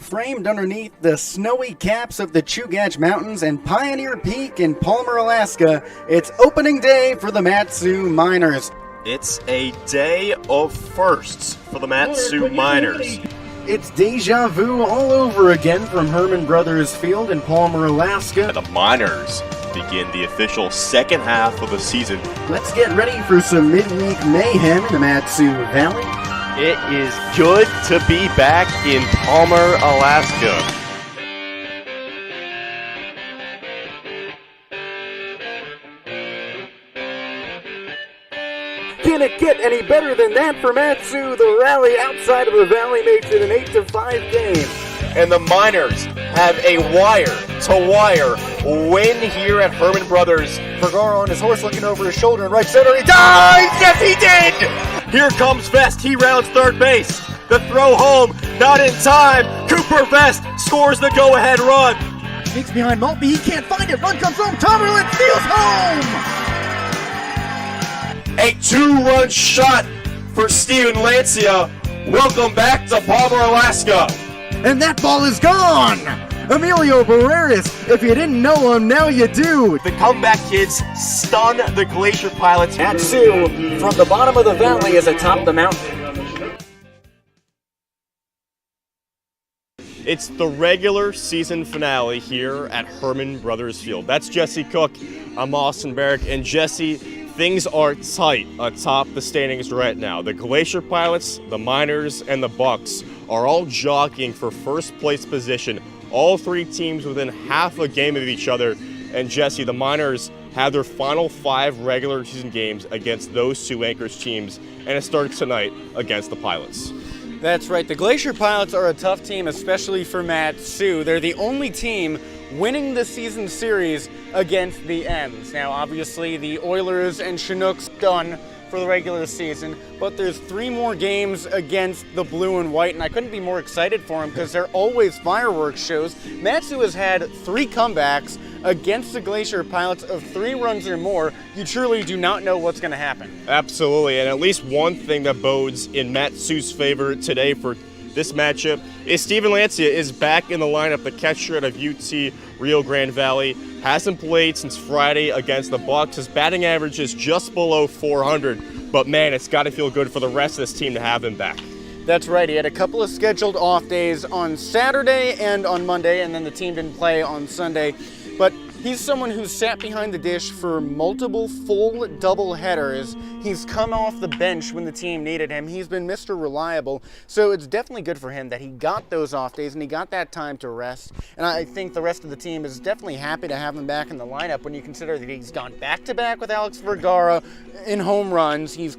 Framed underneath the snowy caps of the Chugach Mountains and Pioneer Peak in Palmer, Alaska, it's opening day for the Mat-Su Miners. It's a day of firsts for the Mat-Su Miners. It's deja vu all over again from Hermon Brothers Field in Palmer, Alaska. The Miners begin the official second half of the season. Let's get ready for some midweek mayhem in the Mat-Su Valley. It is good to be back in Palmer, Alaska. Can it get any better than that for Mat-Su? The rally outside of the valley makes it an 8-5 game. And the Miners have a wire-to-wire win here at Hermon Brothers. Vergara on his horse looking over his shoulder in right center. He dies! Yes, he did! Here comes Vest. He rounds third base. The throw home, not in time. Cooper Vest scores the go-ahead run. Sneaks behind Maltby. He can't find it. Run comes home. Tomerlin steals home. A two-run shot for Steven Lancia. Welcome back to Palmer, Alaska. And that ball is gone! Emilio Barreras, if you didn't know him, now you do! The comeback kids stun the Glacier Pilots. Mat-Su, from the bottom of the valley is atop the mountain. It's the regular season finale here at Hermon Brothers Field. That's Jesse Cook. I'm Austin Barach. And Jesse, things are tight atop the standings right now. The Glacier Pilots, the Miners, and the Bucks are all jockeying for first place position. All three teams within half a game of each other. And Jesse, the Miners have their final 5 regular season games against those two Anchorage teams, and it starts tonight against the Pilots. That's right. The Glacier Pilots are a tough team, especially for Mat-Su. They're the only team winning the season series against the M's. Now, obviously, the Oilers and Chinooks done for the regular season, but there's 3 more games against the Blue and White, and I couldn't be more excited for them because they're always fireworks shows. Mat-Su has had 3 comebacks against the Glacier Pilots of 3 runs or more. You truly do not know what's going to happen. Absolutely, and at least one thing that bodes in Mat-Su's favor today for this matchup is Steven Lancia is back in the lineup. The catcher out of UT Rio Grande Valley hasn't played since Friday against the Bucks. His batting average is just below 400, but man, it's got to feel good for the rest of this team to have him back. That's right. He had a couple of scheduled off days on Saturday and on Monday, and then the team didn't play on Sunday. But he's someone who's sat behind the dish for multiple full double headers. He's come off the bench when the team needed him. He's been Mr. Reliable. So it's definitely good for him that he got those off days and he got that time to rest. And I think the rest of the team is definitely happy to have him back in the lineup when you consider that he's gone back-to-back with Alex Vergara in home runs. He's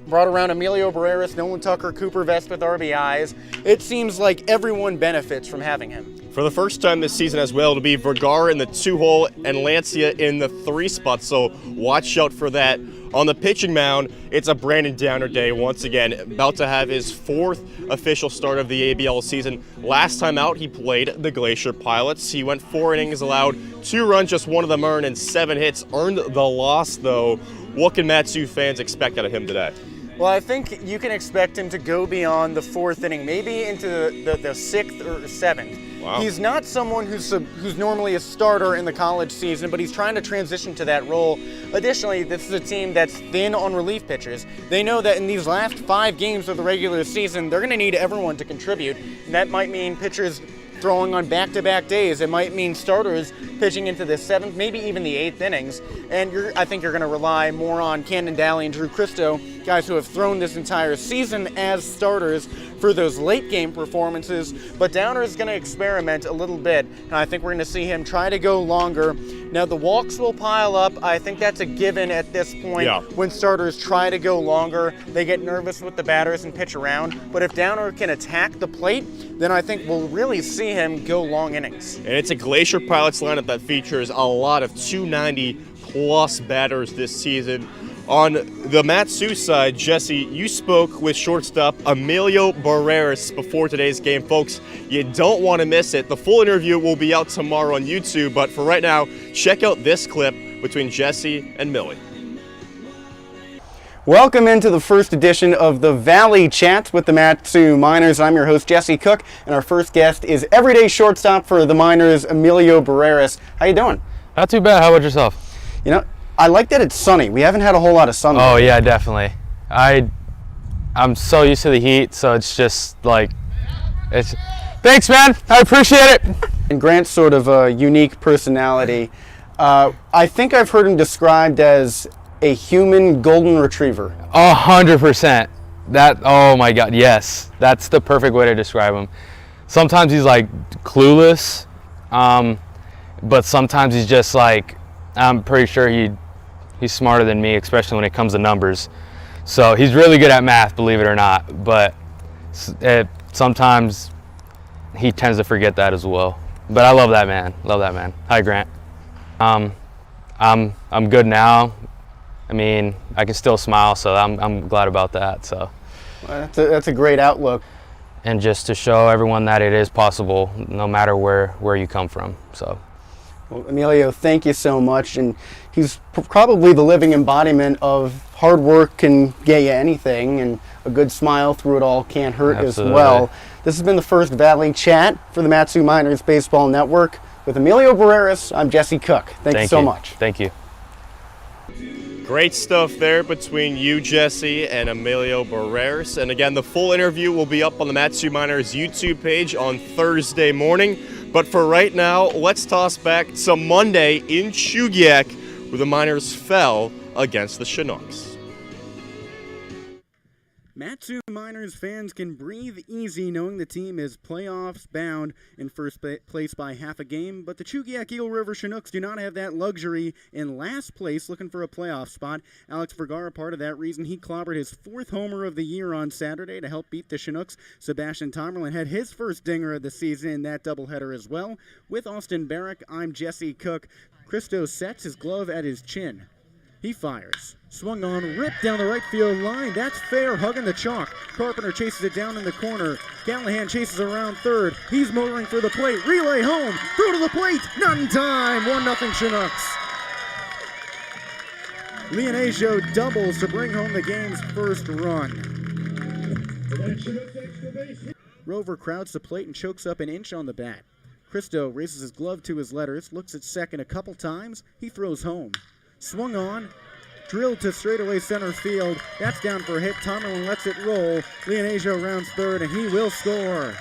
brought around Emilio Barreras, Nolan Tucker, Cooper Vest with RBIs. It seems like everyone benefits from having him. For the first time this season as well, to be Vergara in the 2-hole and Lancia in the 3 spot, so watch out for that. On the pitching mound, it's a Brandon Downer day once again, about to have his 4th official start of the ABL season. Last time out, he played the Glacier Pilots. He went 4 innings, allowed 2 runs, just 1 of them earned, and 7 hits. Earned the loss, though. What can Mat-Su fans expect out of him today? Well, I think you can expect him to go beyond the 4th inning, maybe into the 6th or 7th. Wow. He's not someone who's normally a starter in the college season, but he's trying to transition to that role. Additionally, this is a team that's thin on relief pitchers. They know that in these last 5 games of the regular season, they're going to need everyone to contribute. And that might mean pitchers throwing on back-to-back days. It might mean starters pitching into the 7th, maybe even the 8th innings. And I think you're going to rely more on Camden Daly and Drew Christo, guys who have thrown this entire season as starters for those late-game performances. But Downer is going to experiment a little bit, and I think we're going to see him try to go longer. Now, the walks will pile up. I think that's a given at this point. Yeah. When starters try to go longer, they get nervous with the batters and pitch around. But if Downer can attack the plate, then I think we'll really see him go long innings. And it's a Glacier Pilots lineup that features a lot of 290-plus batters this season. On the Mat-Su side, Jesse, you spoke with shortstop Emilio Barreras before today's game. Folks, you don't want to miss it. The full interview will be out tomorrow on YouTube, but for right now, check out this clip between Jesse and Millie. Welcome into the first edition of the Valley Chats with the Matsu Miners. I'm your host, Jesse Cook, and our first guest is everyday shortstop for the Miners, Emilio Barach. How you doing? Not too bad. How about yourself? You know, I like that it's sunny. We haven't had a whole lot of sun. Oh yeah, definitely. I'm so used to the heat, so it's just like, thanks, man. I appreciate it. And Grant's sort of a unique personality. I think I've heard him described as a human golden retriever. 100%. Oh my God, yes. That's the perfect way to describe him. Sometimes he's like clueless, but sometimes he's just like, I'm pretty sure he's smarter than me, especially when it comes to numbers. So he's really good at math, believe it or not, but sometimes he tends to forget that as well. But I love that man. Love that man. Hi, Grant. I'm good now. I mean, I can still smile, so I'm glad about that. So, well, that's a great outlook. And just to show everyone that it is possible, no matter where you come from. So, well, Emilio, thank you so much. And he's probably the living embodiment of hard work can get you anything, and a good smile through it all can't hurt. Absolutely. As well. This has been the first Valley Chat for the Matsu Miners Baseball Network with Emilio Barach. I'm Jesse Cook. Thank you so much. Thank you. Great stuff there between you, Jesse, and Emilio Barach. And again, the full interview will be up on the Matsu Miners YouTube page on Thursday morning. But for right now, let's toss back to Monday in Chugiak, where the Miners fell against the Chinooks. Matsu Miners fans can breathe easy knowing the team is playoffs bound in first place by half a game, but the Chugiak Eagle River Chinooks do not have that luxury in last place looking for a playoff spot. Alex Vergara, part of that reason, he clobbered his fourth homer of the year on Saturday to help beat the Chinooks. Sebastian Tomerlin had his first dinger of the season in that doubleheader as well. With Austin Barach, I'm Jesse Cook. Christo sets his glove at his chin. He fires. Swung on, ripped down the right field line. That's fair, hugging the chalk. Carpenter chases it down in the corner. Callahan chases around third. He's motoring for the plate. Relay home. Throw to the plate. Not in time. 1-0 Chinooks. Leonaggio doubles to bring home the game's first run. Rover crowds the plate and chokes up an inch on the bat. Christo raises his glove to his letters, looks at second a couple times. He throws home. Swung on, drilled to straightaway center field. That's down for a hit. Tomerlin lets it roll. Leonaggio rounds third, and he will score.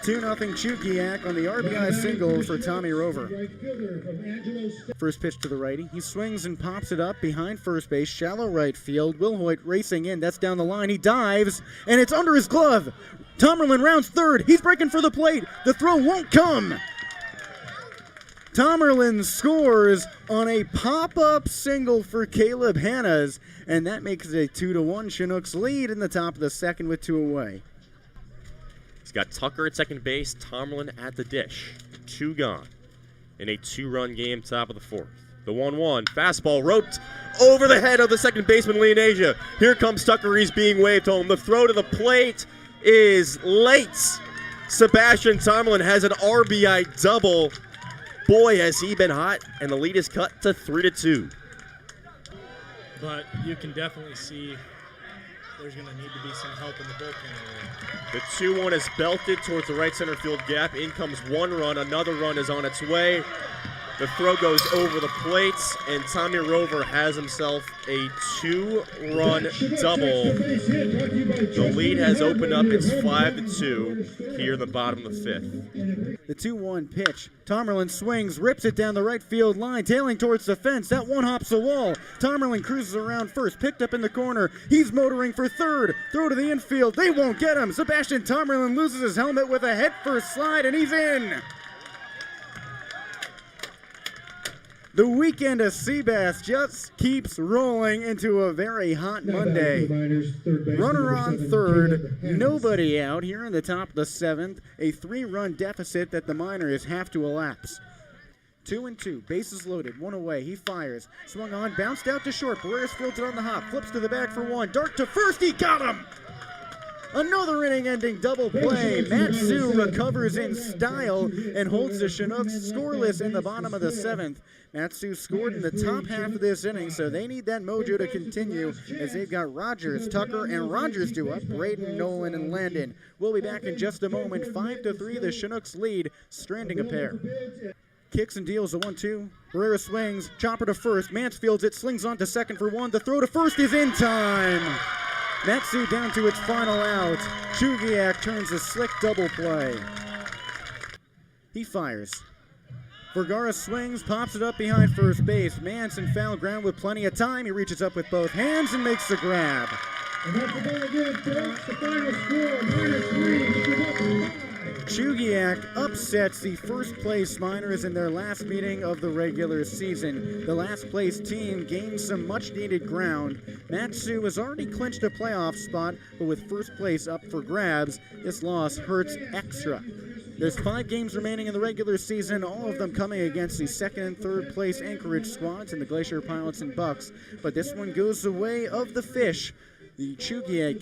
2-0 Chugiak on the RBI single for Tommy Rover. First pitch to the righty. He swings and pops it up behind first base, shallow right field. Will Hoyt racing in. That's down the line. He dives, and it's under his glove. Tomerlin rounds third. He's breaking for the plate. The throw won't come. Tomerlin scores on a pop-up single for Caleb Hannas, and that makes it a 2-1 Chinooks lead in the top of the second with 2 away. He's got Tucker at second base, Tomerlin at the dish. 2 gone in a 2-run game, top of the fourth. The 1-1, fastball roped over the head of the second baseman, Leonaggio. Here comes Tucker, he's being waved home. The throw to the plate is late. Sebastian Tomerlin has an RBI double. Boy, has he been hot, and the lead is cut to 3-2. But you can definitely see there's going to need to be some help in the bullpen area. The 2-1 is belted towards the right center field gap. In comes 1 run. Another run is on its way. The throw goes over the plate, and Tommy Rover has himself a 2-run double. The lead has opened up. It's 5-2 here in the bottom of the fifth. The 2-1 pitch. Tomerlin swings, rips it down the right field line, tailing towards the fence. That one hops the wall. Tomerlin cruises around first, picked up in the corner. He's motoring for third. Throw to the infield. They won't get him. Sebastian Tomerlin loses his helmet with a head-first slide, and he's in. The weekend of Seabass just keeps rolling into a very hot Monday. Runner on third, nobody out here in the top of the seventh. A 3-run deficit that the Miners have to elapse. 2-2, bases loaded, 1 away. He fires, swung on, bounced out to short. Barras fields it on the hop, flips to the bag for 1. Dart to first, he got him! Another inning-ending double play. Matsu recovers in style and holds the Chinooks scoreless in the bottom of the 7th. Matsu scored in the top half of this inning, so they need that mojo to continue as they've got Rogers, Tucker, and Rogers due up. Braden, Nolan, and Landon. We'll be back in just a moment. 5-3, the Chinooks lead, stranding a pair. Kicks and deals a 1-2. Herrera swings, chopper to first. Mansfields it, slings on to second for one. The throw to first is in time. Matsu down to its final out. Chugiak turns a slick double play. He fires. Vergara swings, pops it up behind first base. Manson foul ground with plenty of time. He reaches up with both hands and makes the grab. And that's the ball again, folks. The final score, -3. Chugiak upsets the first place Miners in their last meeting of the regular season. The last place team gained some much needed ground. Matsu has already clinched a playoff spot, but with first place up for grabs, this loss hurts extra. There's 5 games remaining in the regular season, all of them coming against the second and third place Anchorage squads and the Glacier Pilots and Bucks. But this one goes the way of the fish. The Chugiak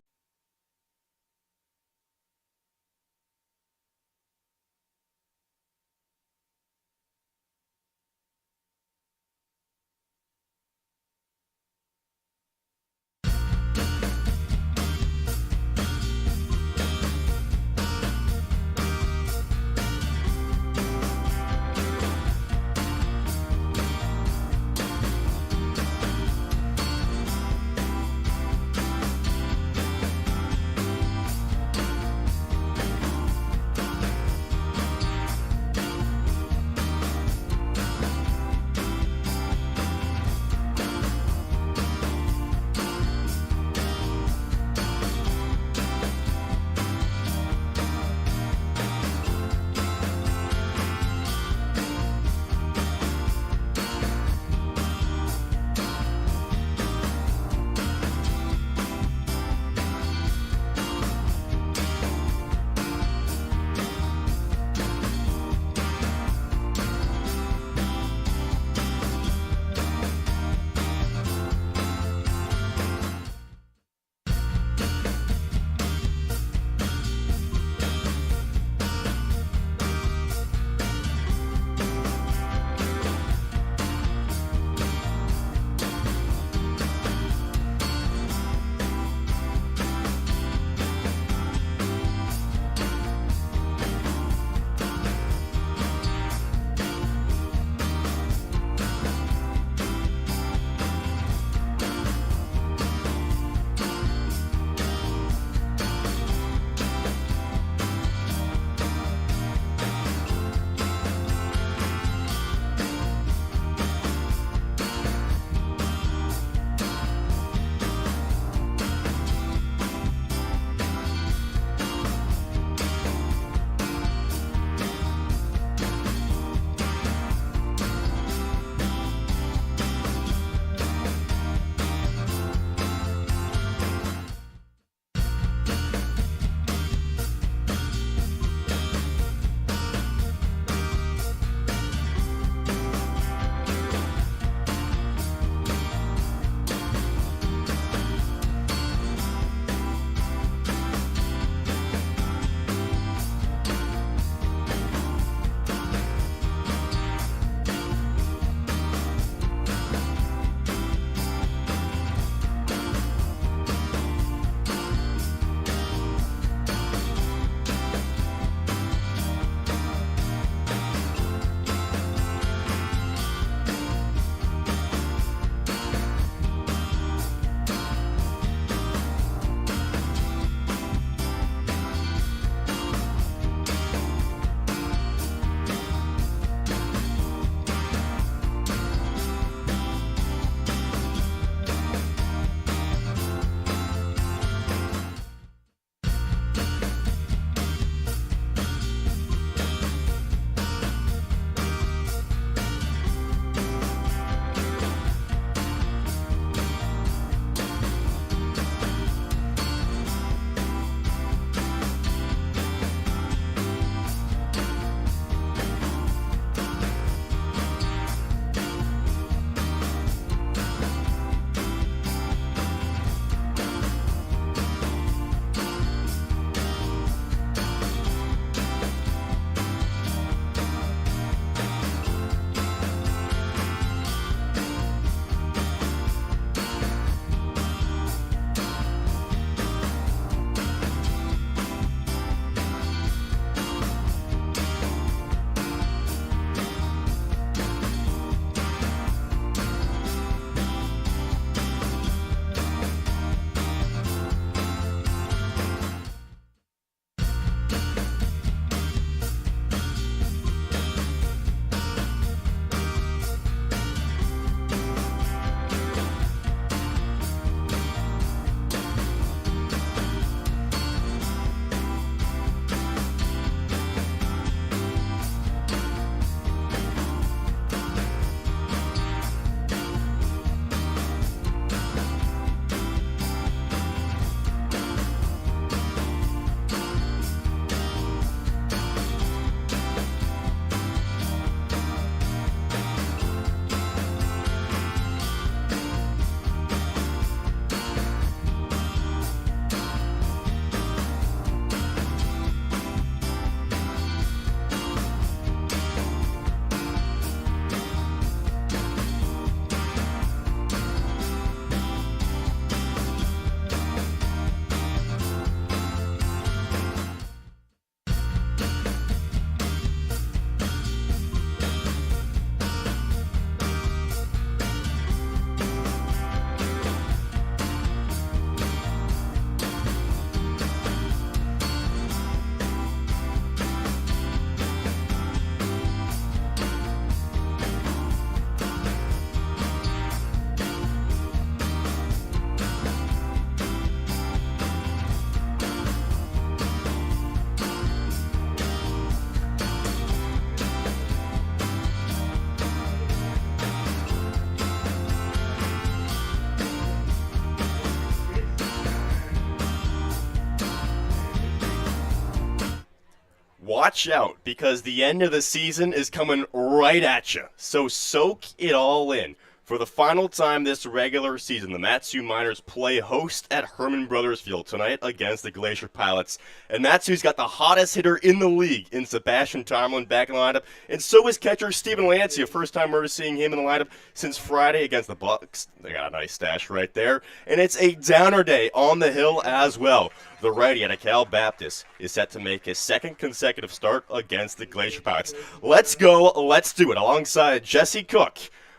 Watch out, because the end of the season is coming right at you. So soak it all in. For the final time this regular season, the Matsu Miners play host at Hermon Brothers Field tonight against the Glacier Pilots. And Matsu's got the hottest hitter in the league in Sebastian Tomlin back in the lineup. And so is catcher Steven Lancia. First time we're seeing him in the lineup since Friday against the Bucks. They got a nice stash right there. And it's a downer day on the hill as well. The righty at Cal Baptist is set to make his second consecutive start against the Glacier Pilots. Let's go, let's do it. Alongside Jesse Cook,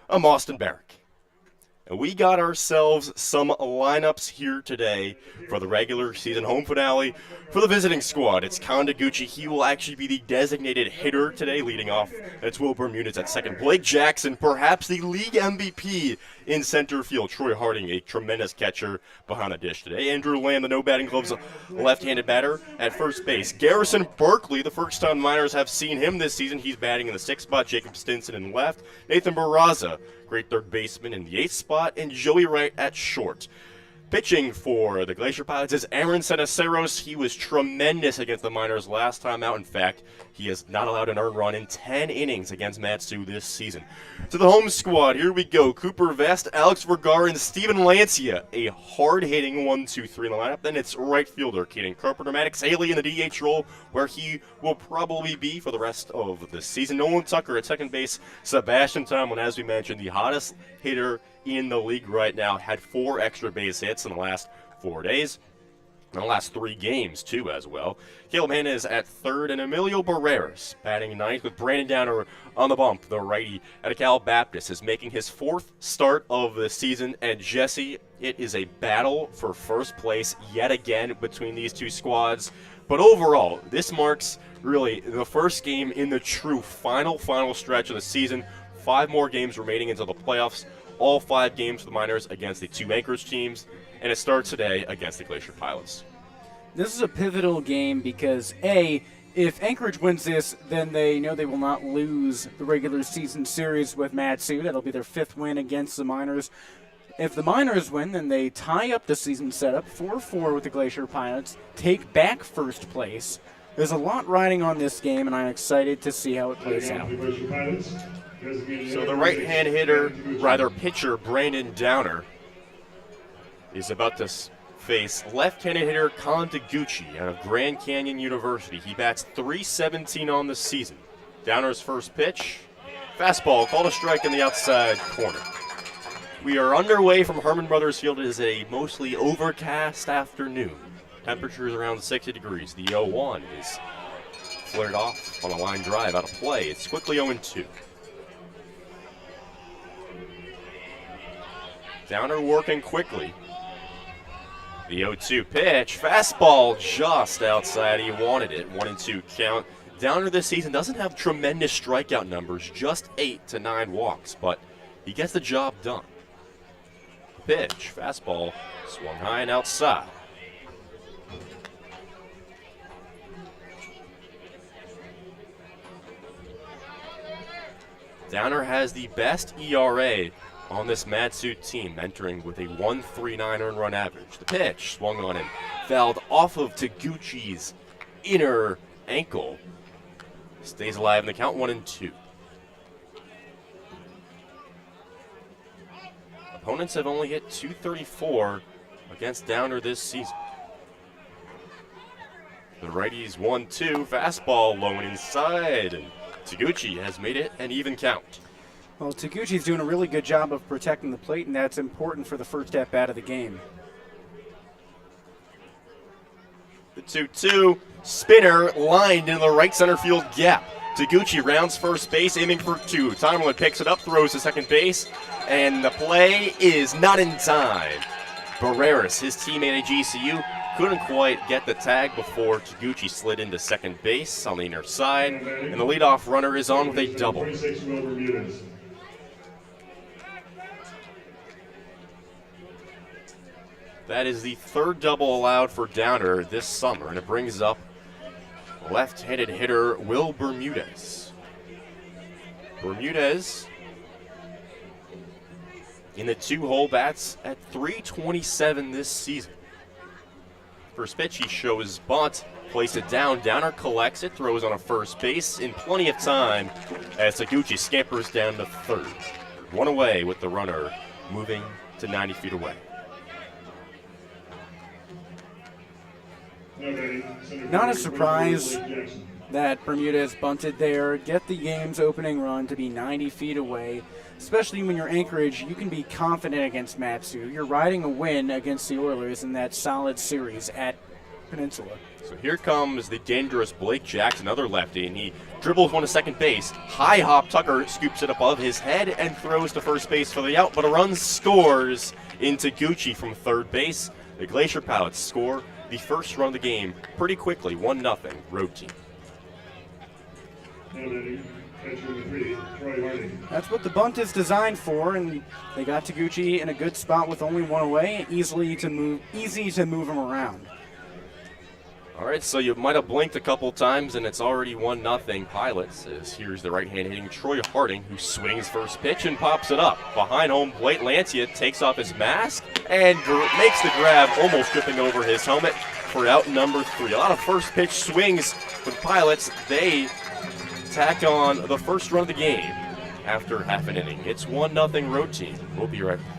I'm Austin Barach. And we got ourselves some lineups here today for the regular season home finale. For the visiting squad, it's Kondaguchi. He will actually be the designated hitter today, leading off. It's Will Bermudez at second. Blake Jackson, perhaps the league MVP in center field. Troy Harding, a tremendous catcher behind the dish today. Andrew Lamb, the no batting gloves left-handed batter at first base. Garrison Berkeley, the first time Miners have seen him this season. He's batting in the sixth spot. Jacob Stinson in left. Nathan Barraza, great third baseman, in the eighth spot. And Joey Wright at short. Pitching for the Glacier Pilots is Aaron Cenaceros. He was tremendous against the Miners last time out. In fact, he has not allowed an earned run in 10 innings against Matsu this season. To the home squad, here we go. Cooper Vest, Alex Vergara, and Steven Lancia. A hard-hitting 1-2-3 in the lineup. Then it's right fielder Kaden Carpenter, Maddox Haley in the DH role, where he will probably be for the rest of the season. Nolan Tucker at second base. Sebastian Tomlin, as we mentioned, the hottest hitter in the league right now, had 4 extra base hits in the last 4 days. In the last 3 games, too, as well. Caleb Hanna is at third, and Emilio Barreras batting ninth with Brandon Downer on the bump. The righty at Cal Baptist is making his 4th start of the season. And Jesse, it is a battle for first place yet again between these two squads. But overall, this marks really the first game in the true final stretch of the season. 5 more games remaining until the playoffs. All 5 games for the Miners against the 2 Anchorage teams, and it starts today against the Glacier Pilots. This is a pivotal game because, A, if Anchorage wins this, then they know they will not lose the regular season series with Matsu. That'll be their 5th win against the Miners. If the Miners win, then they tie up the season setup 4-4 with the Glacier Pilots, take back first place. There's a lot riding on this game, and I'm excited to see how it plays out. So the right-hand hitter, rather pitcher, Brandon Downer, is about to face left-handed hitter Kondaguchi out of Grand Canyon University. He bats .317 on the season. Downer's first pitch, fastball, called a strike in the outside corner. We are underway from Hermon Brothers Field. It is a mostly overcast afternoon. Temperatures around 60 degrees. The 0-1 is flared off on a line drive out of play. It's quickly 0-2. Downer working quickly. The 0-2 pitch. Fastball just outside. He wanted it. 1-2 count. Downer this season doesn't have tremendous strikeout numbers, just 8 to 9 walks, but he gets the job done. Pitch. Fastball swung high and outside. Downer has the best ERA on this Matsu team, entering with a 1.39 earned run average. The pitch swung on and fouled off of Taguchi's inner ankle. Stays alive in the count, 1-2. Opponents have only hit .234 against Downer this season. The righties 1-2, fastball low and inside, and Taguchi has made it an even count. Well, Taguchi's doing a really good job of protecting the plate, and that's important for the first at-bat of the game. The 2-2 spinner lined in the right center field gap. Taguchi rounds first base, aiming for 2. Tomlin picks it up, throws to second base, and the play is not in time. Barreras, his teammate at GCU, couldn't quite get the tag before Taguchi slid into second base on the inner side, and the leadoff runner is on with a double. That is the 3rd double allowed for Downer this summer, and it brings up left-handed hitter Will Bermudez. Bermudez in the 2-hole bats at .327 this season. First pitch, he shows bunt, place it down, Downer collects it, throws on a first base in plenty of time as Taguchi scampers down to third. One away with the runner moving to 90 feet away. Not a surprise that Bermudez bunted there. Get the game's opening run to be 90 feet away. Especially when you're Anchorage, you can be confident against Matsu. You're riding a win against the Oilers in that solid series at Peninsula. So here comes the dangerous Blake Jackson, another lefty, and he dribbles one to second base. High hop, Tucker scoops it above his head and throws to first base for the out, but a run scores into Gucci from third base. The Glacier Pilots score the first run of the game pretty quickly, 1-0, road team. That's what the bunt is designed for, and they got Taguchi in a good spot with only one away, easy to move him around. All right, so you might have blinked a couple times, and it's already 1-0 Pilots. As here's the right-hand hitting Troy Harding, who swings first pitch and pops it up. Behind home plate, Lancia takes off his mask and makes the grab, almost tripping over his helmet for out number 3. A lot of first pitch swings for the Pilots. They tack on the first run of the game after half an inning. It's 1-0 road team. We'll be right back.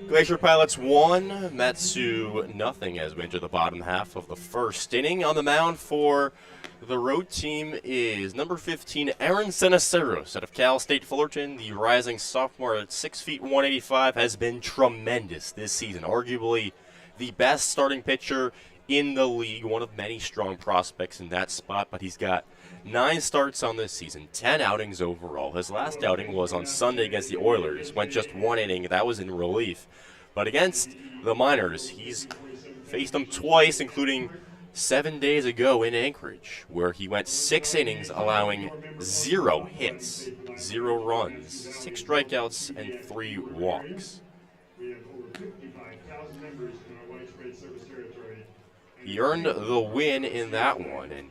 Glacier Pilots 1, Matsu nothing as we enter the bottom half of the first inning. On the mound for the road team is number 15, Aaron Cenaceros out of Cal State Fullerton. The rising sophomore at 6 feet 185 has been tremendous this season. Arguably the best starting pitcher in the league, one of many strong prospects in that spot, but he's got 9 starts on this season, 10 outings overall. His last outing was on Sunday against the Oilers, went just 1 inning, that was in relief. But against the Miners, he's faced them twice, including 7 days ago in Anchorage, where he went 6 innings, allowing 0 hits, 0 runs, 6 strikeouts, and 3 walks. He earned the win in that one, and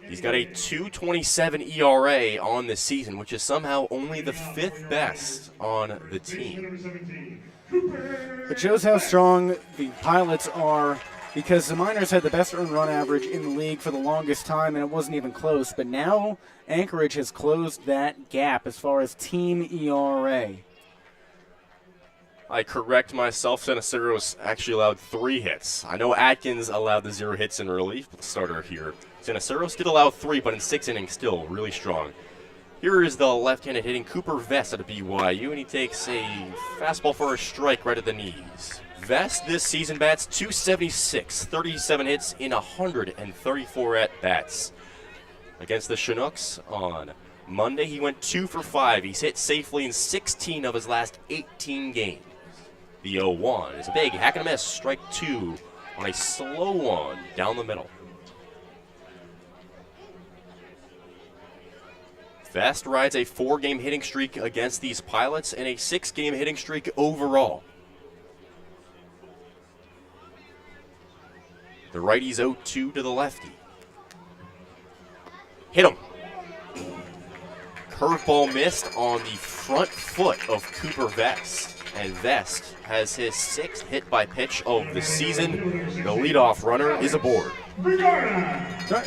he's got a 2.27 ERA on the season, which is somehow only the 5th best on the team. It shows how strong the Pilots are, because the Miners had the best earned run average in the league for the longest time, and it wasn't even close. But now Anchorage has closed that gap as far as team ERA. I correct myself. Cenaceros actually allowed 3 hits. I know Atkins allowed the 0 hits in relief, but the starter here. Cenaceros did allow 3, but in 6 innings, still really strong. Here is the left-handed hitting Cooper Vest out of BYU, and he takes a fastball for a strike right at the knees. Vest this season bats .276, 37 hits in 134 at-bats. Against the Chinooks on Monday, he went 2 for 5. He's hit safely in 16 of his last 18 games. The 0-1 is big, hack and a miss, strike 2 on a slow one down the middle. Vest rides a 4-game hitting streak against these Pilots and a 6-game hitting streak overall. The righty's 0-2 to the lefty. Hit him. Curveball missed on the front foot of Cooper Vest. And Vest has his 6th hit by pitch of the season. The leadoff runner is aboard.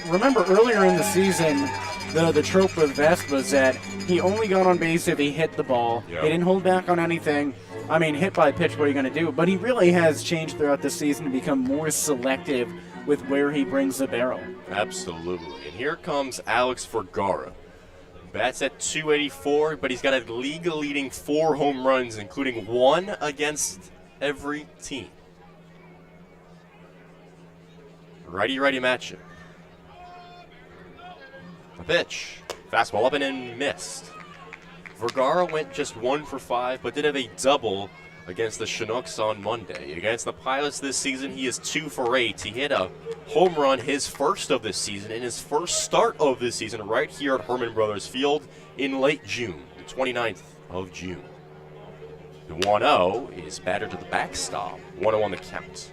Remember earlier in the season, the trope with Vest was that he only got on base if he hit the ball. Yep. He didn't hold back on anything. I mean, hit by pitch, what are you going to do? But he really has changed throughout the season to become more selective with where he brings the barrel. Absolutely. And here comes Alex Vergara. Bats at .284, but he's got a league-leading 4 home runs, including 1 against every team. Righty-righty matchup. The pitch. Fastball up and in, missed. Vergara went just 1 for 5, but did have a double against the Chinooks on Monday. Against the Pilots this season, he is 2 for 8. He hit a home run, his first of this season, in his first start of this season right here at Hermon Brothers Field in late June, the 29th of June. The 1-0 is batted to the backstop. 1-0 on the count.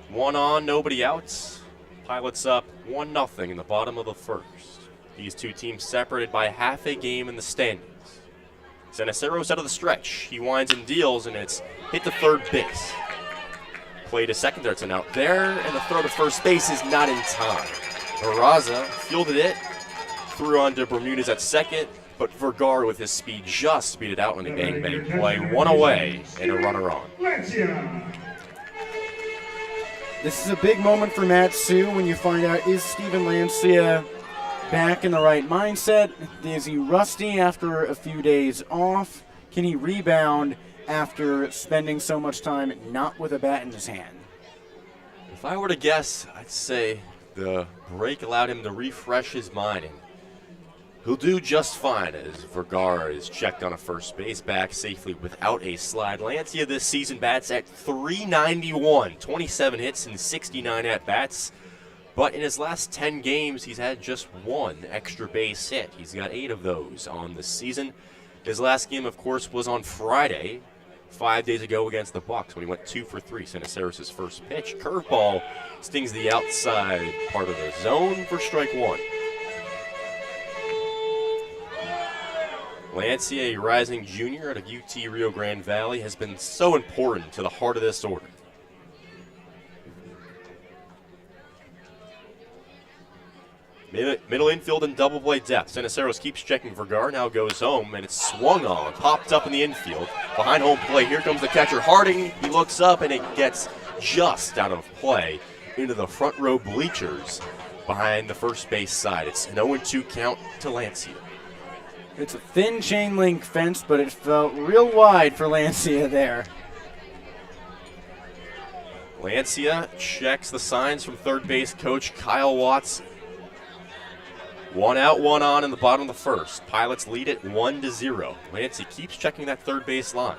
One on, nobody out. Pilots up 1-0 in the bottom of the first. These two teams separated by half a game in the standings. Ceniceiro's out of the stretch. He winds and deals, and it's hit to third base. Play to second, there's an out there, and the throw to first base is not in time. Barraza fielded it, threw on to Bermudez at second, but Vergara with his speed just beat it out on the bang-bang play. 1 away and a runner on. This is a big moment for Matt Sue when you find out, is Steven Lancia back in the right mindset? Is he rusty after a few days off? Can he rebound after spending so much time not with a bat in his hand? If I were to guess, I'd say the break allowed him to refresh his mind, and he'll do just fine as Vergara is checked on a first base, back safely without a slide. Lancia this season bats at .391, 27 hits and 69 at-bats. But in his last 10 games, he's had just 1 extra base hit. He's got 8 of those on the season. His last game, of course, was on Friday, 5 days ago against the Bucks when he went 2 for 3. Ceniceiros' first pitch. Curveball stings the outside part of the zone for strike 1. Lancia, a rising junior out of UT Rio Grande Valley, has been so important to the heart of this order. Middle infield and double play depth. Ceniceiros keeps checking Vergara, now goes home, and it's swung on, popped up in the infield. Behind home plate, here comes the catcher Harding. He looks up, and it gets just out of play into the front row bleachers behind the first base side. It's an 0-2 count to Lancia. It's a thin chain link fence, but it felt real wide for Lancia there. Lancia checks the signs from third base coach Kyle Watson. 1 out, 1 on in the bottom of the first. Pilots lead it 1-0. Lancia keeps checking that third base line.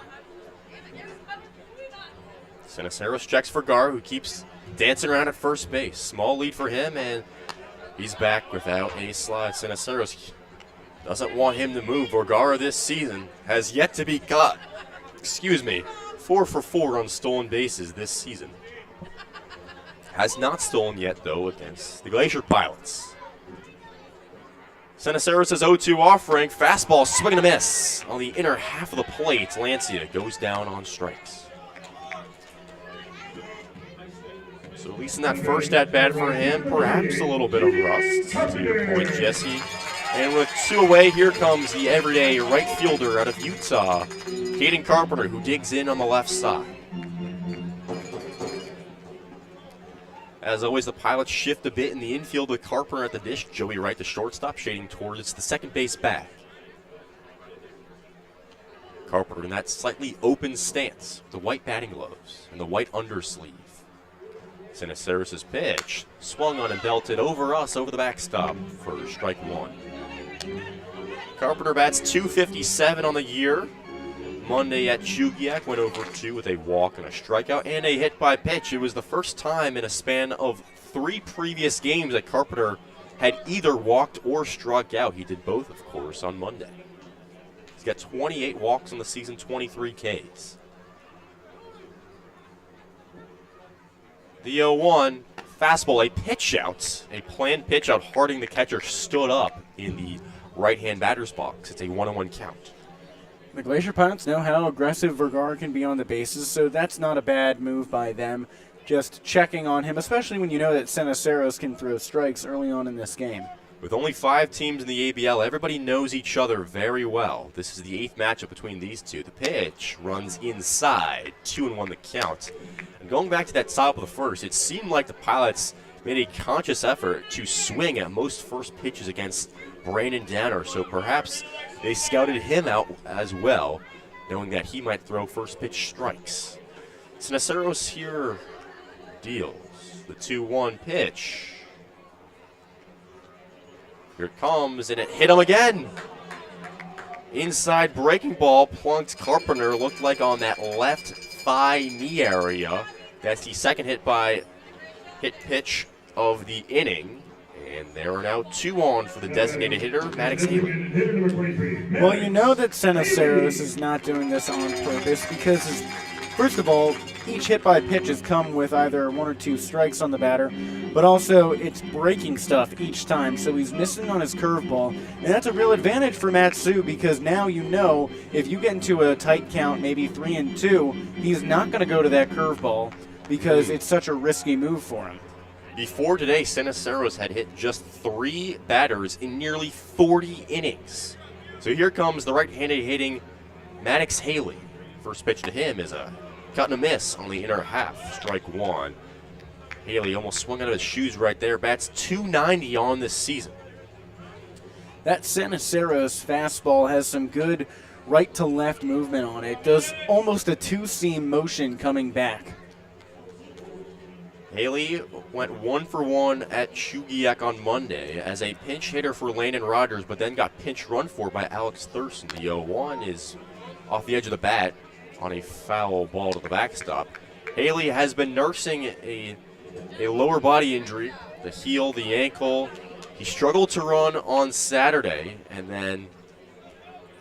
Ceniceiros checks Vergara, who keeps dancing around at first base. Small lead for him, and he's back without a slide. Ceniceiros doesn't want him to move. Vergara this season has yet to be caught. 4 for 4 on stolen bases this season. Has not stolen yet, though, against the Glacier Pilots. Ceniceiros' 0-2 offering. Fastball swing and a miss on the inner half of the plate. Lancia goes down on strikes. So at least in that first at-bat for him, perhaps a little bit of rust, to your point, Jesse. And with 2 away, here comes the everyday right fielder out of Utah, Caden Carpenter, who digs in on the left side. As always, the Pilots shift a bit in the infield with Carpenter at the dish. Joey Wright, the shortstop, shading towards the second base back. Carpenter in that slightly open stance, the white batting gloves and the white undersleeve. Ceniceiros' pitch swung on and belted over the backstop for strike 1. Carpenter bats .257 on the year, Monday at Chugiak, went over 2 with a walk and a strikeout and a hit by pitch. It was the first time in a span of 3 previous games that Carpenter had either walked or struck out. He did both, of course, on Monday. He's got 28 walks on the season, 23 Ks. The 0-1, fastball, a pitch out, a planned pitch out. Harding, the catcher, stood up in the right-hand batter's box. It's a 1-1 count. The Glacier Pirates know how aggressive Vergara can be on the bases, so that's not a bad move by them. Just checking on him, especially when you know that Cenaceros can throw strikes early on in this game. With only 5 teams in the ABL, everybody knows each other very well. This is the 8th matchup between these two. The pitch runs inside, 2-1 the count. And going back to that top of the first, it seemed like the Pilots made a conscious effort to swing at most first pitches against Brandon Downer, so perhaps they scouted him out as well, knowing that he might throw first pitch strikes. Cenaceros here deals the 2-1 pitch. Here it comes, and it hit him again. Inside breaking ball, plunked Carpenter, looked like on that left thigh knee area. That's the second hit pitch of the inning. And there are now 2 on for the designated hitter, Maddox Haley. Well, you know that Cenaceros is not doing this on purpose because, first of all, each hit by pitch has come with either 1 or 2 strikes on the batter, but also it's breaking stuff each time, so he's missing on his curveball. And that's a real advantage for Matsu because now you know if you get into a tight count, maybe 3-2, he's not going to go to that curveball because it's such a risky move for him. Before today, Cenaceros had hit just 3 batters in nearly 40 innings. So here comes the right-handed hitting Maddox Haley. First pitch to him is a cut and a miss on the inner half, strike 1. Haley almost swung out of his shoes right there. Bats .290 on this season. That Cenaceros fastball has some good right-to-left movement on it. Does almost a 2-seam motion coming back. Haley went 1 for 1 at Chugiak on Monday as a pinch hitter for Landon Rogers, but then got pinch run for by Alex Thurston. The 0-1 is off the edge of the bat on a foul ball to the backstop. Haley has been nursing a lower body injury, the heel, the ankle. He struggled to run on Saturday and then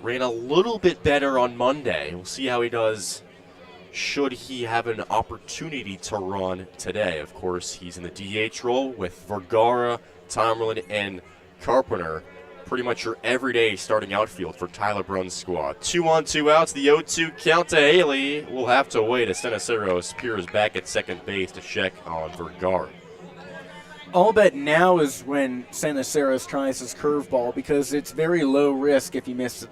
ran a little bit better on Monday. We'll see how he does should he have an opportunity to run today. Of course, he's in the DH role with Vergara, Tomerlin, and Carpenter. Pretty much your everyday starting outfield for Tyler Brunn's squad. 2 on, 2 outs, the 0-2 count to Haley. We'll have to wait as Cenaceros peers back at second base to check on Vergara. All bet now is when Cenaceros tries his curveball because it's very low risk if you miss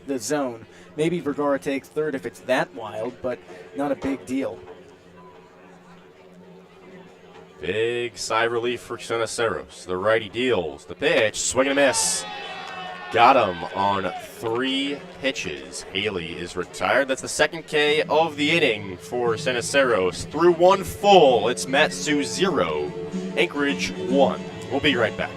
the zone. Maybe Vergara takes third if it's that wild, but not a big deal. Big sigh of relief for Cenaceros. The righty deals. The pitch, swing and a miss. Got him on 3 pitches. Haley is retired. That's the second K of the inning for Cenaceros. Through 1 full, it's Matsu 0, Anchorage 1. We'll be right back.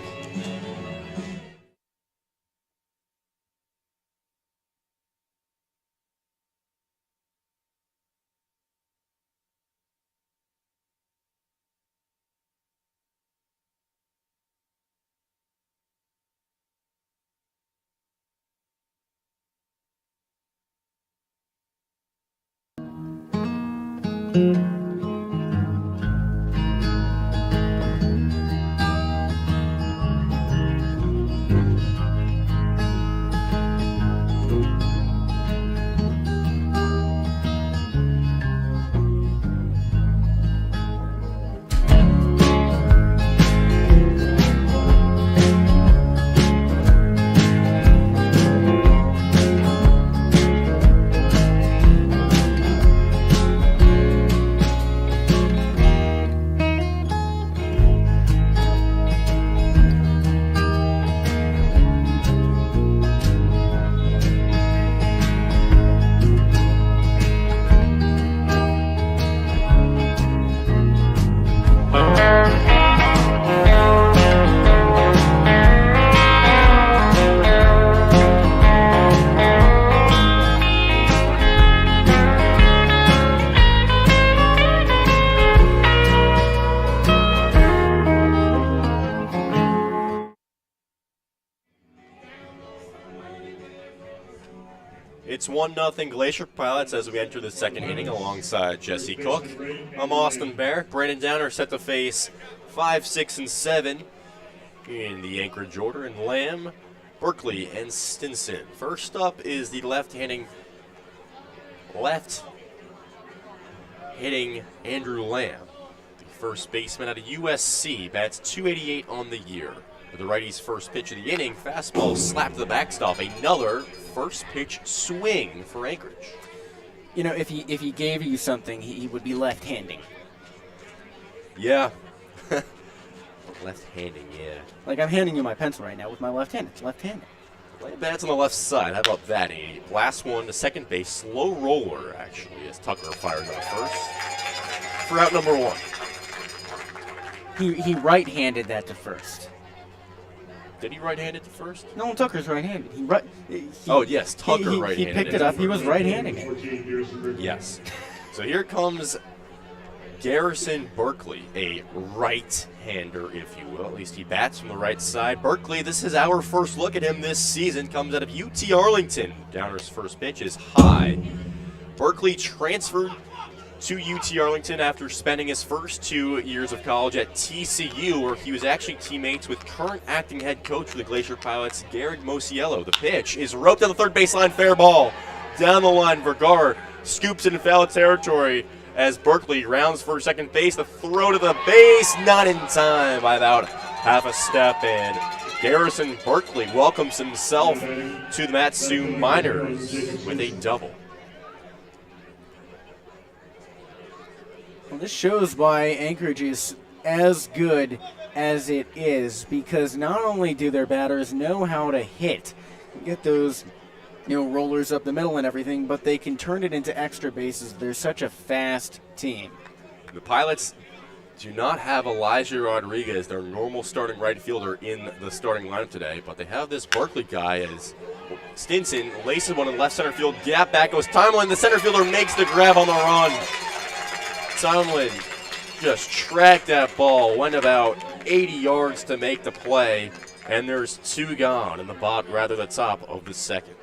It's 1-0 Glacier Pilots as we enter the second inning alongside Jesse Cook. I'm Austin Barach. Brandon Downer set to face 5, 6, and 7 in the Anchorage order, and Lamb, Berkeley, and Stinson. First up is the left-hitting Andrew Lamb, the first baseman out of USC, bats .288 on the year. With the righty's first pitch of the inning, fastball slapped to the backstop. Another first pitch swing for Anchorage. You know, if he gave you something, he would be left-handing. Yeah. Left-handing, yeah. Like I'm handing you my pencil right now with my left hand. It's left-handed. Lamb bats on the left side. How about that? A last one to second base. Slow roller, actually, as Tucker fires on first for out number 1. He right-handed that to first. Did he right-handed to first? No, Tucker's right-handed. Oh, yes, Tucker he right-handed. He picked it up. He was right-handing it. Yes. So here comes Garrison Berkeley, a right-hander, if you will. At least he bats from the right side. Berkeley, this is our first look at him this season, comes out of UT Arlington. Downer's first pitch is high. Berkeley transferred to UT Arlington after spending his first 2 years of college at TCU, where he was actually teammates with current acting head coach for the Glacier Pilots, Garrett Mosiello. The pitch is roped down the third baseline, fair ball. Down the line, Vergara scoops it in foul territory as Berkeley rounds for second base. The throw to the base, not in time by about half a step, and Garrison Berkeley welcomes himself to the Matsu Miners with a double. Well, this shows why Anchorage is as good as it is, because not only do their batters know how to hit, get those rollers up the middle and everything, but they can turn it into extra bases. They're such a fast team. The Pilots do not have Elijah Rodriguez, their normal starting right fielder, in the starting lineup today, but they have this Berkeley guy as Stinson laces one in left center field. Gap back goes Tomlin. The center fielder makes the grab on the run. Tomlin just tracked that ball, went about 80 yards to make the play, and there's 2 gone in the the top of the second.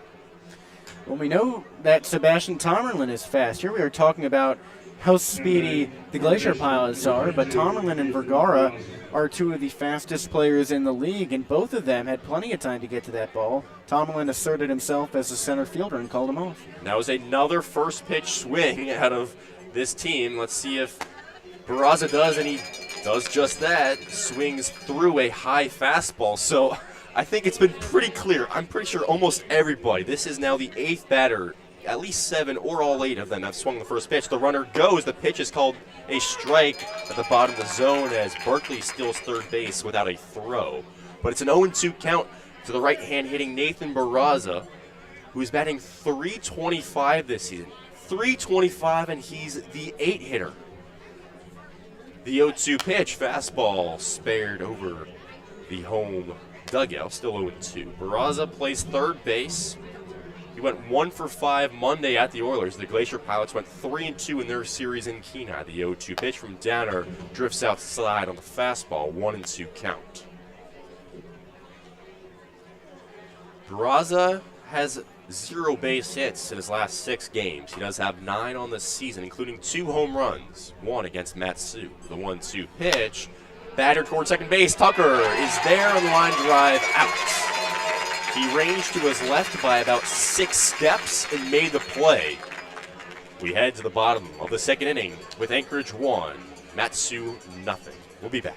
Well, we know that Sebastian Tomerlin is fast. Here we are talking about how speedy the Glacier Pilots are, but Tomerlin and Vergara are 2 of the fastest players in the league, and both of them had plenty of time to get to that ball. Tomerlin asserted himself as a center fielder and called him off. That was another first pitch swing out of this team. Let's see if Barraza does, and he does just that. Swings through a high fastball. So I think it's been pretty clear. I'm pretty sure almost everybody, this is now the 8th batter, at least 7 or all 8 of them have swung the first pitch. The runner goes. The pitch is called a strike at the bottom of the zone as Berkeley steals third base without a throw. But it's an 0-2 count to the right-hand hitting Nathan Barraza, who is batting .325 this season. .325, and he's the 8 hitter. The 0-2 pitch, fastball spared over the home dugout, still 0-2. Barraza plays third base. He went 1 for 5 Monday at the Oilers. The Glacier Pilots went 3-2 in their series in Kenai. The 0-2 pitch from Downer drifts outside on the fastball, 1-2 count. Barraza has 0 base hits in his last 6 games. He does have 9 on the season, including 2 home runs, 1 against Matsu. The 1-2 pitch, batted toward second base. Tucker is there on the line drive out. He ranged to his left by about 6 steps and made the play. We head to the bottom of the second inning with Anchorage 1, Matsu nothing. We'll be back.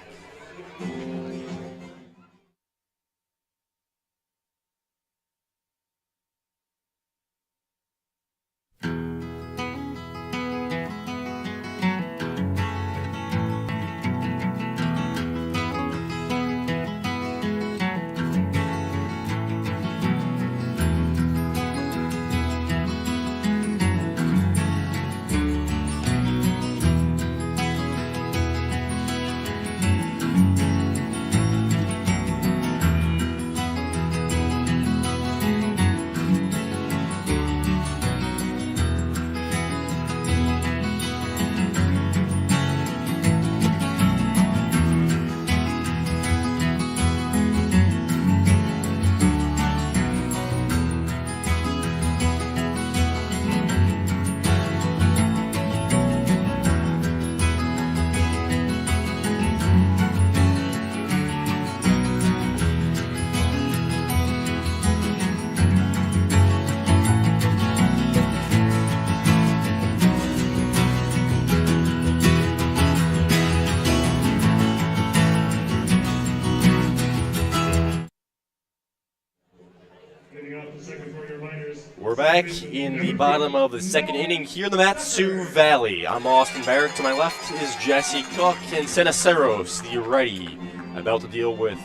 back in the bottom of the second inning here in the Matsu Valley. I'm Austin Barach. To my left is Jesse Cook and Cenaceros, the righty, about to deal with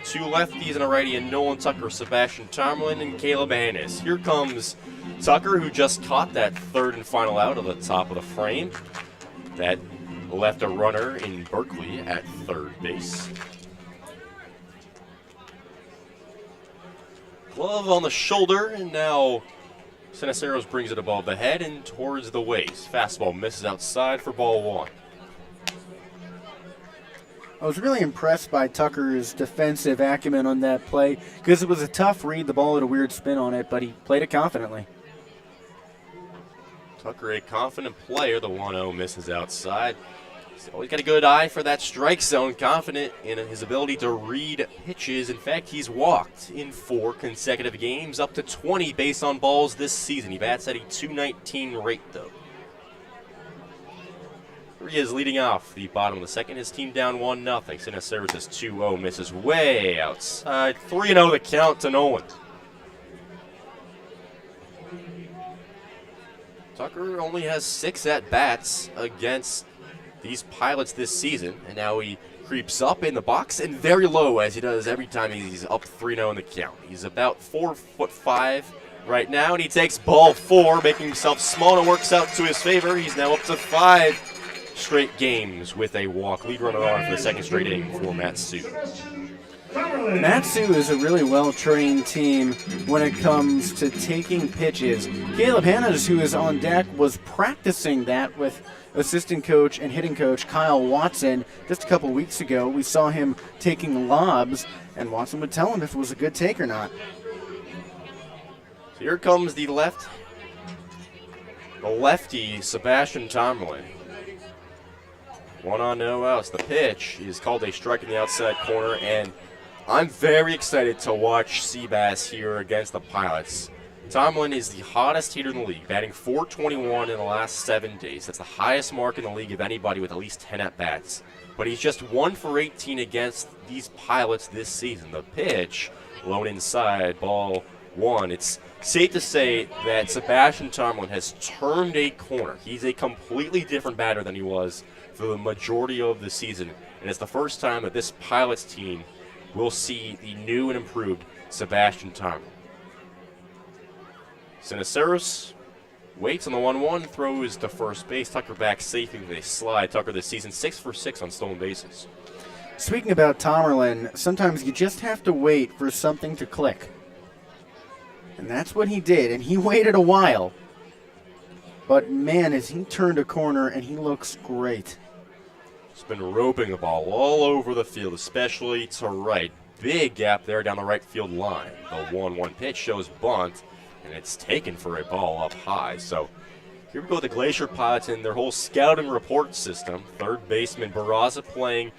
two lefties and a righty in Nolan Tucker, Sebastian Tomlin, and Caleb Hannes. Here comes Tucker, who just caught that third and final out of the top of the frame. That left a runner in Berkeley at third base. Glove on the shoulder, and now Cenaceros brings it above the head and towards the waist. Fastball misses outside for ball one. I was really impressed by Tucker's defensive acumen on that play because it was a tough read. The ball had a weird spin on it, but he played it confidently. Tucker, a confident player. The 1-0 misses outside. He's always got a good eye for that strike zone, confident in his ability to read pitches. In fact, he's walked in 4 consecutive games, up to 20 base on balls this season. He bats at a .219 rate, though. Here he is leading off the bottom of the second. His team down 1-0. Cenaceros' 2-0 misses way outside. 3-0 the count to Nolan. Tucker only has 6 at-bats against these Pilots this season, and now he creeps up in the box and very low, as he does every time he's up 3-0 in the count. He's about 4'5" right now, and he takes ball 4, making himself small, and it works out to his favor. He's now up to 5 straight games with a walk. Lead runner on for the second straight inning for Matsu. Matsu is a really well-trained team when it comes to taking pitches. Caleb Hannes, who is on deck, was practicing that with assistant coach and hitting coach Kyle Watson just a couple weeks ago. We saw him taking lobs, and Watson would tell him if it was a good take or not. So here comes the lefty, Sebastian Tomlin. 1 on, no outs. The pitch is called a strike in the outside corner, and I'm very excited to watch Seabass here against the Pilots. Tomlin is the hottest hitter in the league, batting .421 in the last 7 days. That's the highest mark in the league of anybody with at least 10 at-bats. But he's just 1 for 18 against these Pilots this season. The pitch, low inside, ball 1. It's safe to say that Sebastian Tomlin has turned a corner. He's a completely different batter than he was for the majority of the season. And it's the first time that this Pilots team will see the new and improved Sebastian Tomlin. Cenaceros waits on the 1-1, throws to first base. Tucker back safely with a slide. Tucker this season 6 for 6 on stolen bases. Speaking about Tomlin, sometimes you just have to wait for something to click. And that's what he did, and he waited a while. But man, as he turned a corner, and he looks great. He's been roping the ball all over the field, especially to right. Big gap there down the right field line. The 1-1 pitch shows bunt, and it's taken for a ball up high. So here we go with the Glacier Pilots and their whole scouting report system. Third baseman Barach playing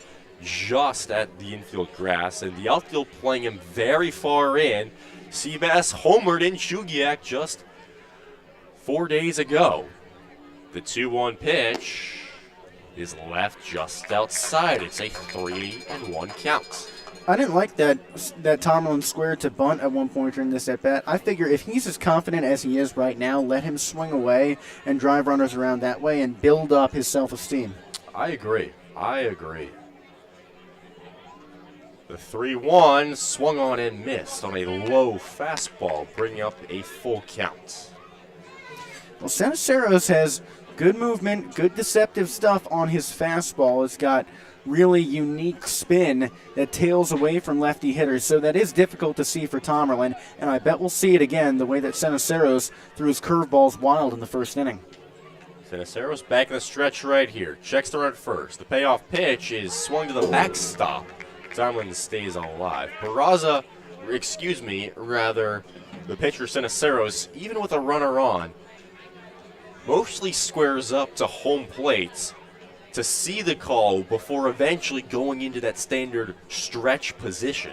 just at the infield grass, and the outfield playing him very far in. Seabass homered in Shugiak just 4 days ago. The 2-1 pitch is left just outside. It's a 3-1 count. I didn't like that Tomlin squared to bunt at one point during this at-bat. I figure if he's as confident as he is right now, let him swing away and drive runners around that way and build up his self-esteem. I agree. The 3-1 swung on and missed on a low fastball, bringing up a full count. Well, Cenaceros has good movement, good deceptive stuff on his fastball. It's got really unique spin that tails away from lefty hitters, so that is difficult to see for Tomlin, and I bet we'll see it again the way that Cenaceros threw his curveballs wild in the first inning. Cenaceros back in the stretch right here. Checks the run at first. The payoff pitch is swung to the backstop. Tomlin stays alive. The pitcher Cenaceros, even with a runner on, mostly squares up to home plate to see the call before eventually going into that standard stretch position.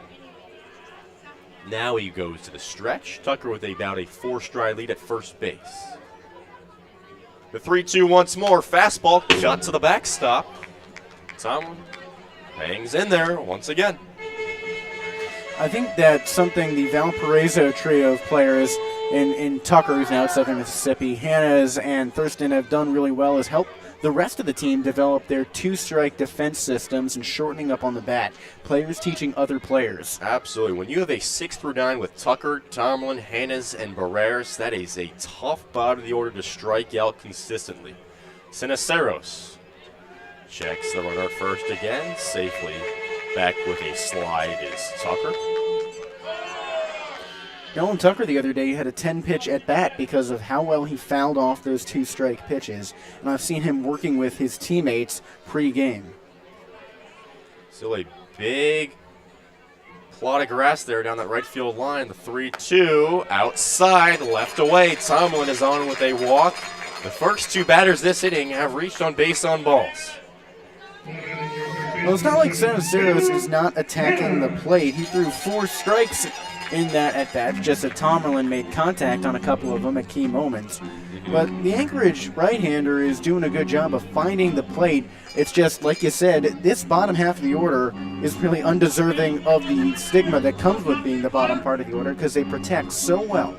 Now he goes to the stretch. Tucker with about a 4-stride lead at first base. The 3-2 once more. Fastball cut to the backstop. Tomlin hangs in there once again. I think that's something the Valparaiso trio of players and Tucker, who's now at Southern Mississippi. Hannes and Thurston have done really well as help the rest of the team develop their two-strike defense systems and shortening up on the bat. Players teaching other players. Absolutely. When you have a 6 through 9 with Tucker, Tomlin, Hannes, and Barreras, that is a tough bottom of the order to strike out consistently. Sinaceros checks the runner at first again. Safely back with a slide is Tucker. Nolan Tucker the other day had a 10-pitch at-bat because of how well he fouled off those two-strike pitches, and I've seen him working with his teammates pre-game. Still a big plot of grass there down that right field line. The 3-2 outside, left away. Tomlin is on with a walk. The first two batters this inning have reached on base on balls. Well, it's not like Sinaceros is not attacking the plate. He threw 4 strikes in that at-bat, just that Tomlin made contact on a couple of them at key moments. But the Anchorage right-hander is doing a good job of finding the plate. It's just, like you said, this bottom half of the order is really undeserving of the stigma that comes with being the bottom part of the order because they protect so well.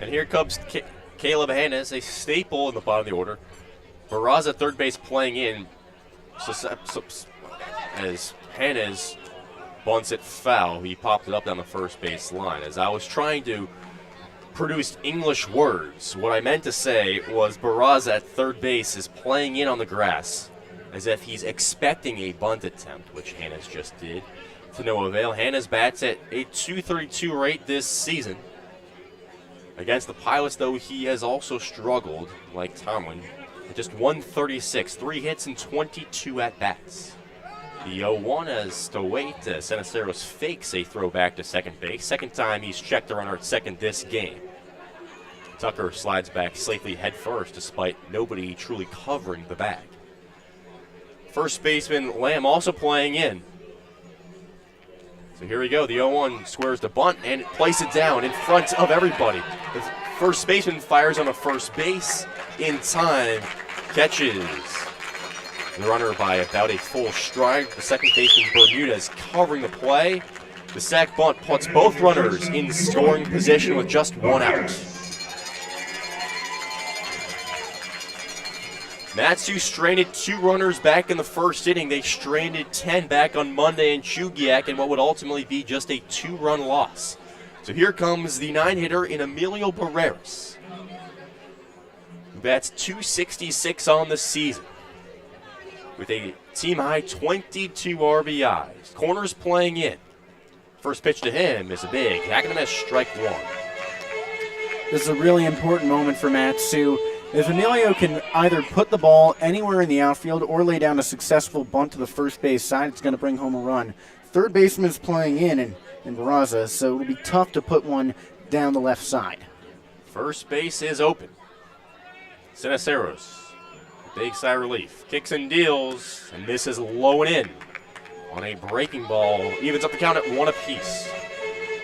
And here comes Caleb Hannes, a staple in the bottom of the order. Barach at third base playing in as Hannes bunts it foul. He popped it up down the first base line. As I was trying to produce English words, what I meant to say was Barach at third base is playing in on the grass as if he's expecting a bunt attempt, which Hannes just did, to no avail. Hannes bats at a .232 rate this season. Against the Pilots, though, he has also struggled, like Tomlin, at just .136, 3 hits and 22 at-bats. The 0-1 as to wait. Sinaceros fakes a throw back to second base. Second time he's checked the runner at second this game. Tucker slides back safely head first despite nobody truly covering the bag. First baseman Lamb also playing in. So here we go. The 0-1 squares the bunt and places it down in front of everybody. The first baseman fires on a first base in time. Catches the runner by about a full stride. The second baseman Bermudez covering the play. The sac bunt puts both runners in scoring position with just 1 out. Matsu stranded 2 runners back in the first inning. They stranded 10 back on Monday in Chugiak in what would ultimately be just a 2-run loss. So here comes the 9-hitter in Emilio Barreras, who bats .266 on the season with a team-high 22 RBIs. Corners playing in. First pitch to him is a big hack and a miss, strike 1. This is a really important moment for Matsu. If Emilio can either put the ball anywhere in the outfield or lay down a successful bunt to the first base side, it's going to bring home a run. Third baseman is playing in Barraza, so it'll be tough to put one down the left side. First base is open. Sinaceros, big sigh of relief. Kicks and deals, and this is low and in on a breaking ball. Evens up the count at 1 apiece.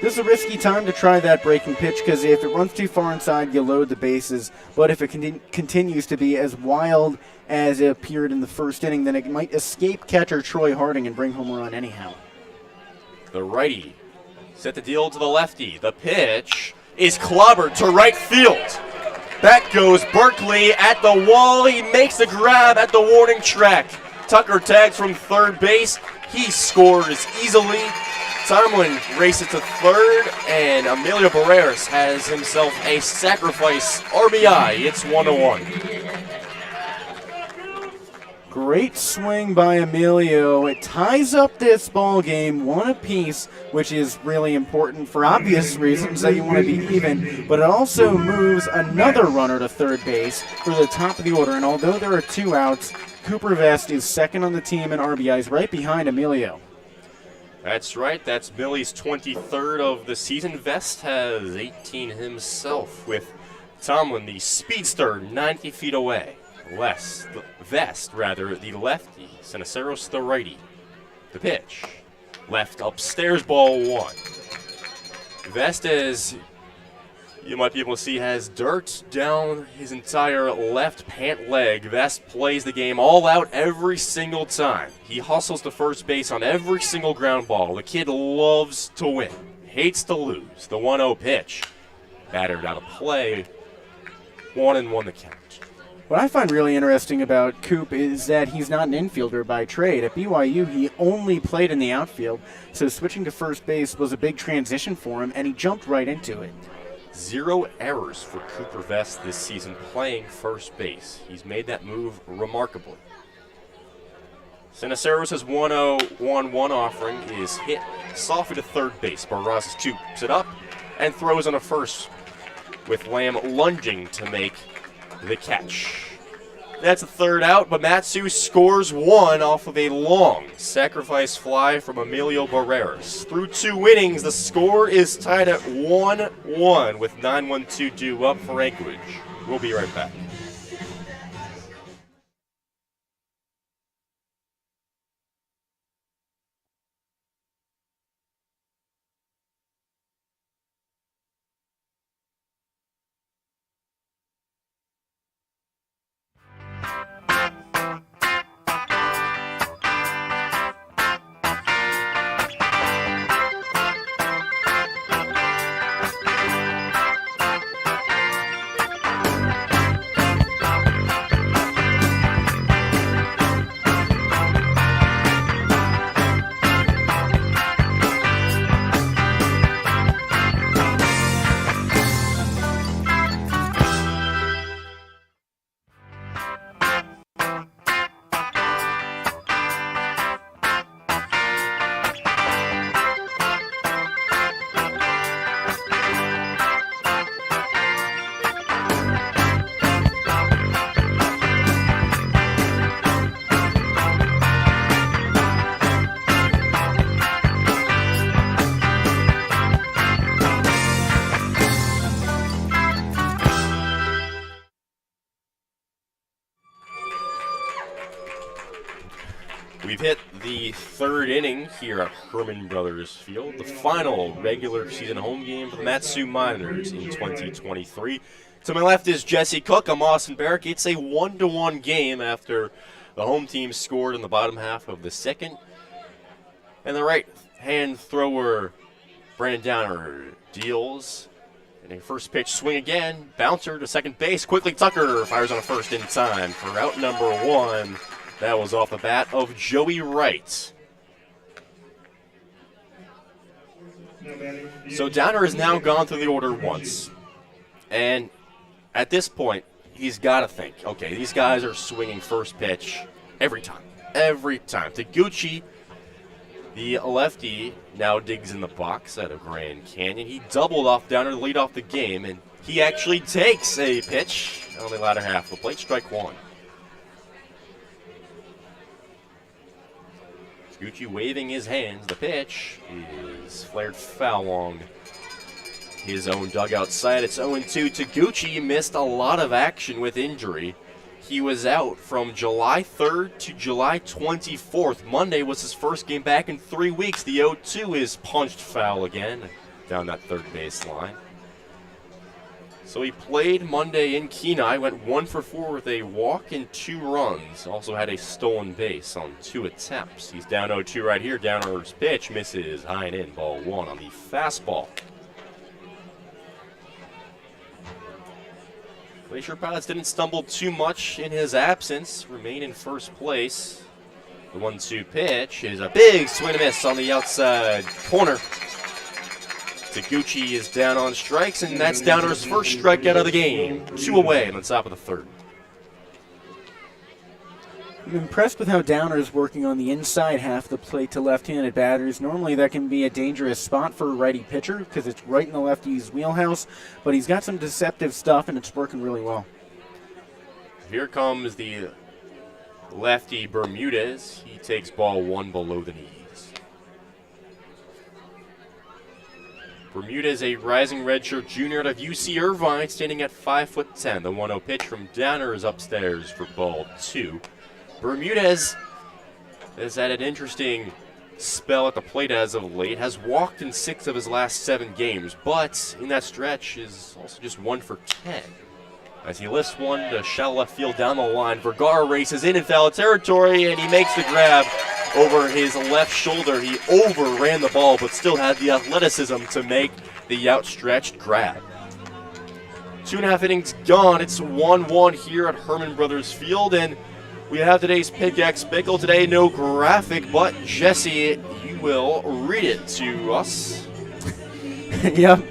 This is a risky time to try that breaking pitch because if it runs too far inside, you load the bases. But if it continues to be as wild as it appeared in the first inning, then it might escape catcher Troy Harding and bring home a run anyhow. The righty set the deal to the lefty. The pitch is clobbered to right field. Back goes Berkeley at the wall. He makes the grab at the warning track. Tucker tags from third base. He scores easily. Tomlin races to third, and Emilio Barreras has himself a sacrifice RBI. It's 1-1. Great swing by Emilio. It ties up this ball game 1 apiece, which is really important for obvious reasons that you want to be even, but it also moves another runner to third base for the top of the order. And although there are 2 outs, Cooper Vest is second on the team in RBIs right behind Emilio. That's right. That's Millie's 23rd of the season. Vest has 18 himself, with Tomlin, the speedster, 90 feet away. Vest, the lefty. Sinaceros, the righty. The pitch. Left upstairs, ball 1. Vest, as you might be able to see, has dirt down his entire left pant leg. Vest plays the game all out every single time. He hustles to first base on every single ground ball. The kid loves to win, hates to lose. The 1-0 pitch batted out of play. 1-1 the count. What I find really interesting about Coop is that he's not an infielder by trade. At BYU, he only played in the outfield, so switching to first base was a big transition for him, and he jumped right into it. 0 errors for Cooper Vest this season playing first base. He's made that move remarkably. Siniceros' 1-0-1-1 offering is hit softly to third base. Barach scoops it up and throws on a first, with Lamb lunging to make the catch. That's a third out, but Matsu scores 1 off of a long sacrifice fly from Emilio Barreras. Through 2 innings, the score is tied at 1-1 with 9-1-2 due up for Anchorage. We'll be right back. We've hit the third inning here at Hermon Brothers Field, the final regular season home game for the Matsu Miners in 2023. To my left is Jesse Cook. I'm Austin Barach. It's a 1-1 game after the home team scored in the bottom half of the second. And the right-hand thrower, Brandon Downer, deals. And a first pitch swing again. Bouncer to second base. Quickly Tucker fires on a first in time for out number 1. That was off the bat of Joey Wright. So Downer has now gone through the order once. And at this point, he's got to think, okay, these guys are swinging first pitch every time. Every time. Taguchi, the lefty, now digs in the box out of Grand Canyon. He doubled off Downer to lead off the game, and he actually takes a pitch on the latter half of the plate, strike 1. Taguchi waving his hands. The pitch is flared foul along his own dugout side. It's 0-2. Taguchi missed a lot of action with injury. He was out from July 3rd to July 24th. Monday was his first game back in 3 weeks. The 0-2 is punched foul again down that third base line. So he played Monday in Kenai, went 1 for 4 with a walk and 2 runs. Also had a stolen base on 2 attempts. He's down 0-2 right here. Downer's pitch misses high and in, ball 1 on the fastball. Glacier Pilots didn't stumble too much in his absence, remain in first place. The 1-2 pitch is a big swing and a miss on the outside corner. Taguchi is down on strikes, and that's Downer's first strikeout of the game. 2 away on the top of the third. I'm impressed with how Downer is working on the inside half of the plate to left-handed batters. Normally that can be a dangerous spot for a righty pitcher because it's right in the lefty's wheelhouse, but he's got some deceptive stuff, and it's working really well. Here comes the lefty Bermudez. He takes ball 1 below the knees. Bermudez, a rising redshirt junior out of UC Irvine, standing at 5'10". The 1-0 pitch from Downer is upstairs for ball 2. Bermudez has had an interesting spell at the plate as of late, has walked in 6 of his last 7 games, but in that stretch is also just 1 for 10. As he lifts one to shallow left field down the line, Vergara races in foul territory, and he makes the grab over his left shoulder. He overran the ball, but still had the athleticism to make the outstretched grab. 2.5 innings gone. It's 1-1 here at Hermon Brothers Field, and we have today's pickaxe pickle. Today, no graphic, but Jesse, you will read it to us. Yep.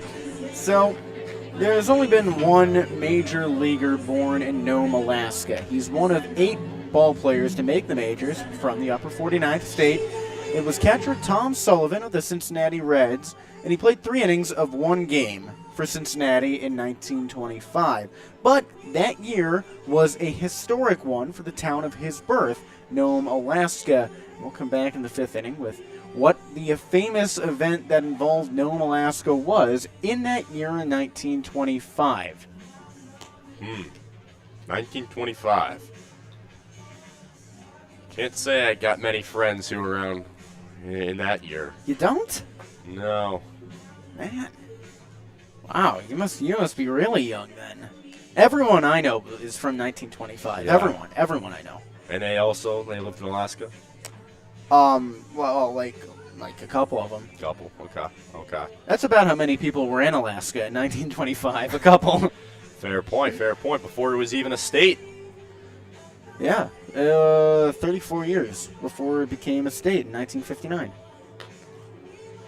So, there has only been one major leaguer born in Nome, Alaska. He's one of 8 ball players to make the majors from the upper 49th state. It was catcher Tom Sullivan of the Cincinnati Reds, and he played 3 innings of 1 game for Cincinnati in 1925. But that year was a historic one for the town of his birth, Nome, Alaska. We'll come back in the 5th inning with what the famous event that involved Nome, Alaska was in that year in 1925. 1925. Can't say I got many friends who were around in that year. You don't? No. Man. Wow, you must be really young then. Everyone I know is from 1925. Yeah. Everyone I know. And they lived in Alaska? Well, like a couple of them. Couple. Okay. That's about how many people were in Alaska in 1925. A couple. Fair point. Before it was even a state. Yeah. 34 years before it became a state in 1959.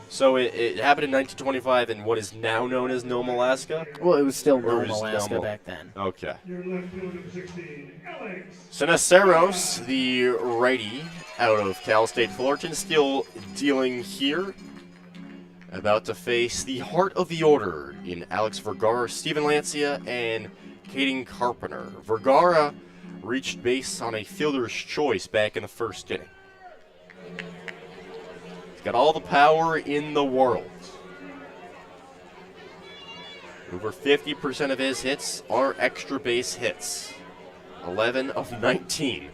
So it happened in 1925 in what is now known as Nome, Alaska? Well, it was still Or Nome, is Alaska Nome- back then. Okay. Your left field number 16, Alex. Sinceros, the righty out of Cal State Fullerton, still dealing here. About to face the heart of the order in Alex Vergara, Steven Lancia, and Caden Carpenter. Vergara reached base on a fielder's choice back in the 1st inning. He's got all the power in the world. Over 50% of his hits are extra base hits. 11 of 19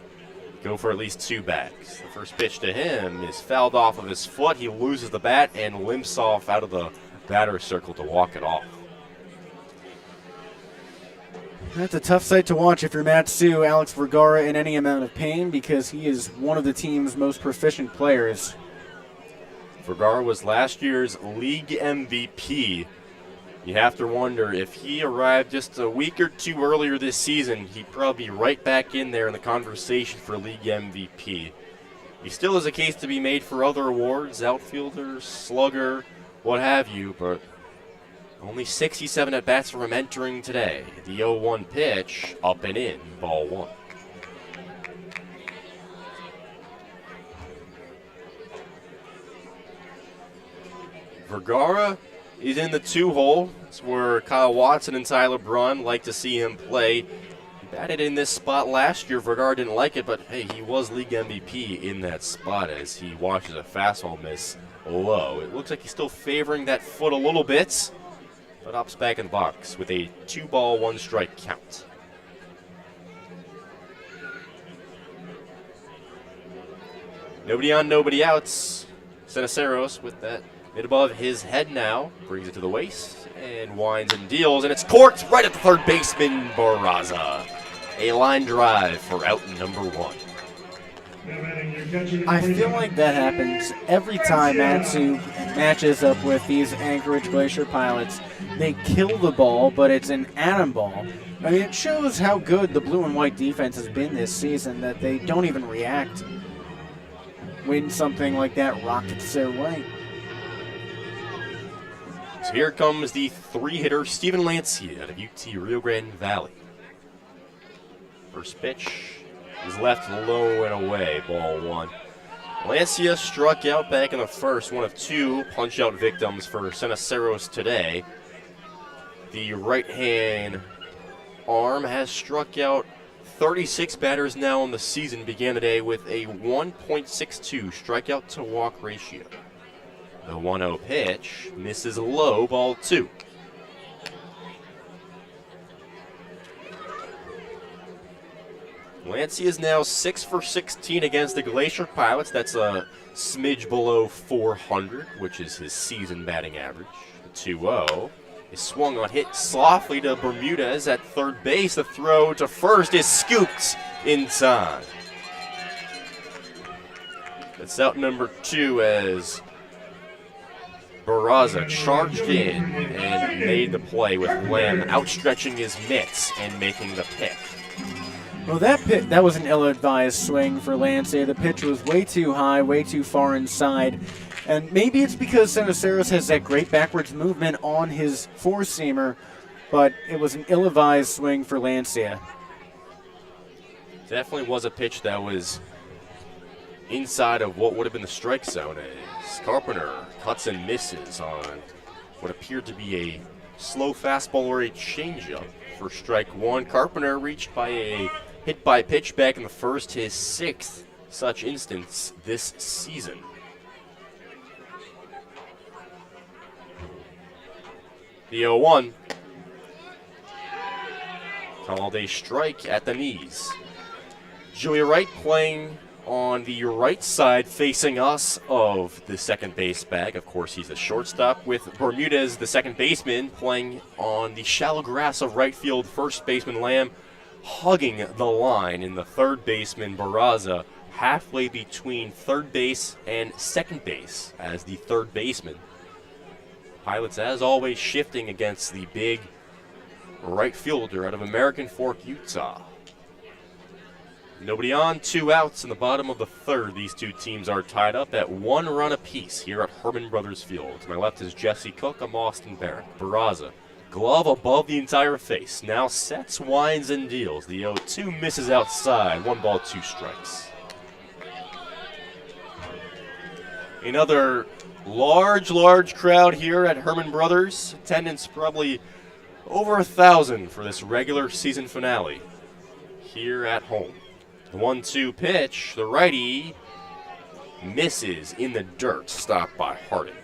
go for at least 2 bags. The first pitch to him is fouled off of his foot. He loses the bat and limps off out of the batter's circle to walk it off. That's a tough sight to watch if you're Matsu Alex Vergara in any amount of pain because he is one of the team's most proficient players. Vergara was last year's league MVP. You have to wonder if he arrived just a week or 2 earlier this season, he'd probably be right back in there in the conversation for league MVP. He still has a case to be made for other awards, outfielder, slugger, what have you, but only 67 at-bats from him entering today. The 0-1 pitch, up and in, ball 1. Vergara is in the 2-hole. It's where Kyle Watson and Tyler Braun like to see him play. He batted in this spot last year. Vergara didn't like it, but hey, he was league MVP in that spot as he watches a fastball miss low. It looks like he's still favoring that foot a little bit, but opts back in the box with a 2-ball, 1-strike count. Nobody on, nobody outs. Sinceros with that mid above his head now, brings it to the waist, and winds and deals, and it's corked right at the third baseman, Barraza. A line drive for out number 1. I feel like that happens every time Matsu matches up with these Anchorage Glacier pilots. They kill the ball, but it's an atom ball. I mean, it shows how good the blue and white defense has been this season that they don't even react when something like that rockets their way. So here comes the 3-hitter, Steven Lancia out of UT Rio Grande Valley. First pitch is left low and away, ball 1. Lancia struck out back in the 1st, one of 2 punch-out victims for Sinceros today. The right-hand arm has struck out 36 batters now in the season, began today with a 1.62 strikeout-to-walk ratio. The 1-0 pitch misses low, ball 2. Lancia is now 6 for 16 against the Glacier Pilots. That's a smidge below 400, which is his season batting average. The 2-0 is swung on, hit softly to Bermudez at third base. The throw to first is scooped in time. That's out number 2 as Barraza charged in and made the play with Lamb outstretching his mitts and making the pick. Well, that was an ill-advised swing for Lancia. The pitch was way too high, way too far inside. And maybe it's because Senoceros has that great backwards movement on his four-seamer, but it was an ill-advised swing for Lancia. Definitely was a pitch that was inside of what would have been the strike zone as Carpenter cuts and misses on what appeared to be a slow fastball or a changeup for strike one. Carpenter reached by a hit by pitch back in the first, his sixth such instance this season. The 0-1 called a strike at the knees. Joey Wright playing on the right side facing us of the second base bag. Of course, he's a shortstop, with Bermudez, the second baseman, playing on the shallow grass of right field. First baseman Lamb hugging the line, in the third baseman Barraza halfway between third base and second base as the third baseman. Pilots, as always, shifting against the big right fielder out of American Fork, Utah. Nobody on, 2 outs in the bottom of the third. These two teams are tied up at 1 run apiece here at Hermon Brothers Field. To my left is Jesse Cook. I'm Austin Barach. Barraza, glove above the entire face. Now sets, winds, and deals. The 0-2 misses outside. 1 ball, 2 strikes. Another large crowd here at Hermon Brothers. Attendance probably over 1,000 for this regular season finale here at home. The 1-2 pitch, the righty misses in the dirt, stopped by Harding.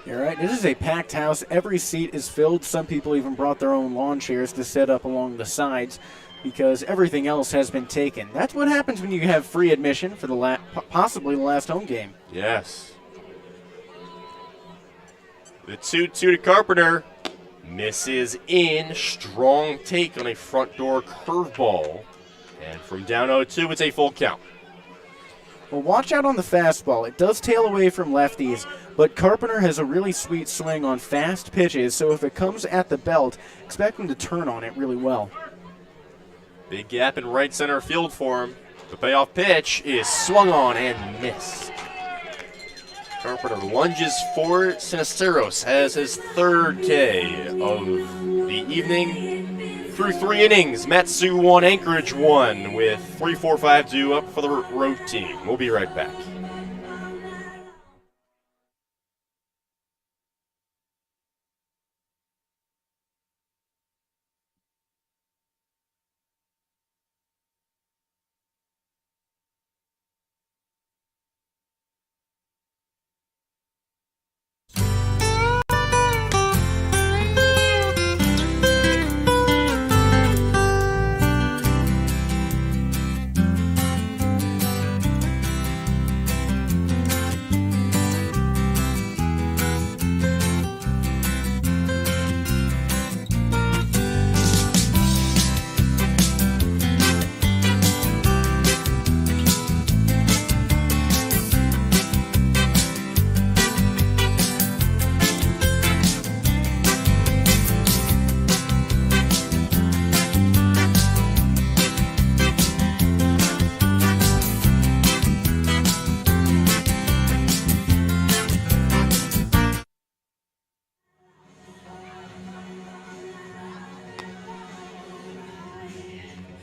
You're right. This is a packed house. Every seat is filled. Some people even brought their own lawn chairs to set up along the sides because everything else has been taken. That's what happens when you have free admission for the possibly the last home game. Yes. The 2-2 to Carpenter. Misses in. Strong take on a front door curveball. And from down 0-2, it's a full count. Well, watch out on the fastball. It does tail away from lefties, but Carpenter has a really sweet swing on fast pitches, so if it comes at the belt, expect him to turn on it really well. Big gap in right center field for him. The payoff pitch is swung on and missed. Carpenter lunges for it. Senoceros has his third K of the evening. Through 3 innings, Matsu 1, Anchorage 1, with 3-4-5 due up for the road team. We'll be right back.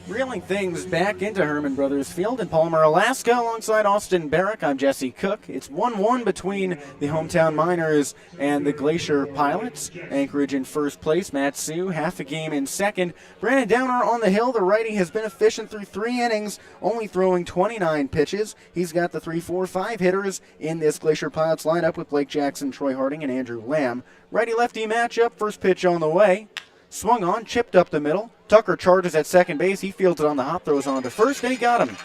Reeling things back into Hermon Brothers Field in Palmer, Alaska, alongside Austin Barach. I'm Jesse Cook. It's 1-1 between the hometown Miners and the Glacier Pilots. Anchorage in first place, Matsu half a game in second. Brandon Downer on the hill. The righty has been efficient through 3 innings, only throwing 29 pitches. He's got the 3-4-5 hitters in this Glacier Pilots lineup with Blake Jackson, Troy Harding, and Andrew Lamb. Righty-lefty matchup, first pitch on the way. Swung on, chipped up the middle. Tucker charges at second base. He fields it on the hop, throws on to first, and he got him.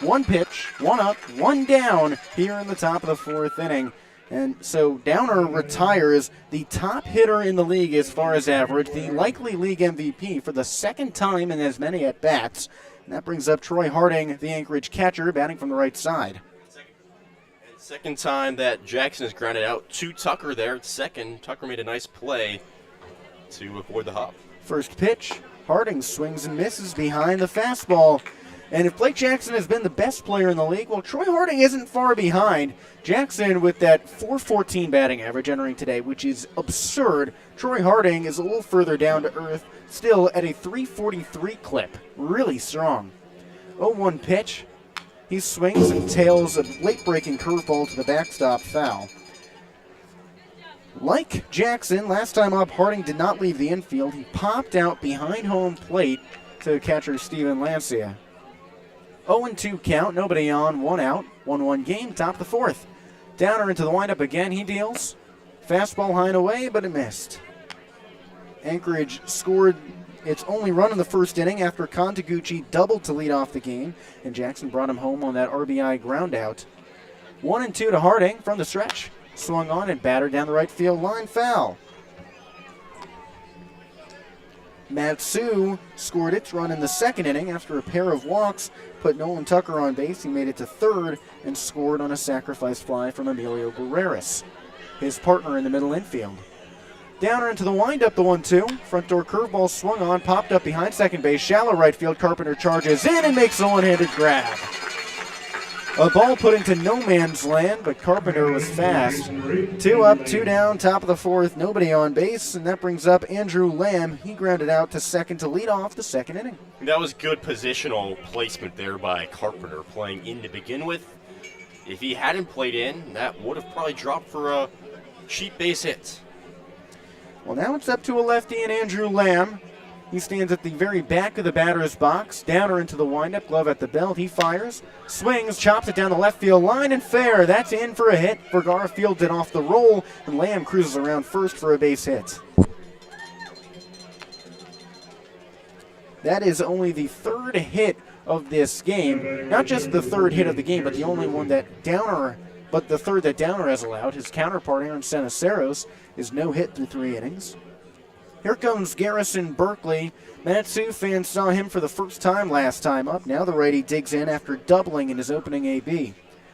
1 pitch, 1 up, 1 down here in the top of the 4th inning. And so Downer retires the top hitter in the league as far as average, the likely league MVP for the 2nd time in as many at-bats. And that brings up Troy Harding, the Anchorage catcher, batting from the right side. Second time that Jackson has grounded out to Tucker there. Second, Tucker made a nice play to avoid the hop. First pitch, Harding swings and misses behind the fastball. And if Blake Jackson has been the best player in the league, well, Troy Harding isn't far behind. Jackson with that .414 batting average entering today, which is absurd. Troy Harding is a little further down to earth, still at a .343 clip. Really strong. 0-1 pitch. He swings and tails a late-breaking curveball to the backstop, foul. Like Jackson, last time up, Harding did not leave the infield. He popped out behind home plate to catcher Steven Lancia. 0-2 count, nobody on, 1 out, 1-1 game, top of the fourth. Downer into the windup again, he deals. Fastball high and away, but it missed. Anchorage scored its only run in the first inning after Contagucci doubled to lead off the game, and Jackson brought him home on that RBI ground out. 1-2 to Harding from the stretch. Swung on and battered down the right field line, foul. Matsu scored its run in the second inning after a pair of walks put Nolan Tucker on base. He made it to third and scored on a sacrifice fly from Emilio Guerreras, his partner in the middle infield. Downer into the windup, the 1-2. Front door curveball swung on, popped up behind second base. Shallow right field, Carpenter charges in and makes a one-handed grab. A ball put into no man's land, but Carpenter was fast. 2 up, 2 down, top of the fourth, nobody on base, and that brings up Andrew Lamb. He grounded out to second to lead off the second inning. That was good positional placement there by Carpenter, playing in to begin with. If he hadn't played in, that would have probably dropped for a cheap base hit. Well, now it's up to a lefty and Andrew Lamb. He stands at the very back of the batter's box. Downer into the windup, glove at the belt. He fires, swings, chops it down the left field line, and fair. That's in for a hit. Vergara fields it off the roll, and Lamb cruises around first for a base hit. That is only the third hit of this game. Not just the third hit of the game, but the only one that Downer, but the third that Downer has allowed. His counterpart, Aaron Sanaceros, is no hit through 3 innings. Here comes Garrison Berkeley. Matsu fans saw him for the first time last time up. Now the righty digs in after doubling in his opening AB.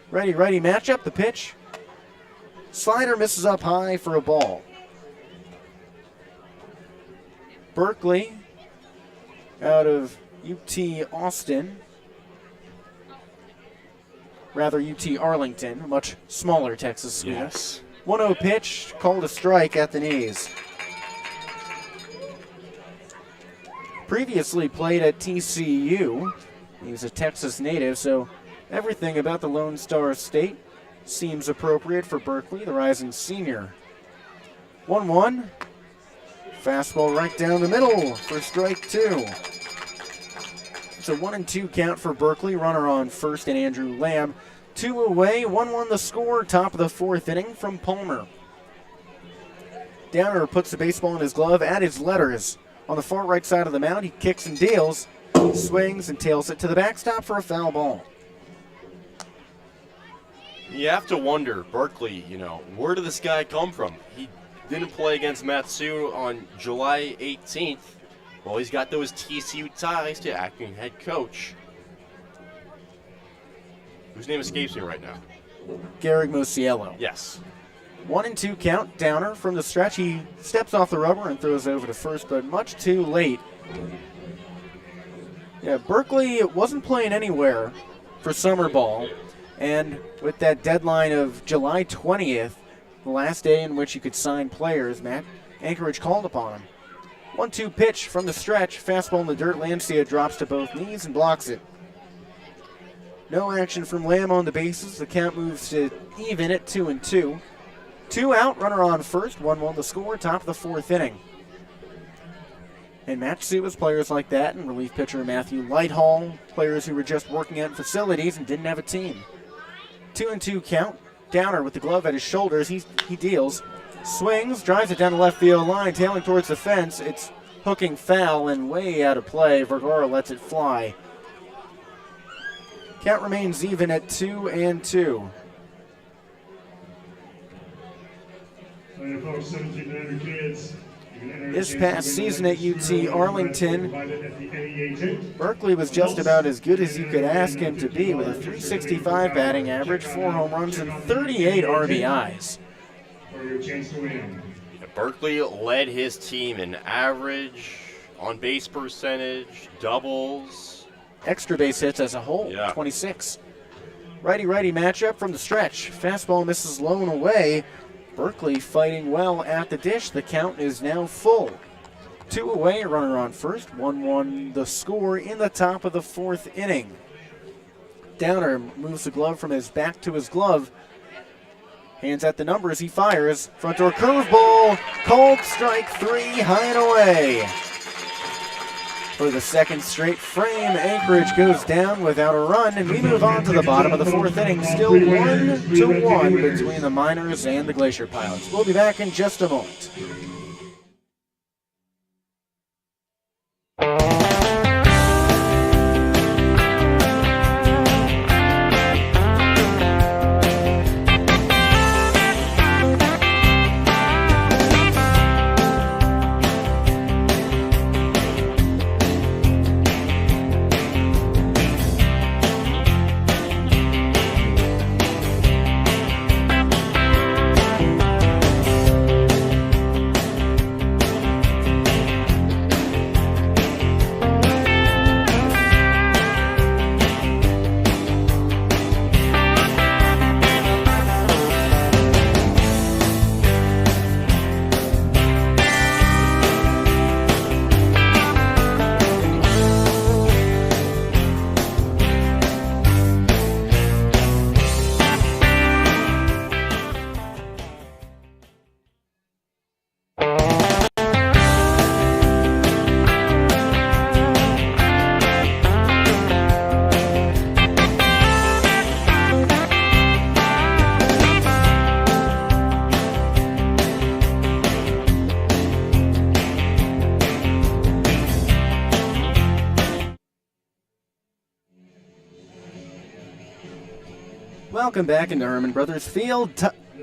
Righty-righty matchup, the pitch. Slider misses up high for a ball. Berkeley out of UT Austin. Rather, UT Arlington, a much smaller Texas school. Yes. 1-0 pitch, called a strike at the knees. Previously played at TCU. He's a Texas native, so everything about the Lone Star State seems appropriate for Berkeley, the rising senior. 1-1. Fastball right down the middle for strike 2. It's a 1-2 count for Berkeley. Runner on first and Andrew Lamb. 2 away, 1-1 the score, top of the fourth inning from Palmer. Downer puts the baseball in his glove at his letters. On the far right side of the mound, he kicks and deals, swings and tails it to the backstop for a foul ball. You have to wonder, Berkeley, where did this guy come from? He didn't play against Matsu on July 18th. Well, he's got those TCU ties to acting head coach, whose name escapes me right now. Garrick Mosiello. Yes. 1-2 count. Downer from the stretch. He steps off the rubber and throws over to first, but much too late. Yeah, Berkeley wasn't playing anywhere for summer ball, and with that deadline of July 20th, the last day in which you could sign players, Anchorage called upon him. 1-2 pitch from the stretch. Fastball in the dirt. Lancia drops to both knees and blocks it. No action from Lamb on the bases. The count moves to even at 2-2. 2 out, runner on first, 1-1 the score, top of the fourth inning. And Matsu was players like that, and relief pitcher Matthew Lighthall, players who were just working out in facilities and didn't have a team. 2-2 count. Downer with the glove at his shoulders, he deals. Swings, drives it down the left field line, tailing towards the fence. It's hooking foul and way out of play. Vergara lets it fly. Count remains even at 2-2. Folks, 1700 kids, This past season at UT Arlington, Berkeley was just about as good as you could ask him to be with a .365 batting average, 4 home runs, and 38 RBIs. Berkeley led his team in average, on-base percentage, doubles. Extra base hits as a whole, 26. Righty-righty matchup from the stretch. Fastball misses low and away. Berkeley fighting well at the dish. The count is now full. 2 away, runner on first. 1-1 the score in the top of the 4th inning. Downer moves the glove from his back to his glove. Hands at the number as he fires. Front door curveball. Called strike 3, high and away. For the second straight frame, Anchorage goes down without a run, and we move on to the bottom of the 4th inning. Still 1-1 between the Miners and the Glacier Pilots. We'll be back in just a moment. Welcome back into Hermon Brothers Field.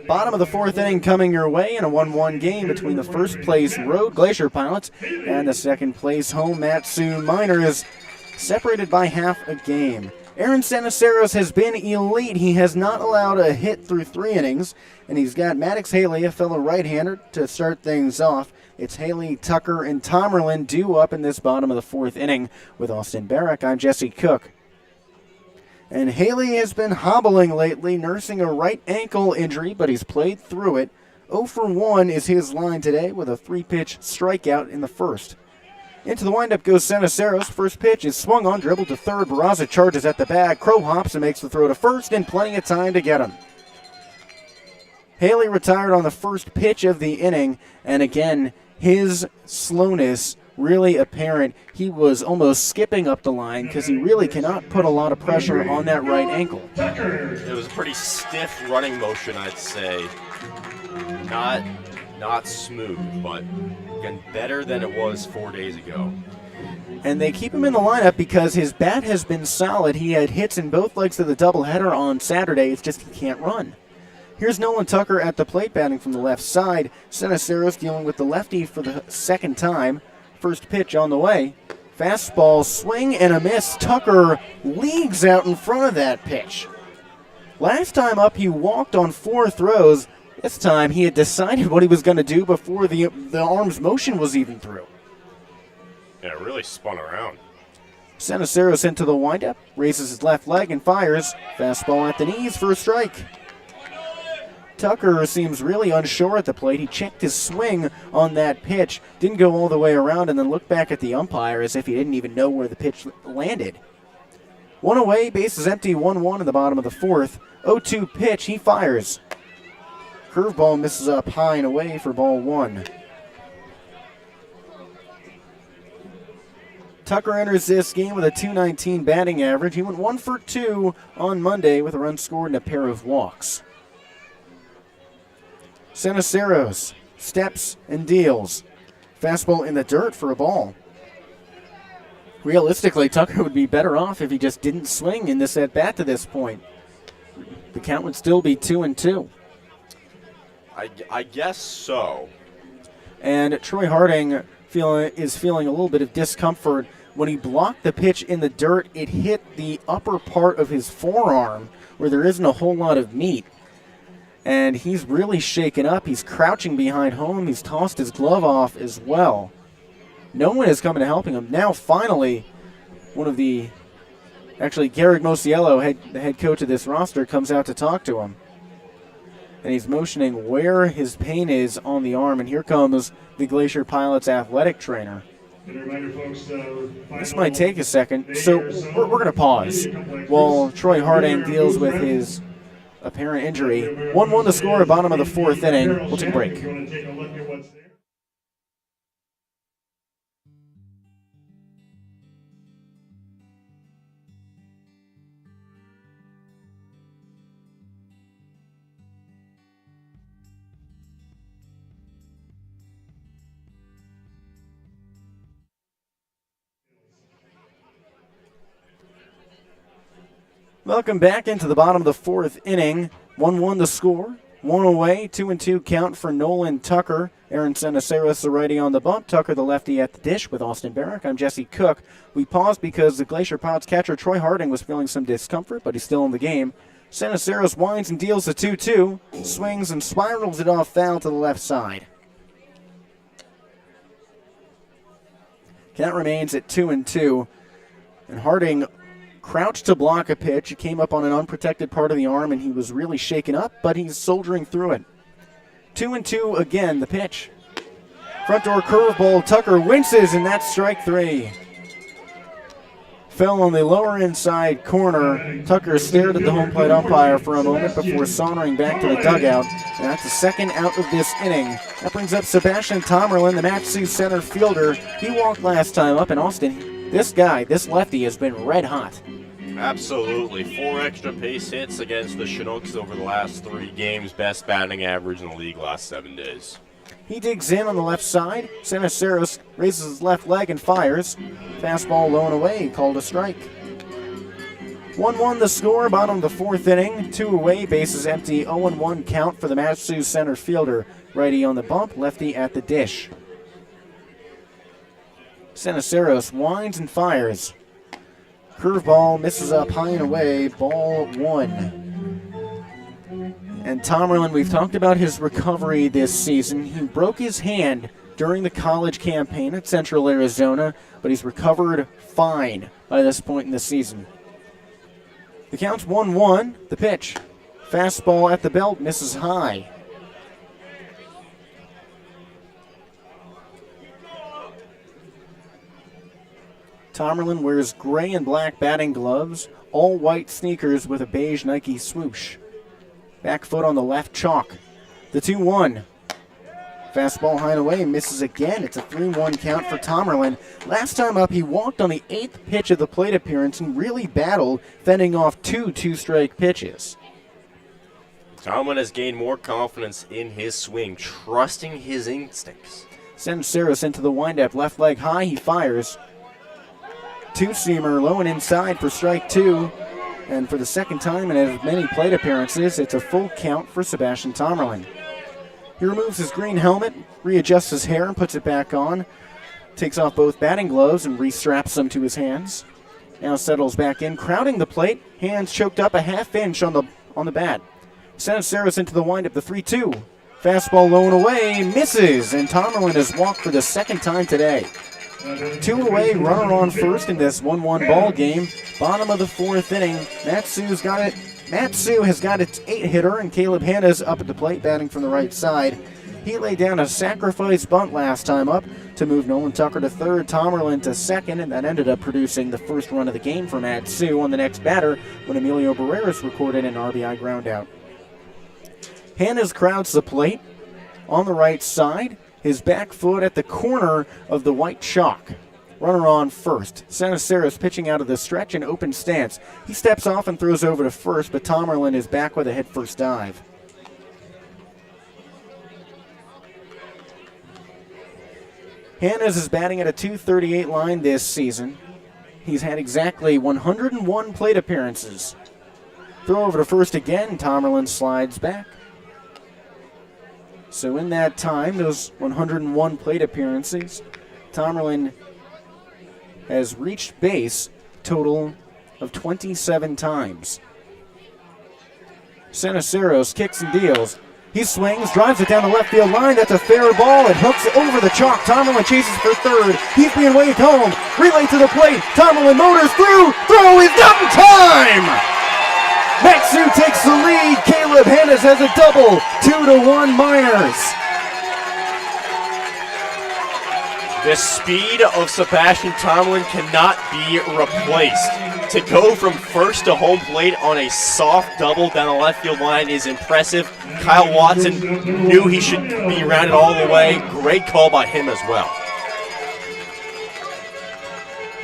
Bottom of the 4th inning coming your way in a 1-1 game between the first place road Glacier Pilots and the second place home Matsu Miners, separated by half a game. Aaron Sanaceros has been elite. He has not allowed a hit through 3 innings, and he's got Maddox Haley, a fellow right-hander, to start things off. It's Haley, Tucker, and Tomerlin due up in this bottom of the 4th inning. With Austin Barach, I'm Jesse Cook. And Haley has been hobbling lately, nursing a right ankle injury, but he's played through it. 0 for 1 is his line today with a 3-pitch strikeout in the first. Into the windup goes Sanaceros. First pitch is swung on, dribbled to third. Barraza charges at the bag. Crow hops and makes the throw to first, and plenty of time to get him. Haley retired on the first pitch of the inning, and again, his slowness really apparent. He was almost skipping up the line because he really cannot put a lot of pressure on that right ankle. It was a pretty stiff running motion, I'd say. Not smooth, but again, better than it was 4 days ago. And they keep him in the lineup because his bat has been solid. He had hits in both legs of the doubleheader on Saturday. It's just he can't run. Here's Nolan Tucker at the plate, batting from the left side. Sanaceros dealing with the lefty for the second time. First pitch on the way. Fastball, swing and a miss. Tucker leagues out in front of that pitch. Last time up, he walked on 4 throws. This time, he had decided what he was going to do before the arm's motion was even through. Yeah, it really spun around. Sanaceros into the windup, raises his left leg and fires. Fastball at the knees for a strike. Tucker seems really unsure at the plate. He checked his swing on that pitch, didn't go all the way around, and then looked back at the umpire as if he didn't even know where the pitch landed. 1 away, bases empty, 1-1 in the bottom of the 4th. 0-2 pitch, he fires. Curveball misses up high and away for ball 1. Tucker enters this game with a .219 batting average. He went 1 for 2 on Monday with a run scored and a pair of walks. Sanaceros steps and deals. Fastball in the dirt for a ball. Realistically, Tucker would be better off if he just didn't swing in this at-bat to this point. The count would still be 2-2. I guess so. And Troy Harding is feeling a little bit of discomfort. When he blocked the pitch in the dirt, it hit the upper part of his forearm where there isn't a whole lot of meat. And he's really shaken up. He's crouching behind home. He's tossed his glove off as well. No one is coming to helping him. Now, finally, Garrick Mosiello, the head coach of this roster, comes out to talk to him. And he's motioning where his pain is on the arm. And here comes the Glacier Pilots athletic trainer. This might take a second, so we're going to pause while Troy Harding deals with his apparent injury. 1-1 the score, bottom of the fourth inning. We'll take a break. Welcome back into the bottom of the fourth inning. 1-1 the score. One away, 2-2 count for Nolan Tucker. Aaron Senaceros, the righty on the bump. Tucker, the lefty at the dish with Austin Barach. I'm Jesse Cook. We paused because the Glacier Pilots catcher Troy Harding was feeling some discomfort, but he's still in the game. Senaceros winds and deals the 2-2. Swings and spirals it off foul to the left side. Count remains at 2-2. And Harding crouched to block a pitch. He came up on an unprotected part of the arm, and he was really shaken up, but he's soldiering through it. 2-2 again, the pitch. Front door curveball, Tucker winces, and that's strike three. Fell on the lower inside corner. Tucker stared at the home plate umpire for a moment before sauntering back to the dugout. And that's the second out of this inning. That brings up Sebastian Tomerlin, the Matsu center fielder. He walked last time up, and Austin, this lefty, has been red hot. Absolutely. 4 extra base hits against the Chinooks over the last 3 games. Best batting average in the league last 7 days. He digs in on the left side. Senaceros raises his left leg and fires. Fastball low and away, called a strike. 1-1 the score, bottom of the fourth inning. 2 away, bases empty, 0-1 count for the Matsu center fielder. Righty on the bump, lefty at the dish. Senaceros winds and fires. Curveball misses up high and away, ball 1. And Tomerlin, we've talked about his recovery this season. He broke his hand during the college campaign at Central Arizona, but he's recovered fine by this point in the season. The count's 1-1, the pitch. Fastball at the belt, misses high. Tomerlin wears gray and black batting gloves, all white sneakers with a beige Nike swoosh. Back foot on the left chalk. The 2-1. Fastball high and away, misses again. It's a 3-1 count for Tomerlin. Last time up, he walked on the 8th pitch of the plate appearance and really battled, fending off 2 two-strike pitches. Tomlin has gained more confidence in his swing, trusting his instincts. Sends Saros into the windup, left leg high, he fires. Two-seamer low and inside for strike 2. And for the second time in as many plate appearances, it's a full count for Sebastian Tomerlin. He removes his green helmet, readjusts his hair and puts it back on. Takes off both batting gloves and restraps them to his hands. Now settles back in, crowding the plate, hands choked up a half-inch on the bat. Sends Saros into the windup, the 3-2. Fastball low and away, misses, and Tomerlin has walked for the second time today. 2 away, runner on first in this 1-1 ball game. Bottom of the fourth inning. Matsu has got its 8-hitter, and Caleb Hanna's up at the plate, batting from the right side. He laid down a sacrifice bunt last time up to move Nolan Tucker to third, Tomerlin to second, and that ended up producing the first run of the game for Matsu on the next batter when Emilio Barreras recorded an RBI groundout. Hanna's crowds the plate on the right side. His back foot at the corner of the white chalk. Runner on first. Senaceros pitching out of the stretch in open stance. He steps off and throws over to first, but Tomerlin is back with a head-first dive. Hannes is batting at a .238 line this season. He's had exactly 101 plate appearances. Throw over to first again. Tomerlin slides back. So in that time, those 101 plate appearances, Tomerlin has reached base total of 27 times. Sanaceros kicks and deals. He swings, drives it down the left field line. That's a fair ball. It hooks over the chalk. Tomerlin chases for third. He's being waved home. Relay to the plate. Tomerlin motors through. Throw is not in time. Matsu takes the lead. Caleb Hannes has a double. 2-1 Miners. The speed of Sebastian Tomlin cannot be replaced. To go from first to home plate on a soft double down the left field line is impressive. Kyle Watson knew he should be rounded all the way. Great call by him as well.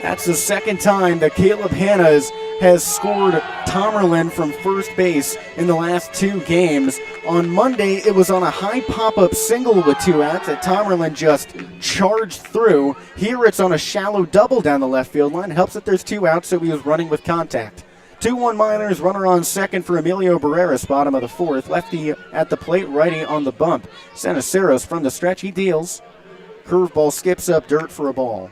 That's the second time that Caleb Hannes has scored Tomerlin from first base in the last 2 games. On Monday, it was on a high pop-up single with 2 outs that Tomerlin just charged through. Here it's on a shallow double down the left field line. It helps that there's 2 outs, so he was running with contact. 2-1 Miners, runner on second for Emilio Barreras, bottom of the 4th. Lefty at the plate, righty on the bump. Sanaceros from the stretch, he deals. Curveball skips up dirt for a ball.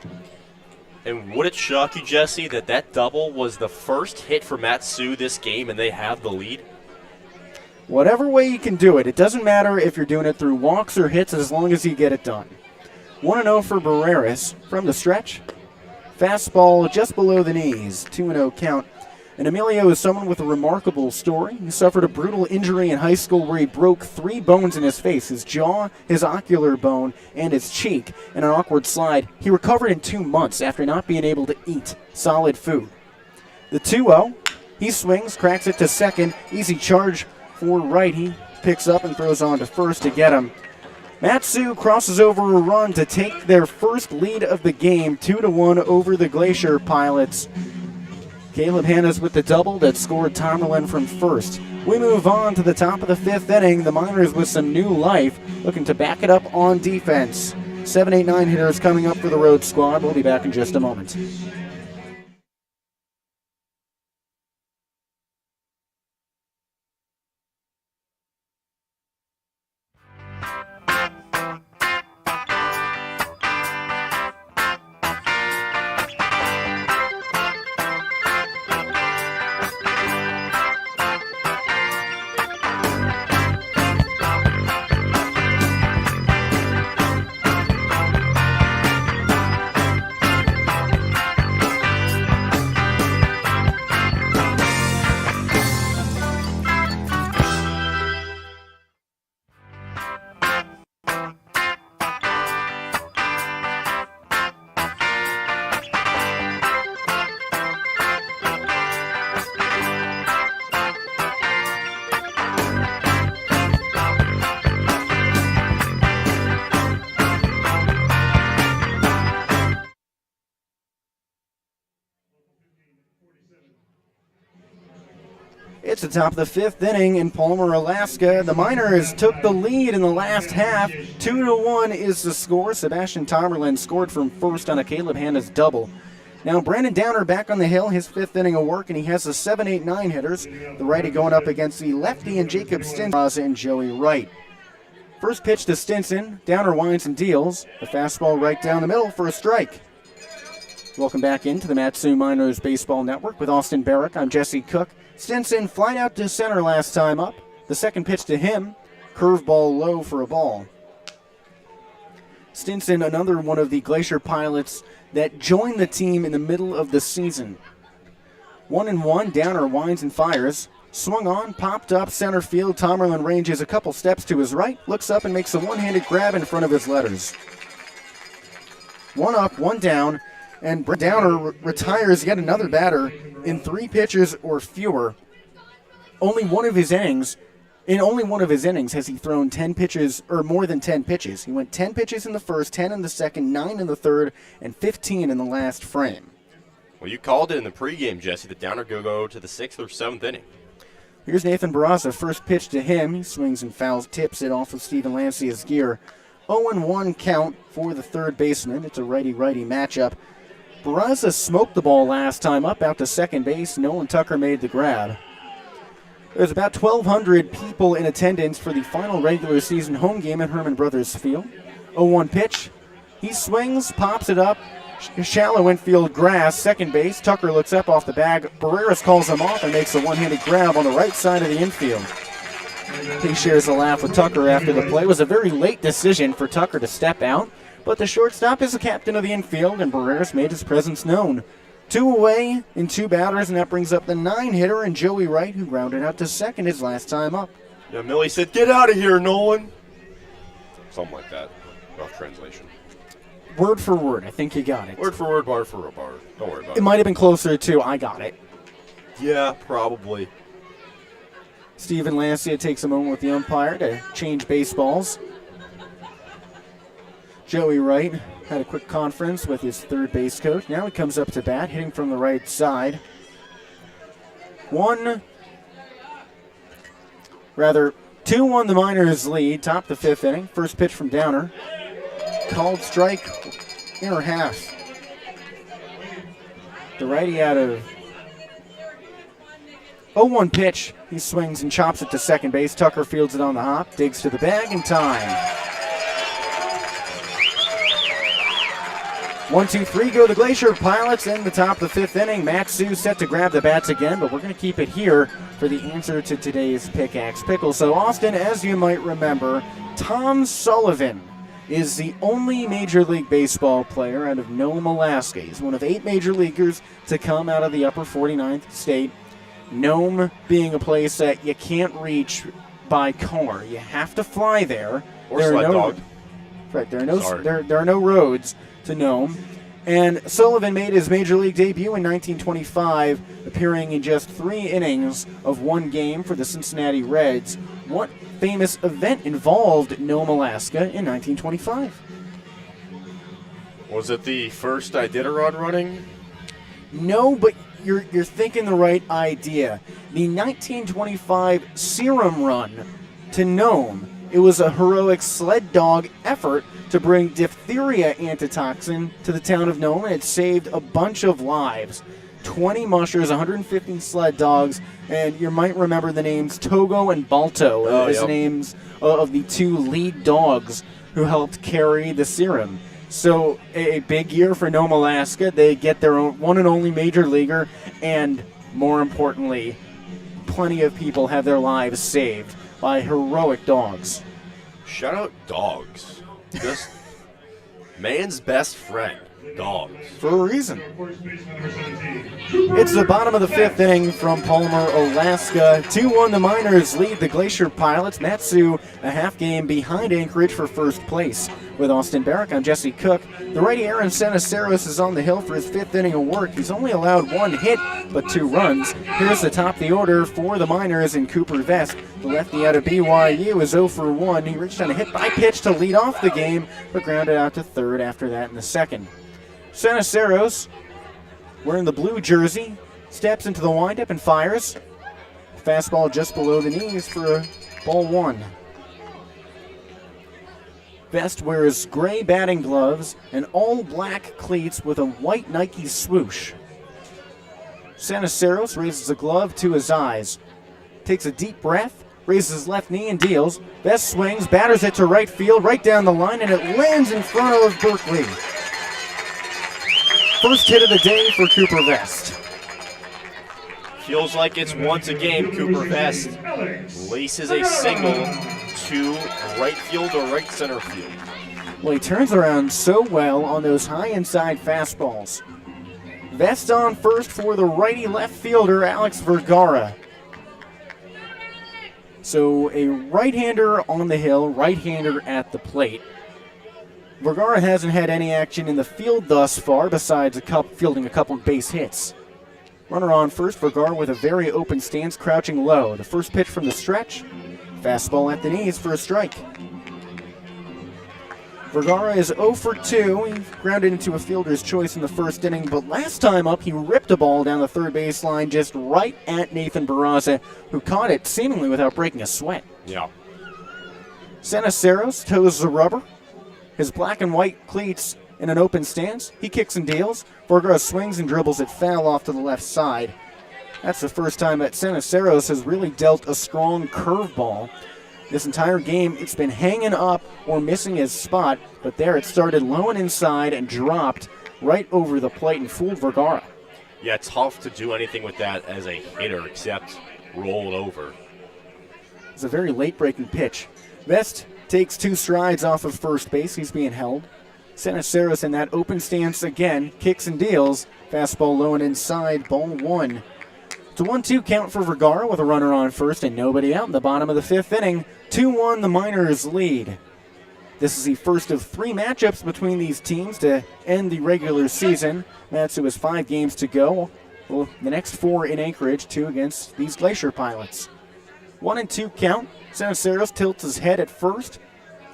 And would it shock you, Jesse, that double was the first hit for Matsu this game and they have the lead? Whatever way you can do it, it doesn't matter if you're doing it through walks or hits as long as you get it done. 1-0 for Barreras from the stretch. Fastball just below the knees, 2-0 count. And Emilio is someone with a remarkable story. He suffered a brutal injury in high school where he broke 3 bones in his face, his jaw, his ocular bone, and his cheek. In an awkward slide, he recovered in 2 months after not being able to eat solid food. The 2-0, he swings, cracks it to second. Easy charge for right. He picks up and throws on to first to get him. Matsu crosses over a run to take their first lead of the game, 2-1 over the Glacier Pilots. Caleb Hannes with the double that scored Tomerlin from first. We move on to the top of the 5th inning. The Miners with some new life, looking to back it up on defense. 7, 8, 9 hitters coming up for the road squad. We'll be back in just a moment. It's the top of the 5th inning in Palmer, Alaska. The Miners took the lead in the last half. 2-1 is the score. Sebastian Tomerlin scored from first on a Caleb Hannes double. Now Brandon Downer back on the hill, his 5th inning of work, and he has the 7, 8, 9 hitters. The righty going up against the lefty and Jacob Stinson and Joey Wright. First pitch to Stinson. Downer winds and deals. The fastball right down the middle for a strike. Welcome back into the Matsu Miners Baseball Network with Austin Barach. I'm Jesse Cook. Stinson flied out to center last time up. The second pitch to him, curveball low for a ball. Stinson, another one of the Glacier Pilots that joined the team in the middle of the season. 1-1, Downer winds and fires. Swung on, popped up center field. Tomerlin ranges a couple steps to his right, looks up and makes a one-handed grab in front of his letters. 1 up, 1 down. And Downer retires yet another batter in 3 pitches or fewer. In only one of his innings has he thrown 10 pitches or more than 10 pitches. He went 10 pitches in the first, 10 in the second, 9 in the third, and 15 in the last frame. Well, you called it in the pregame, Jesse, that Downer go to the 6th or 7th inning. Here's Nathan Barraza, first pitch to him. He swings and fouls, tips it off of Stephen Lancia's gear. 0-1 count for the third baseman. It's a righty-righty matchup. Barraza smoked the ball last time up out to second base. Nolan Tucker made the grab. There's about 1,200 people in attendance for the final regular season home game at Hermon Brothers Field. 0-1 pitch. He swings, pops it up. Shallow infield grass, second base. Tucker looks up off the bag. Barreras calls him off and makes a one-handed grab on the right side of the infield. He shares a laugh with Tucker after the play. It was a very late decision for Tucker to step out, but the shortstop is the captain of the infield, and Barreras made his presence known. 2 away in 2 batters, and that brings up the 9-hitter and Joey Wright, who grounded out to second his last time up. Yeah, Millie said, "Get out of here, Nolan." Something like that. Rough translation. Word for word, I think you got it. Word for word, bar for a bar. Don't worry about It it. might have been closer to I got it. Yeah, probably. Steven Lancia takes a moment with the umpire to change baseballs. Joey Wright had a quick conference with his third base coach. Now he comes up to bat, hitting from the right side. 2-1 the Miners lead, top the 5th inning. First pitch from Downer. Called strike, inner half. The righty out of 0-1 pitch. He swings and chops it to second base. Tucker fields it on the hop, digs to the bag in time. 1-2-3 go the Glacier Pilots in the top of the 5th inning. Matsu set to grab the bats again, but we're going to keep it here for the answer to today's Pickaxe Pickle. So, Austin, as you might remember, Tom Sullivan is the only Major League Baseball player out of Nome, Alaska. He's one of 8 major leaguers to come out of the upper 49th state. Nome being a place that you can't reach by car. You have to fly there. Or sled dog. Right, there are no roads to Nome. And Sullivan made his Major League debut in 1925, appearing in just 3 innings of 1 game for the Cincinnati Reds. What famous event involved Nome, Alaska in 1925? Was it the first Iditarod running? No, but you're thinking the right idea. The 1925 Serum Run to Nome. It was a heroic sled dog effort to bring diphtheria antitoxin to the town of Nome, and it saved a bunch of lives. 20 mushers, 150 sled dogs, and you might remember the names Togo and Balto as the names of the 2 lead dogs who helped carry the serum. So a big year for Nome, Alaska. They get their own one and only major leaguer, and more importantly, plenty of people have their lives saved by heroic dogs. Shout out dogs. Just man's best friend. Dogs. For a reason. First baseman number 17. It's the bottom of the 5th inning from Palmer, Alaska. 2-1 the Miners lead the Glacier Pilots. Matsu a half game behind Anchorage for first place. With Austin Barach, I'm Jesse Cook. The righty Aaron Sanaceros is on the hill for his 5th inning of work. He's only allowed 1 hit, but 2 runs. Here's the top of the order for the Miners in Cooper Vest. The lefty out of BYU is 0 for 1. He reached on a hit by pitch to lead off the game, but grounded out to third after that in the second. Sanaceros, wearing the blue jersey, steps into the windup and fires. Fastball just below the knees for a ball 1. Vest wears gray batting gloves and all black cleats with a white Nike swoosh. Sanaceros raises a glove to his eyes, takes a deep breath, raises his left knee and deals. Vest swings, batters it to right field, right down the line, and it lands in front of Berkeley. First hit of the day for Cooper Vest. Feels like it's once again Cooper Vest laces a single to right field or right center field. Well, he turns around so well on those high inside fastballs. Vest on first for the righty left fielder, Alex Vergara. So a right-hander on the hill, right-hander at the plate. Vergara hasn't had any action in the field thus far, besides fielding a couple of base hits. Runner on first, Vergara with a very open stance, crouching low. The first pitch from the stretch, fastball at the knees for a strike. Vergara is 0 for 2. He grounded into a fielder's choice in the first inning, but last time up, he ripped a ball down the third baseline just right at Nathan Barraza, who caught it seemingly without breaking a sweat. Yeah. Sanaceros toes the rubber. His black and white cleats in an open stance. He kicks and deals. Vergara swings and dribbles it foul off to the left side. That's the first time that Cenaceros has really dealt a strong curveball. This entire game, it's been hanging up or missing his spot, but there it started low and inside and dropped right over the plate and fooled Vergara. Yeah, tough to do anything with that as a hitter except roll it over. It's a very late-breaking pitch. Vest takes 2 strides off of first base. He's being held. Cenaceros in that open stance again, kicks and deals. Fastball low and inside, ball 1. It's a 1-2 count for Vergara with a runner on first and nobody out in the bottom of the 5th inning. 2-1 the Miners lead. This is the first of 3 matchups between these teams to end the regular season. Matsu has 5 games to go. Well, the next 4 in Anchorage, 2 against these Glacier pilots. 1-2 count. Cenaceros tilts his head at first,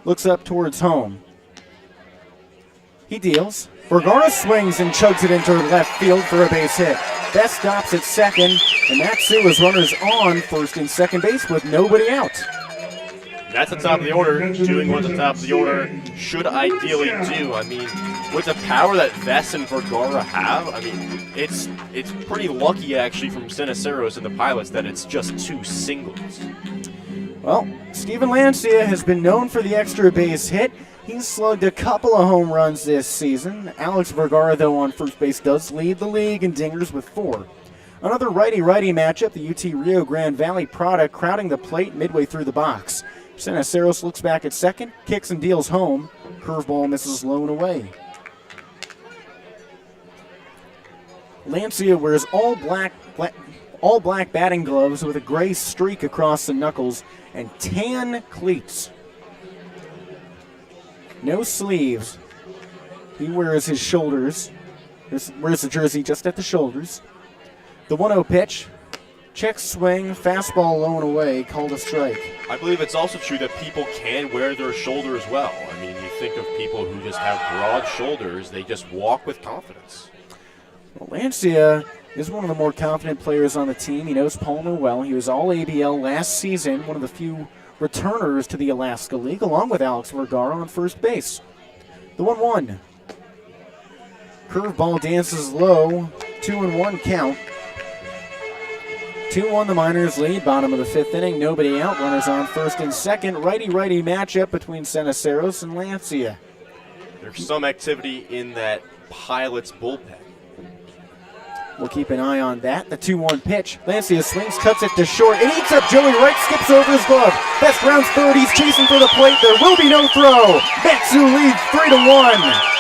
looks up towards home. He deals. Vergara swings and chugs it into left field for a base hit. Best stops at second, and Matsu has runners on first and second base with nobody out. That's the top of the order. Doing what the top of the order should ideally do. I mean, with the power that Vest and Vergara have, I mean, it's pretty lucky actually from Cenaceros and the pilots that it's just 2 singles. Well, Steven Lancia has been known for the extra base hit. He's slugged a couple of home runs this season. Alex Vergara, though, on first base does lead the league in dingers with 4. Another righty-righty matchup, the UT Rio Grande Valley product crowding the plate midway through the box. Cenaceros looks back at second, kicks and deals home. Curveball misses low and away. Lancia wears all black batting gloves with a gray streak across the knuckles and tan cleats. No sleeves. He wears his shoulders. Wears the jersey just at the shoulders. The 1-0 pitch. Check swing, fastball low and away, called a strike. I believe it's also true that people can wear their shoulders well. I mean, you think of people who just have broad shoulders, they just walk with confidence. Well, Lancia is one of the more confident players on the team. He knows Palmer well. He was all ABL last season, one of the few returners to the Alaska League, along with Alex Vergara on first base. The 1-1. Curveball dances low, 2-1 count. 2-1 the Miners lead, bottom of the 5th inning, nobody out, runners on first and second. Righty-righty matchup between Cenaceros and Lancia. There's some activity in that Pilots bullpen. We'll keep an eye on that. The 2-1 pitch. Lancia swings, cuts it to short. It eats up Joey Wright, skips over his glove. Best rounds third, he's chasing for the plate. There will be no throw. Matsu leads 3-1.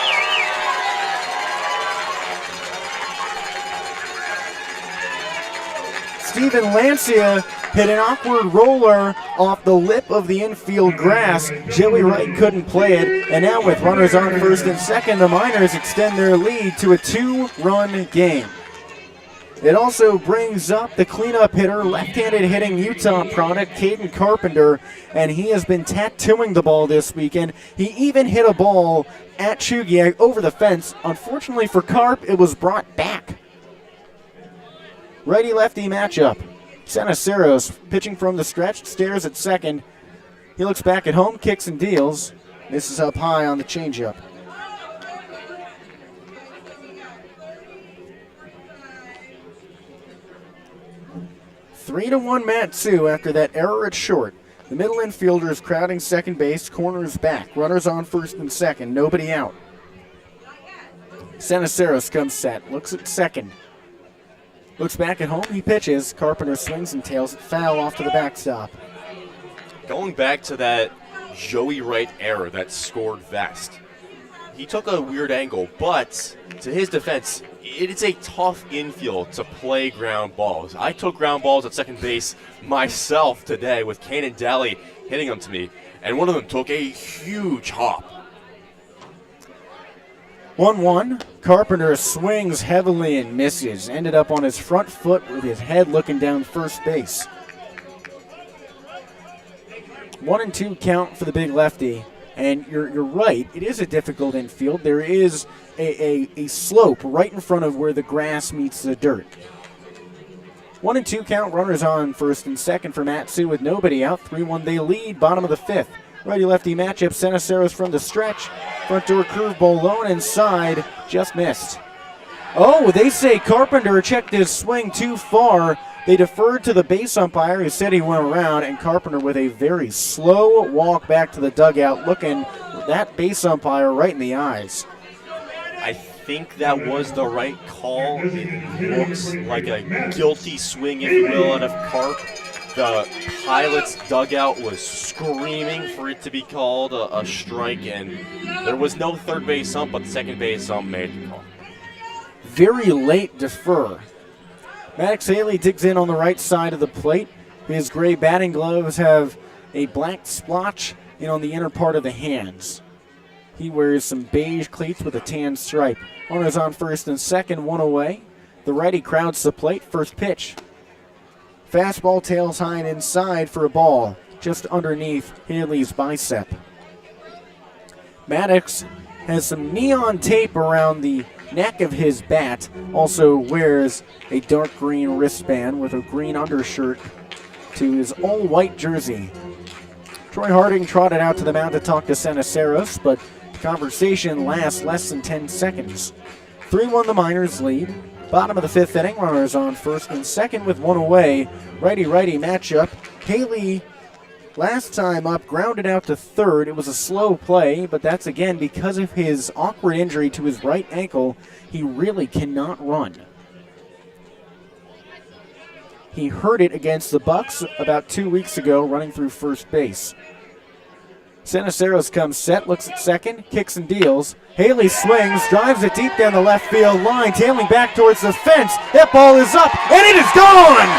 Steven Lancia hit an awkward roller off the lip of the infield grass. Joey Wright couldn't play it, and now with runners on first and second, the Miners extend their lead to a 2-run game. It also brings up the cleanup hitter, left-handed hitting Utah product, Caden Carpenter, and he has been tattooing the ball this weekend. He even hit a ball at Chugiak over the fence. Unfortunately for Carp, it was brought back. Righty-lefty matchup. Cenaceros pitching from the stretch, stares at second. He looks back at home, kicks and deals. Misses up high on the changeup. Three to 1 Matsu after that error at short. The middle infielder is crowding second base, corners back. Runners on first and second, nobody out. Cenaceros comes set, looks at second. Looks back at home, he pitches. Carpenter swings and tails it foul off to the backstop. Going back to that Joey Wright error that scored Vest, he took a weird angle, but to his defense, it's a tough infield to play ground balls. I took ground balls at second base myself today with Kane and Daly hitting them to me, and one of them took a huge hop. 1-1. Carpenter swings heavily and misses. Ended up on his front foot with his head looking down first base. 1-2 count for the big lefty. And you're right, it is a difficult infield. There is a slope right in front of where the grass meets the dirt. 1-2 count, runners on first and second for Matsu with nobody out. 3-1 they lead, bottom of the 5th. Righty-lefty matchup, Cenaceros from the stretch. Front door curveball low and inside, just missed. Oh, they say Carpenter checked his swing too far. They deferred to the base umpire who said he went around, and Carpenter with a very slow walk back to the dugout, looking that base umpire right in the eyes. I think that was the right call. It looks like a guilty swing, if you will, out of Carp. The Pilots' dugout was screaming for it to be called a strike, and there was no third base ump, but the second base ump made the call. Very late defer. Maddox Haley digs in on the right side of the plate. His gray batting gloves have a black splotch on the inner part of the hands. He wears some beige cleats with a tan stripe. Runners on first and second, one away. The righty crowds the plate, first pitch. Fastball tails high and inside for a ball, just underneath Haley's bicep. Maddox has some neon tape around the neck of his bat, also wears a dark green wristband with a green undershirt to his all-white jersey. Troy Harding trotted out to the mound to talk to Seniceros, but the conversation lasts less than 10 seconds. 3-1 the Miners lead. Bottom of the fifth inning, runners on first and second with one away. Righty-righty matchup. Haley, last time up, grounded out to third. It was a slow play, but that's again because of his awkward injury to his right ankle. He really cannot run. He hurt it against the Bucks about 2 weeks ago, running through first base. Seniceros comes set, looks at second, kicks and deals. Haley swings, drives it deep down the left field line, tailing back towards the fence. That ball is up, and it is gone!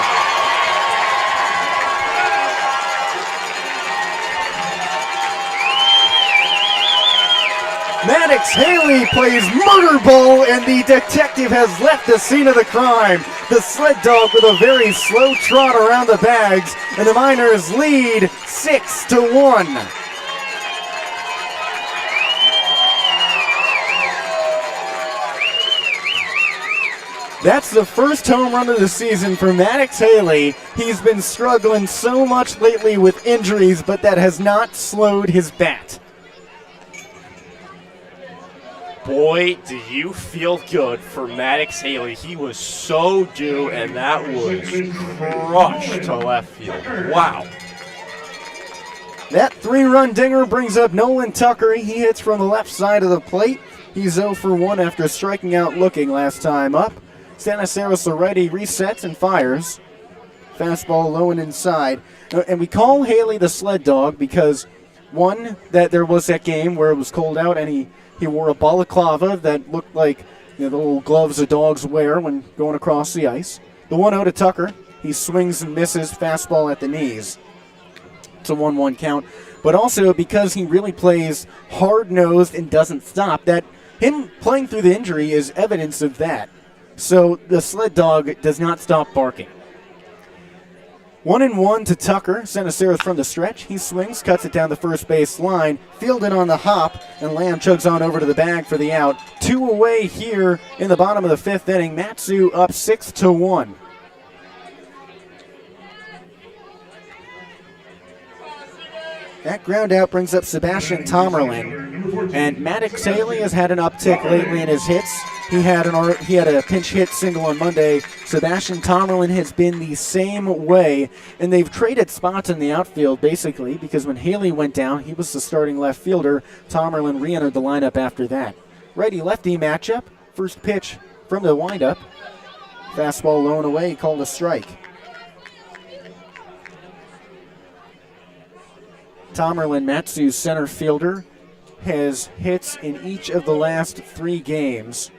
Maddox Haley plays murder ball, and the detective has left the scene of the crime. The sled dog with a very slow trot around the bags, and the Miners lead 6-1. That's the first home run of the season for Maddox Haley. He's been struggling so much lately with injuries, but that has not slowed his bat. Boy, do you feel good for Maddox Haley. He was so due, and that was crushed to left field. Wow. That 3-run dinger brings up Nolan Tucker. He hits from the left side of the plate. He's 0 for 1 after striking out looking last time up. Seniceros the righty resets and fires. Fastball low and inside. And we call Haley the sled dog because, one, that there was that game where it was cold out and he wore a balaclava that looked like the little gloves the dogs wear when going across the ice. The 1-0 to Tucker. He swings and misses, fastball at the knees. It's a 1-1 count. But also because he really plays hard-nosed and doesn't stop, that him playing through the injury is evidence of that. So the sled dog does not stop barking. 1-1 to Tucker. Seniceros from the stretch. He swings, cuts it down the first base line, fielded on the hop, and Lamb chugs on over to the bag for the out. 2 away here in the bottom of the fifth inning. Matsu up 6-1. That ground out brings up Sebastian Tomerlin, and Maddox Haley has had an uptick lately in his hits. He had a pinch hit single on Monday. Sebastian Tomerlin has been the same way, and they've traded spots in the outfield basically because when Haley went down, he was the starting left fielder. Tomerlin re-entered the lineup after that. Righty-lefty matchup. First pitch from the windup. Fastball low and away, called a strike. Tomerlin, Matsu's center fielder, has hits in each of the last 3 games.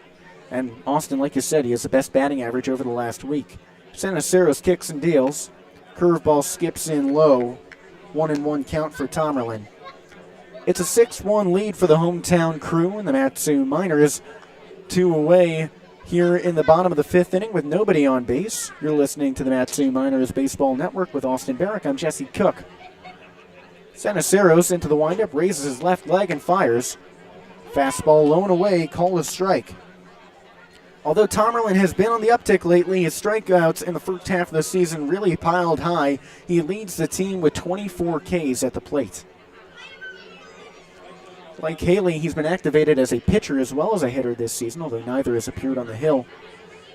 And Austin, like you said, he has the best batting average over the last week. Seniceros kicks and deals. Curveball skips in low. 1-1 count for Tomerlin. It's a 6-1 lead for the hometown crew, and the Matsu Miners 2 away here in the bottom of the fifth inning with nobody on base. You're listening to the Matsu Miners Baseball Network with Austin Barach. I'm Jesse Cook. Seniceros into the windup, raises his left leg and fires. Fastball low and away, call a strike. Although Tomerlin has been on the uptick lately, his strikeouts in the first half of the season really piled high. He leads the team with 24 Ks at the plate. Like Haley, he's been activated as a pitcher as well as a hitter this season, although neither has appeared on the hill.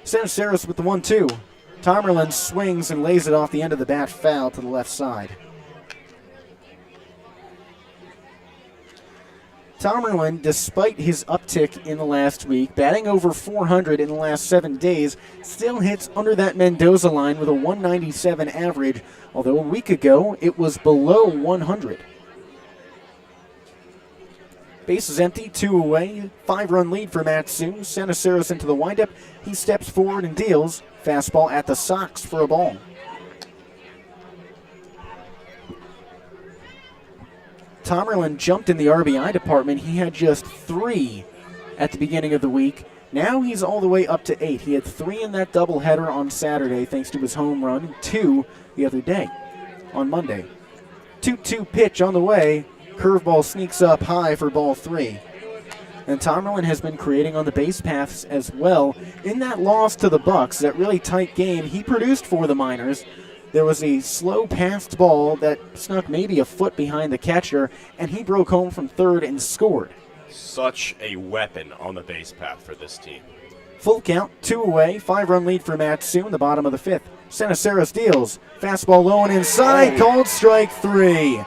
Santaceros with the 1-2. Tomerlin swings and lays it off the end of the bat foul to the left side. Tomerlin, despite his uptick in the last week, batting over 400 in the last 7 days, still hits under that Mendoza line with a 197 average, although a week ago it was below 100. Base is empty, 2 away, 5-run lead for Matsu. Santaceros into the windup. He steps forward and deals. Fastball at the socks for a ball. Tomerlin jumped in the RBI department. He had just 3 at the beginning of the week. Now he's all the way up to 8. He had 3 in that doubleheader on Saturday thanks to his home run, 2 the other day on Monday. 2-2 pitch on the way. Curveball sneaks up high for ball 3. And Tomerlin has been creating on the base paths as well. In that loss to the Bucks, that really tight game, he produced for the Miners. There was a slow passed ball that snuck maybe a foot behind the catcher, and he broke home from third and scored. Such a weapon on the base path for this team. Full count, 2 away, 5-run lead for Matsu in the bottom of the 5th. Santaceros deals. Fastball low and inside, called strike 3.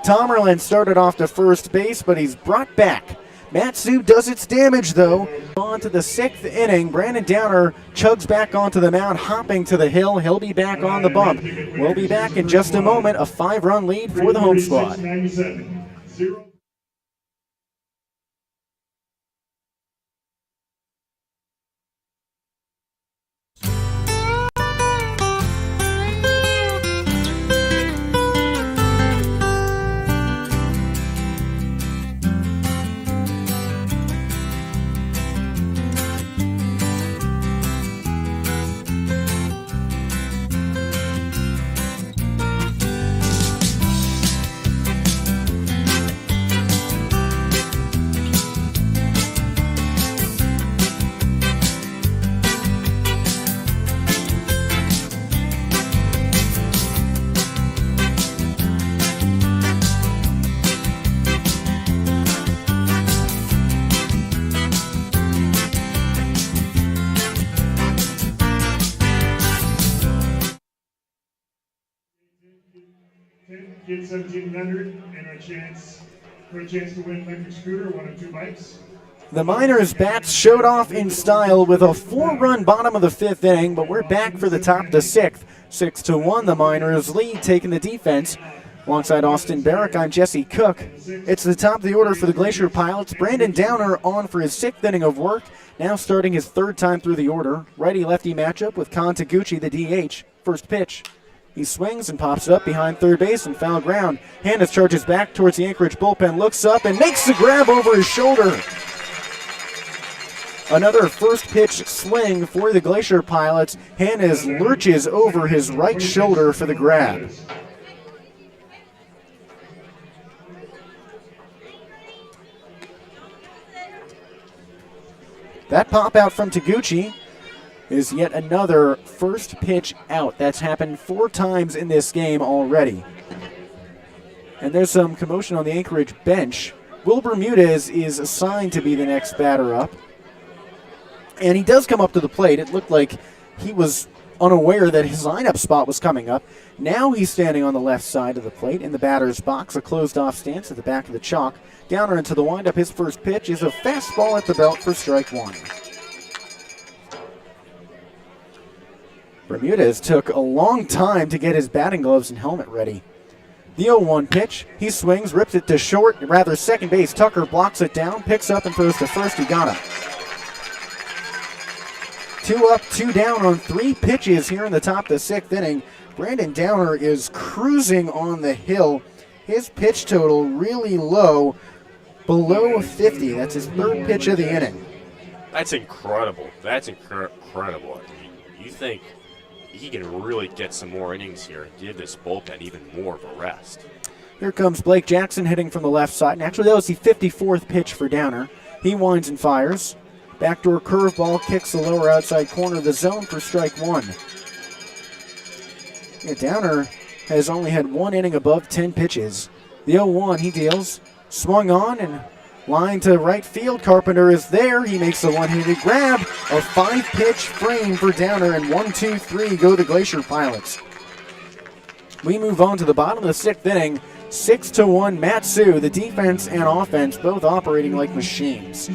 Tomerlin started off to first base, but he's brought back. Matsu does its damage, though. On to the 6th inning. Brandon Downer chugs back onto the mound, hopping to the hill. He'll be back on the bump. We'll be back in just a moment. A 5-run lead for the home squad. 0. Get 1,700 and a chance to win electric scooter, 1 of 2 bikes. The Miners' bats showed off in style with a 4-run bottom of the 5th inning, but we're back for the top of the 6th. 6-1, the Miners lead, taking the defense. Alongside Austin Barach, I'm Jesse Cook. It's the top of the order for the Glacier Pilots. Brandon Downer on for his 6th inning of work, now starting his 3rd time through the order. Righty-lefty matchup with Con Taguchi, the DH. First pitch. He swings and pops it up behind third base and foul ground. Hannes charges back towards the Anchorage bullpen, looks up and makes the grab over his shoulder. Another first pitch swing for the Glacier Pilots. Hannes lurches over his right shoulder for the grab. That pop out from Taguchi is yet another first pitch out. That's happened 4 times in this game already. And there's some commotion on the Anchorage bench. Will Bermudez is assigned to be the next batter up. And he does come up to the plate. It looked like he was unaware that his lineup spot was coming up. Now he's standing on the left side of the plate in the batter's box, a closed-off stance at the back of the chalk. Downer into the windup. His first pitch is a fastball at the belt for strike 1. Bermudez took a long time to get his batting gloves and helmet ready. The 0-1 pitch. He swings, rips it to short, rather second base. Tucker blocks it down, picks up and throws to first. He got him. 2 up, 2 down on 3 pitches here in the top of the 6th inning. Brandon Downer is cruising on the hill. His pitch total really low, below 50. That's his 3rd pitch of the inning. That's incredible. That's incredible. You think he can really get some more innings here and give this bullpen even more of a rest. Here comes Blake Jackson hitting from the left side. And actually, that was the 54th pitch for Downer. He winds and fires. Backdoor curveball kicks the lower outside corner of the zone for strike 1. Yeah, Downer has only had 1 inning above 10 pitches. The 0-1 he deals. Swung on and Line to right field. Carpenter is there. He makes a one-handed grab. A 5-pitch frame for Downer, and 1-2-3 go the Glacier Pilots. We move on to the bottom of the 6th inning. 6-1 Matsu. The defense and offense both operating like machines.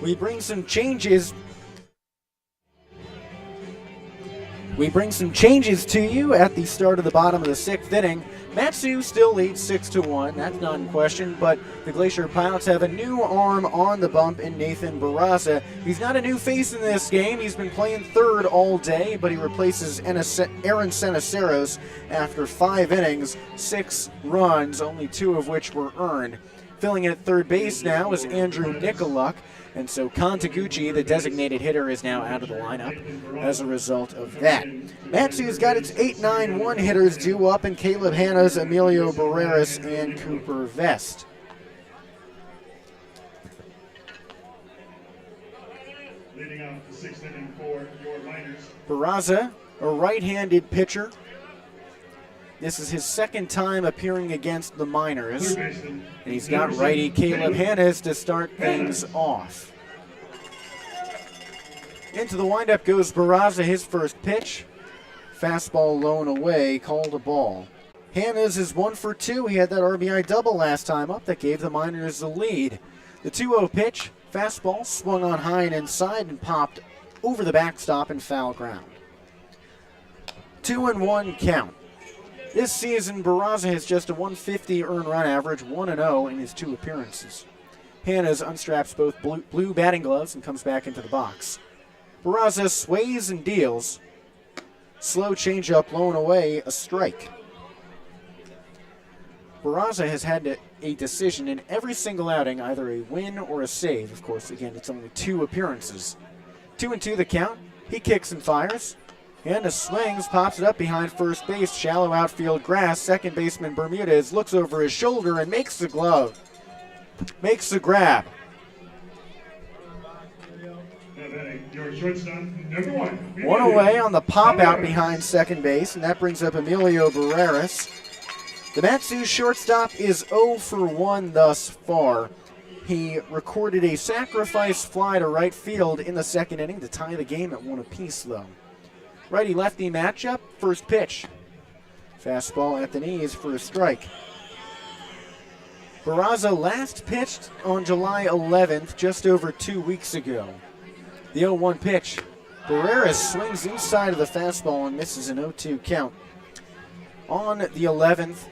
We bring some changes to you at the start of the bottom of the 6th inning. Matsu still leads 6-1. That's not in question, but the Glacier Pilots have a new arm on the bump in Nathan Barraza. He's not a new face in this game. He's been playing third all day, but he replaces Aaron Seniceros after 5 innings, 6 runs, only 2 of which were earned. Filling in at third base now is Andrew Nicoluk. And so Contaguchi, the designated hitter, is now out of the lineup as a result of that. Matsu's got its 8-9-1 hitters due up, and Caleb Hanna's, Emilio Barreras, and Cooper Vest. Leading off the 6th inning for your Miners. Barraza, a right-handed pitcher. This is his 2nd time appearing against the Miners. And he's got righty Caleb Hannes to start things off. Into the windup goes Barraza, his first pitch. Fastball low and away, called a ball. Hannes is 1 for 2. He had that RBI double last time up that gave the Miners the lead. The 2-0 pitch, fastball swung on high and inside and popped over the backstop and foul ground. 2-1 count. This season, Barraza has just a 150 earned run average, 1-0 in his 2 appearances. Hannes unstraps both blue batting gloves and comes back into the box. Barraza sways and deals. Slow changeup, low and away, a strike. Barraza has had a decision in every single outing, either a win or a save. Of course, again, it's only 2 appearances. 2-2 the count. He kicks and fires. Hannes swings, pops it up behind first base, shallow outfield grass. Second baseman Bermudez looks over his shoulder and makes the glove. Makes the grab. Your shortstop, number 1. 1 away on the pop out behind second base, and that brings up Emilio Barreras. The Matsu shortstop is 0 for 1 thus far. He recorded a sacrifice fly to right field in the 2nd inning to tie the game at 1 apiece, though. Righty-lefty matchup, first pitch. Fastball at the knees for a strike. Barraza last pitched on July 11th, just over 2 weeks ago. The 0-1 pitch. Barreras swings inside of the fastball and misses an 0-2 count. On the 11th,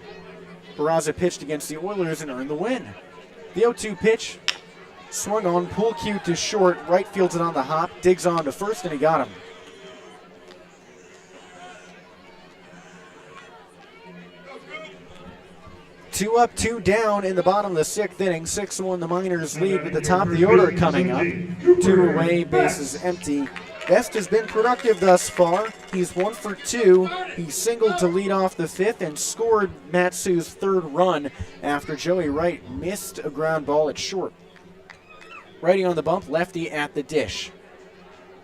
Barraza pitched against the Oilers and earned the win. The 0-2 pitch swung on, pull cue to short, right fields it on the hop, digs on to first, and he got him. Two up, 2 down in the bottom of the 6th inning. 6-1 the Miners lead with the top of the order coming up. 2 away, bases empty. Best has been productive thus far. He's 1 for 2. He singled to lead off the 5th and scored Matsu's 3rd run after Joey Wright missed a ground ball at short. Righty on the bump, lefty at the dish.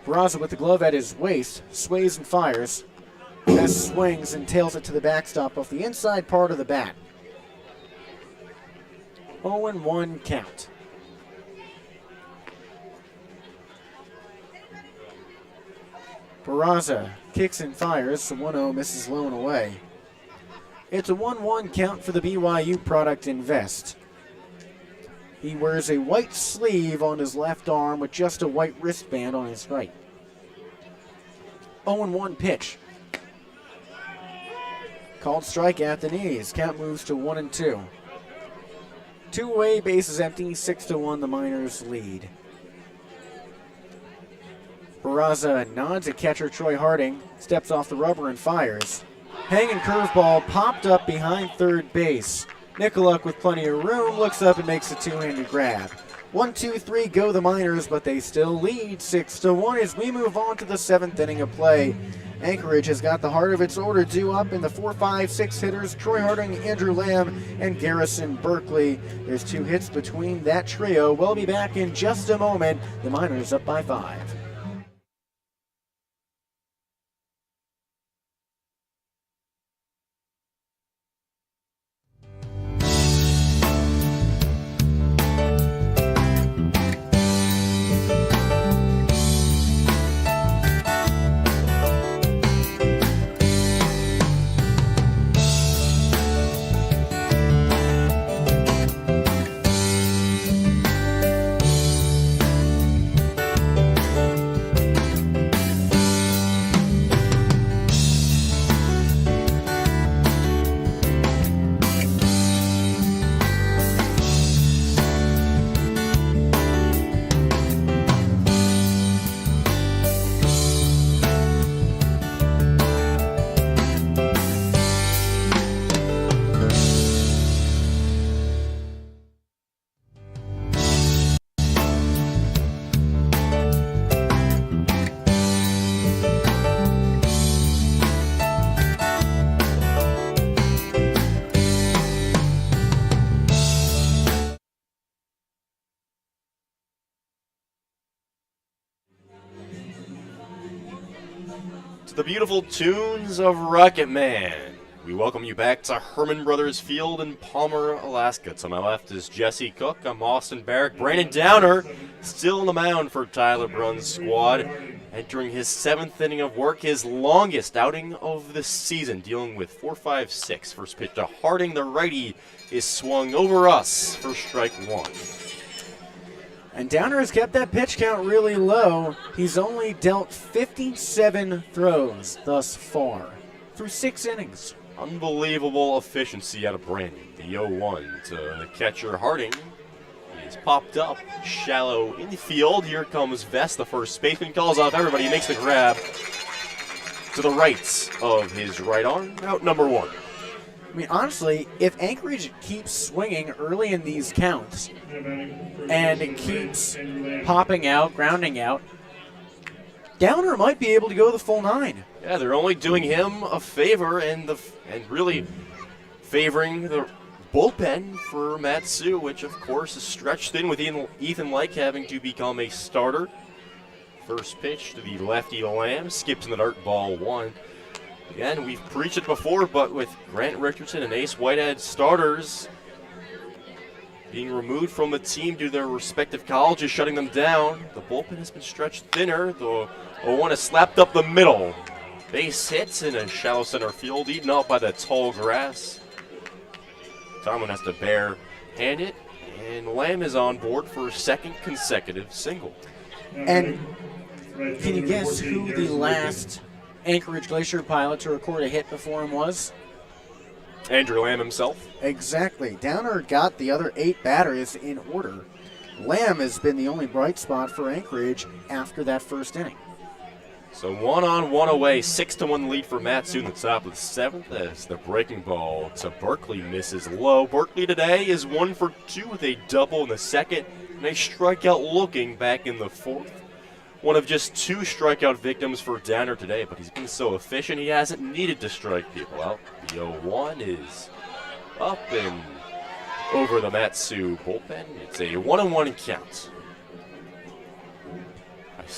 Barraza with the glove at his waist, sways and fires. Best swings and tails it to the backstop off the inside part of the bat. 0-1 count. Barraza kicks and fires, so 1-0 misses low and away. It's a 1-1 count for the BYU product in vest. He wears a white sleeve on his left arm with just a white wristband on his right. 0-1 pitch. Called strike at the knees. Count moves to 1-2. Two away, bases empty, 6-1 the Miners lead. Barraza nods at catcher Troy Harding, steps off the rubber and fires. Hanging curveball popped up behind third base. Nicoluk with plenty of room looks up and makes a two-handed grab. 1-2-3 go the Miners, but they still lead 6-1 as we move on to the 7th inning of play. Anchorage has got the heart of its order due up in the 4-5-6 hitters, Troy Harding, Andrew Lamb, and Garrison Berkeley. There's 2 hits between that trio. We'll be back in just a moment. The Miners up by 5. The beautiful tunes of Rocket Man. We welcome you back to Hermon Brothers Field in Palmer, Alaska. To my left is Jesse Cook. I'm Austin Barach. Brandon Downer still on the mound for Tyler Brunn's squad, entering his 7th inning of work, his longest outing of the season, dealing with 4-5-6. First pitch to Harding, the righty, is swung over us for strike 1. And Downer has kept that pitch count really low. He's only dealt 57 throws thus far through 6 innings. Unbelievable efficiency out of Brandon. The 0-1 to the catcher Harding. He's popped up shallow infield. Here comes Vest, the first baseman. Calls off everybody. He makes the grab to the right of his right arm. Out number 1. I mean, honestly, if Anchorage keeps swinging early in these counts and it keeps popping out, grounding out, Downer might be able to go the full 9. Yeah, they're only doing him a favor and really favoring the bullpen for Matsu, which of course is stretched thin with Ethan Like having to become a starter. First pitch to the lefty Lamb, skips in the dirt, ball 1. Again, we've preached it before, but with Grant Richardson and Ace Whitehead starters being removed from the team due to their respective colleges shutting them down, the bullpen has been stretched thinner. The 0-1 is slapped up the middle. Base hits in a shallow center field, eaten up by the tall grass. Tomlin has to bare-hand it, and Lamb is on board for a 2nd consecutive single. And can you guess who the last Anchorage Glacier pilot to record a hit before him was? Andrew Lamb himself. Exactly. Downer got the other 8 batters in order. Lamb has been the only bright spot for Anchorage after that first inning. So 1-on-1 away, 6-1 lead for Matsu in the top of the 7th as the breaking ball to Berkeley misses low. Berkeley today is 1 for 2 with a double in the 2nd and a strikeout looking back in the 4th. One of just 2 strikeout victims for Downer today, but he's been so efficient he hasn't needed to strike people out. The 0-1 is up and over the Matsu bullpen. It's a 1-1 count.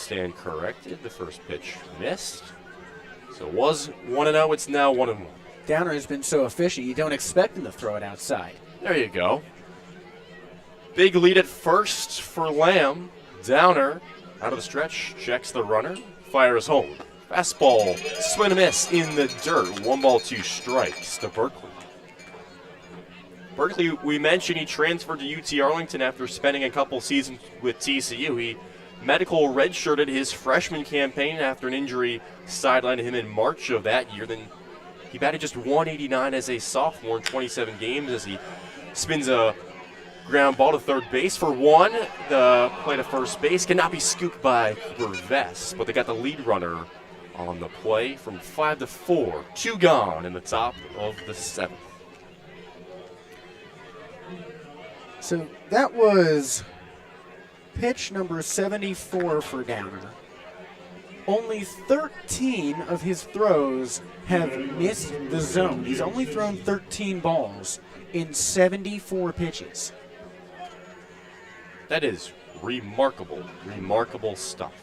stand corrected. The first pitch missed. So it was 1-0. It's now 1-1. Downer has been so efficient, you don't expect him to throw it outside. There you go. Big lead at first for Lamb. Downer out of the stretch, checks the runner, fires home. Fastball, swing and a miss in the dirt. 1-2 strikes to Berkeley. Berkeley, we mentioned he transferred to UT Arlington after spending a couple seasons with TCU. He medical redshirted his freshman campaign after an injury sidelined him in March of that year. Then he batted just 189 as a sophomore in 27 games as he spins a ground ball to third base for one. The play to first base cannot be scooped by Vest, but they got the lead runner on the play from 5-4. 2 gone in the top of the 7th. So that was pitch number 74 for Downer. Only 13 of his throws have missed the zone. He's only thrown 13 balls in 74 pitches. That is remarkable, remarkable stuff.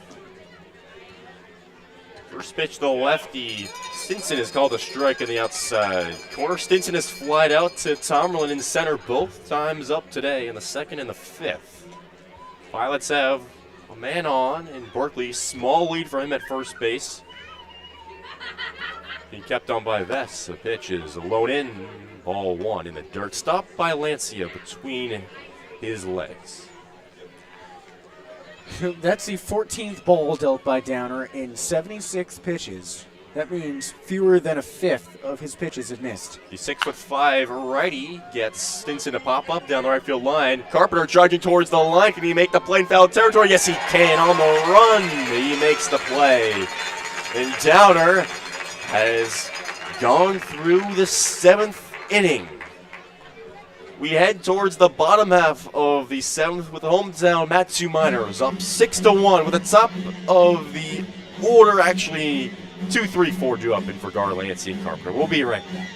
First pitch to the lefty. Stinson is called a strike in the outside corner. Stinson has flied out to Tomerlin in center both times up today in the 2nd and the 5th. Pilots have a man on in Berkeley. Small lead for him at first base. He kept on by Vest. The pitch is low in. Ball 1 in the dirt. Stopped by Lancia between his legs. That's the 14th ball dealt by Downer in 76 pitches. That means fewer than a fifth of his pitches have missed. The 6'5" righty gets Stinson to pop up down the right field line. Carpenter charging towards the line. Can he make the play in foul territory? Yes, he can. On the run, he makes the play. And Downer has gone through the 7th inning. We head towards the bottom half of the 7th with the hometown Matsu Miners up 6-1 with the top of the order actually 2, 3, 4 due up in for Garlancy and Carpenter. We'll be right back.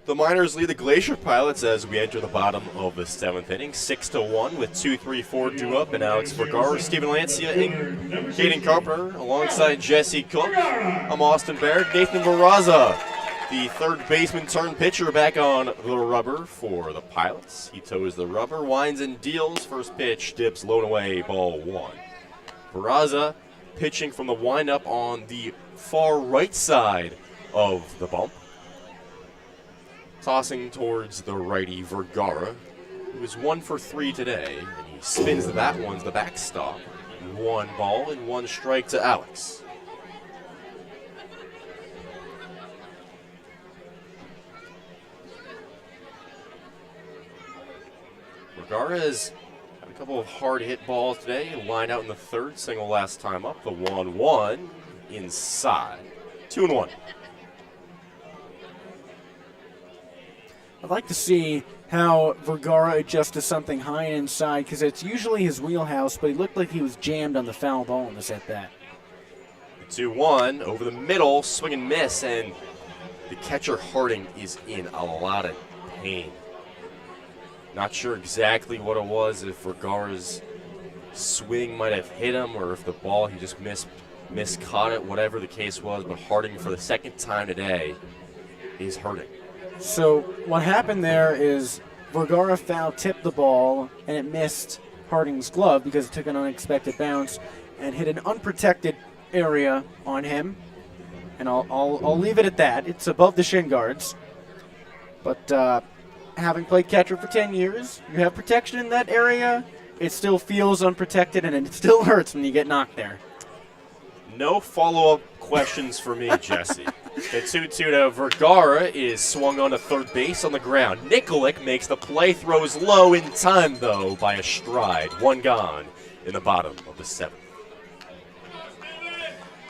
The Miners lead the Glacier Pilots as we enter the bottom of the 7th inning, 6-1 with 2, 3, 4 due up, and Alex Vergara, Steven Lancia, and Caden Carpenter alongside Jesse Cook. I'm Austin Baird. Nathan Barraza, the third baseman turned pitcher, back on the rubber for the Pilots. He toes the rubber, winds and deals. First pitch, dips low and away, ball 1. Barraza pitching from the windup on the far right side of the bump. Tossing towards the righty Vergara, who is 1 for 3 today, and he spins that one to the backstop. 1 ball and 1 strike to Alex. Vergara has had a couple of hard hit balls today, lined out in the 3rd, single last time up. The 1-1 inside. 2-1. I'd like to see how Vergara adjusts to something high and inside, because it's usually his wheelhouse, but he looked like he was jammed on the foul ball in this at-bat. 2-1 over the middle, swing and miss, and the catcher Harding is in a lot of pain. Not sure exactly what it was, if Vergara's swing might have hit him or if the ball he just miscaught it, whatever the case was, but Harding for the second time today is hurting. So what happened there is Vergara foul tipped the ball and it missed Harding's glove because it took an unexpected bounce and hit an unprotected area on him. And I'll leave it at that. It's above the shin guards. But having played catcher for 10 years, you have protection in that area. It still feels unprotected and it still hurts when you get knocked there. No follow-up questions for me, Jesse. The 2-2 Vergara is swung on to third base on the ground. Nikolic makes the play, throws low in time, though, by a stride. One gone in the bottom of the seventh.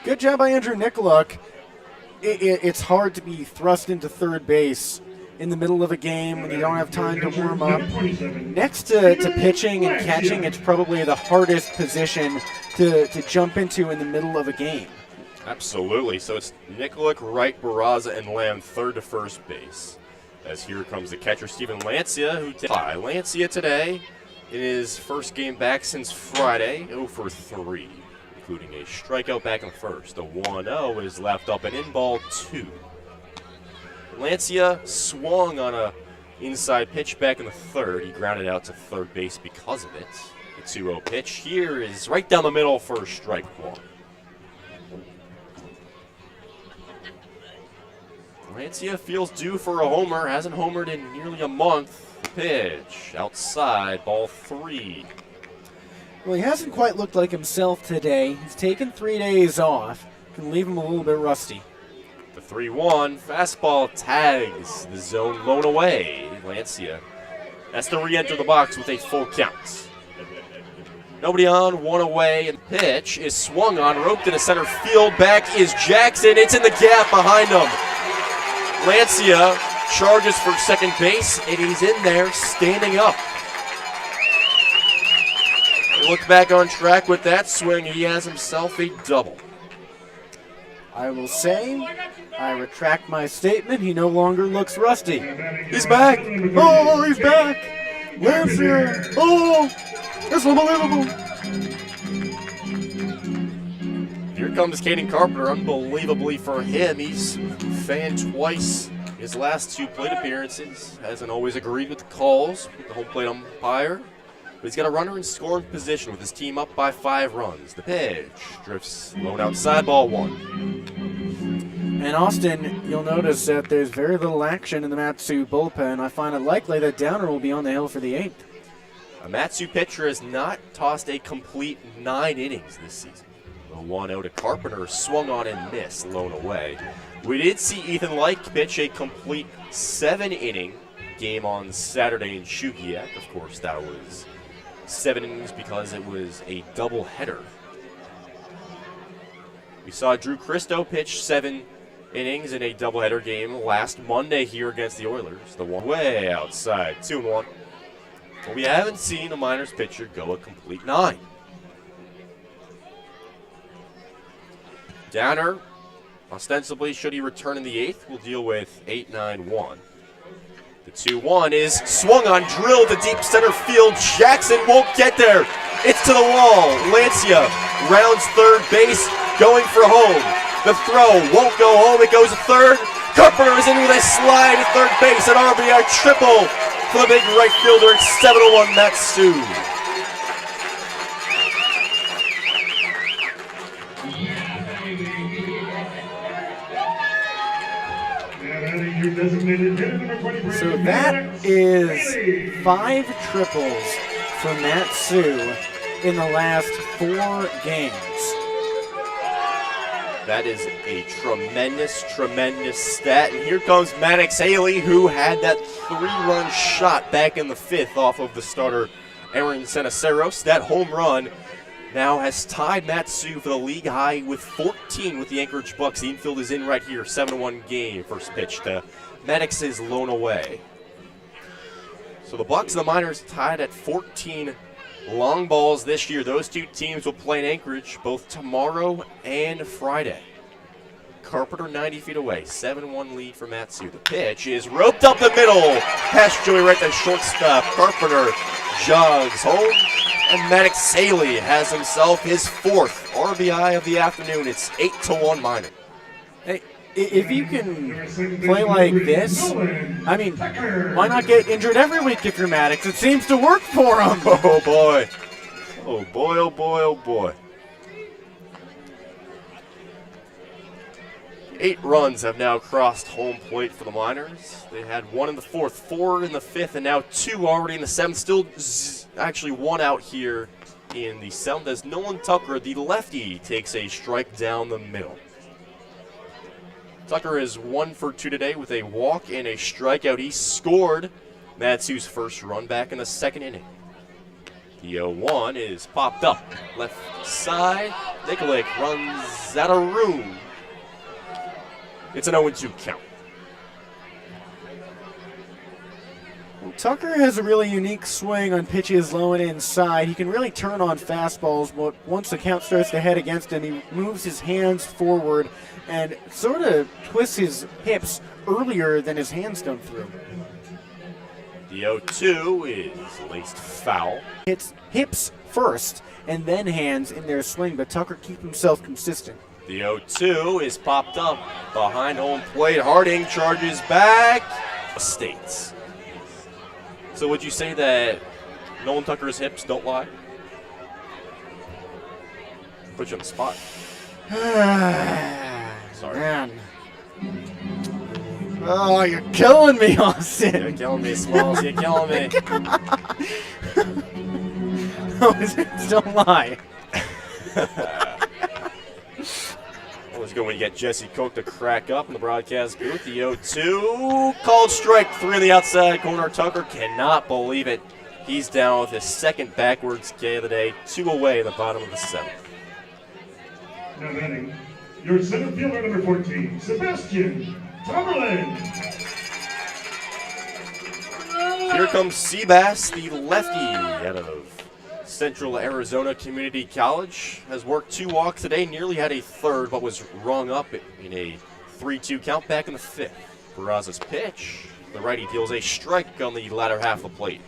Good job by Andrew Nikolic. It's hard to be thrust into third base in the middle of a game when you don't have time to warm up. Next to pitching and catching, it's probably the hardest position to jump into in the middle of a game. Absolutely. So it's Nikolic, Wright, Barraza, and Lamb third to first base. As here comes the catcher, Steven Lancia, who did Lancia today in his first game back since Friday, 0 for 3, including a strikeout back in the first. The 1-0 is left up and in ball 2. Lancia swung on a inside pitch back in the third. He grounded out to third base because of it. The 2-0 pitch here is right down the middle for strike one. Lancia feels due for a homer. Hasn't homered in nearly a month. The pitch outside, ball 3. Well, he hasn't quite looked like himself today. He's taken 3 days off. Can leave him a little bit rusty. The 3-1 fastball tags the zone blown away. Lancia has to re-enter the box with a full count. Nobody on, one away, and pitch is swung on, roped into center field. Back is Jackson. It's in the gap behind him. Lancia charges for second base, and he's in there standing up. He looked back on track with that swing. He has himself a double. I will say, I retract my statement. He no longer looks rusty. He's back. Oh, he's back. Lancia. Oh, it's unbelievable. Here comes Caden Carpenter, unbelievably for him. He's fanned twice his last 2 plate appearances. Hasn't always agreed with the calls with the home plate umpire. But he's got a runner in scoring position with his team up by 5 runs. The pitch drifts low outside, ball 1. And Austin, you'll notice that there's very little action in the Matsu bullpen. I find it likely that Downer will be on the hill for the 8th. A Matsu pitcher has not tossed a complete 9 innings this season. The 1-0 to Carpenter, swung on and missed, blown away. We did see Ethan Lyke pitch a complete 7-inning game on Saturday in Chugiak. Of course, that was 7 innings because it was a doubleheader. We saw Drew Christo pitch 7 innings in a doubleheader game last Monday here against the Oilers. The one way outside, 2-1. But we haven't seen a Miners pitcher go a complete 9. Downer, ostensibly, should he return in the 8th, will deal with 8-9-1. The 2-1 is swung on, drilled to deep center field. Jackson won't get there. It's to the wall. Lancia rounds third base, going for home. The throw won't go home. It goes to third. Carpenter is in with a slide at third base. An RBI triple for the big right fielder. It's 7-1 Matsu. So that is 5 triples for Matsu in the last 4 games. That is a tremendous, tremendous stat. And here comes Maddox Haley, who had that 3-run shot back in the 5th off of the starter, Aaron Cenaceros. That home run now has tied Matsu for the league high with 14 with the Anchorage Bucks. The infield is in right here, 7-1 game. First pitch to Maddox is blown away. So the Bucks and the Miners tied at 14 long balls this year. Those two teams will play in Anchorage both tomorrow and Friday. Carpenter 90 feet away, 7-1 lead for Matsu. The pitch is roped up the middle. Past Joey right to shortstop. Carpenter jogs home. And Maddox Haley has himself his 4th RBI of the afternoon. It's 8-1 Miner. Hey, if you can play like this, I mean, why not get injured every week if you're Maddox? It seems to work for him. Oh, boy. Oh, boy, oh, boy, oh, boy. 8 runs have now crossed home plate for the Miners. They had 1 in the 4th, 4 in the 5th, and now 2 already in the 7th. Still actually 1 out here in the 7th as Nolan Tucker, the lefty, takes a strike down the middle. Tucker is 1 for 2 today with a walk and a strikeout. He scored Matsu's first run back in the 2nd inning. The 0-1 is popped up. Left side. Nikolak runs out of room. It's an 0-2 count. Tucker has a really unique swing on pitches low and inside. He can really turn on fastballs, but once the count starts to head against him, he moves his hands forward and sort of twists his hips earlier than his hands come through. The 0-2 is laced foul. Hits hips first and then hands in their swing, but Tucker keeps himself consistent. The 0-2 is popped up behind home plate. Harding charges back. States. So would you say that Nolan Tucker's hips don't lie? Put you on the spot. Sorry. Man. Oh, you're killing me, Austin. You're killing me, Smalls. You're killing me. No, his hips don't lie. Always good when you get Jesse Cook to crack up in the broadcast booth. The 0-2 called strike 3 on the outside corner. Tucker cannot believe it. He's down with his 2nd backwards K of the day. 2 away in the bottom of the 7th. Now batting, your center fielder number 14, Sebastian Tomberlin. Here comes Seabass, the lefty out of Central Arizona Community College. Has worked 2 walks today, nearly had a 3rd, but was rung up in a 3-2 count back in the 5th. Barraza's pitch. The righty deals a strike on the latter half of the plate.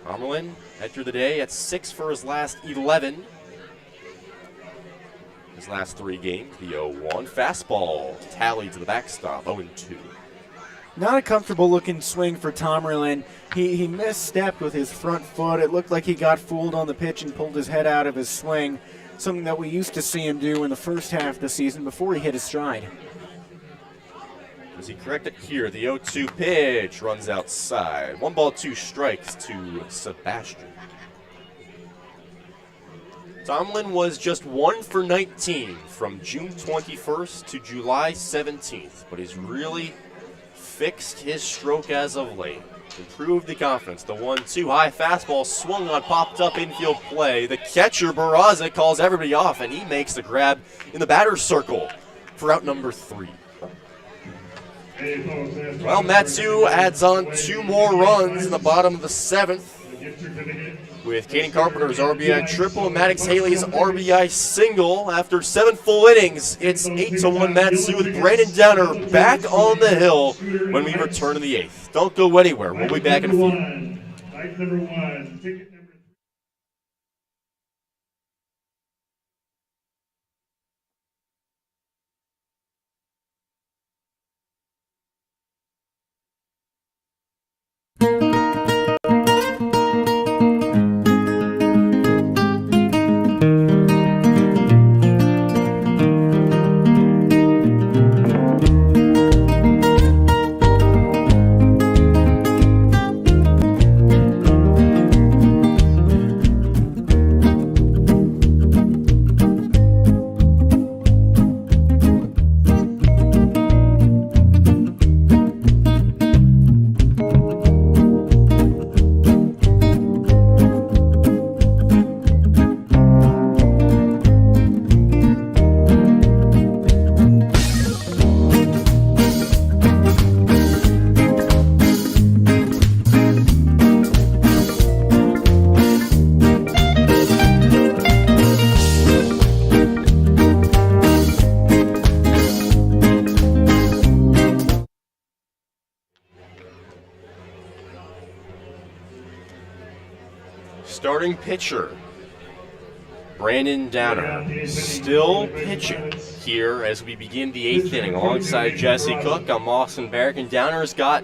Tomberlin entered the day at 6 for his last 11. His last 3 games, the 0-1 fastball tallied to the backstop, 0-2. Not a comfortable looking swing for Tomberlin. He misstepped with his front foot. It looked like he got fooled on the pitch and pulled his head out of his swing, something that we used to see him do in the first half of the season before he hit his stride. Does he correct it here? The 0-2 pitch runs outside. 1 ball, 2 strikes to Sebastian. Tomlin was just 1 for 19 from June 21st to July 17th, but he's really fixed his stroke as of late. Improved the confidence. The 1-2 high fastball swung on, popped up infield play. The catcher, Barraza, calls everybody off, and he makes the grab in the batter's circle for out number 3. Well, Matsu adds on 2 more runs in the bottom of the 7th with Caden Carpenter's RBI triple and Maddox Haley's RBI single. After 7 full innings, it's 8-1 Matsu with Brandon Downer back on the hill when we return in the 8th. Don't go anywhere. We'll be back in a few. Night number 1, ticket number 3. starting pitcher, Brandon Downer, still pitching here as we begin the 8th inning. Alongside Jesse Cook, I'm Austin Barach, and Downer's got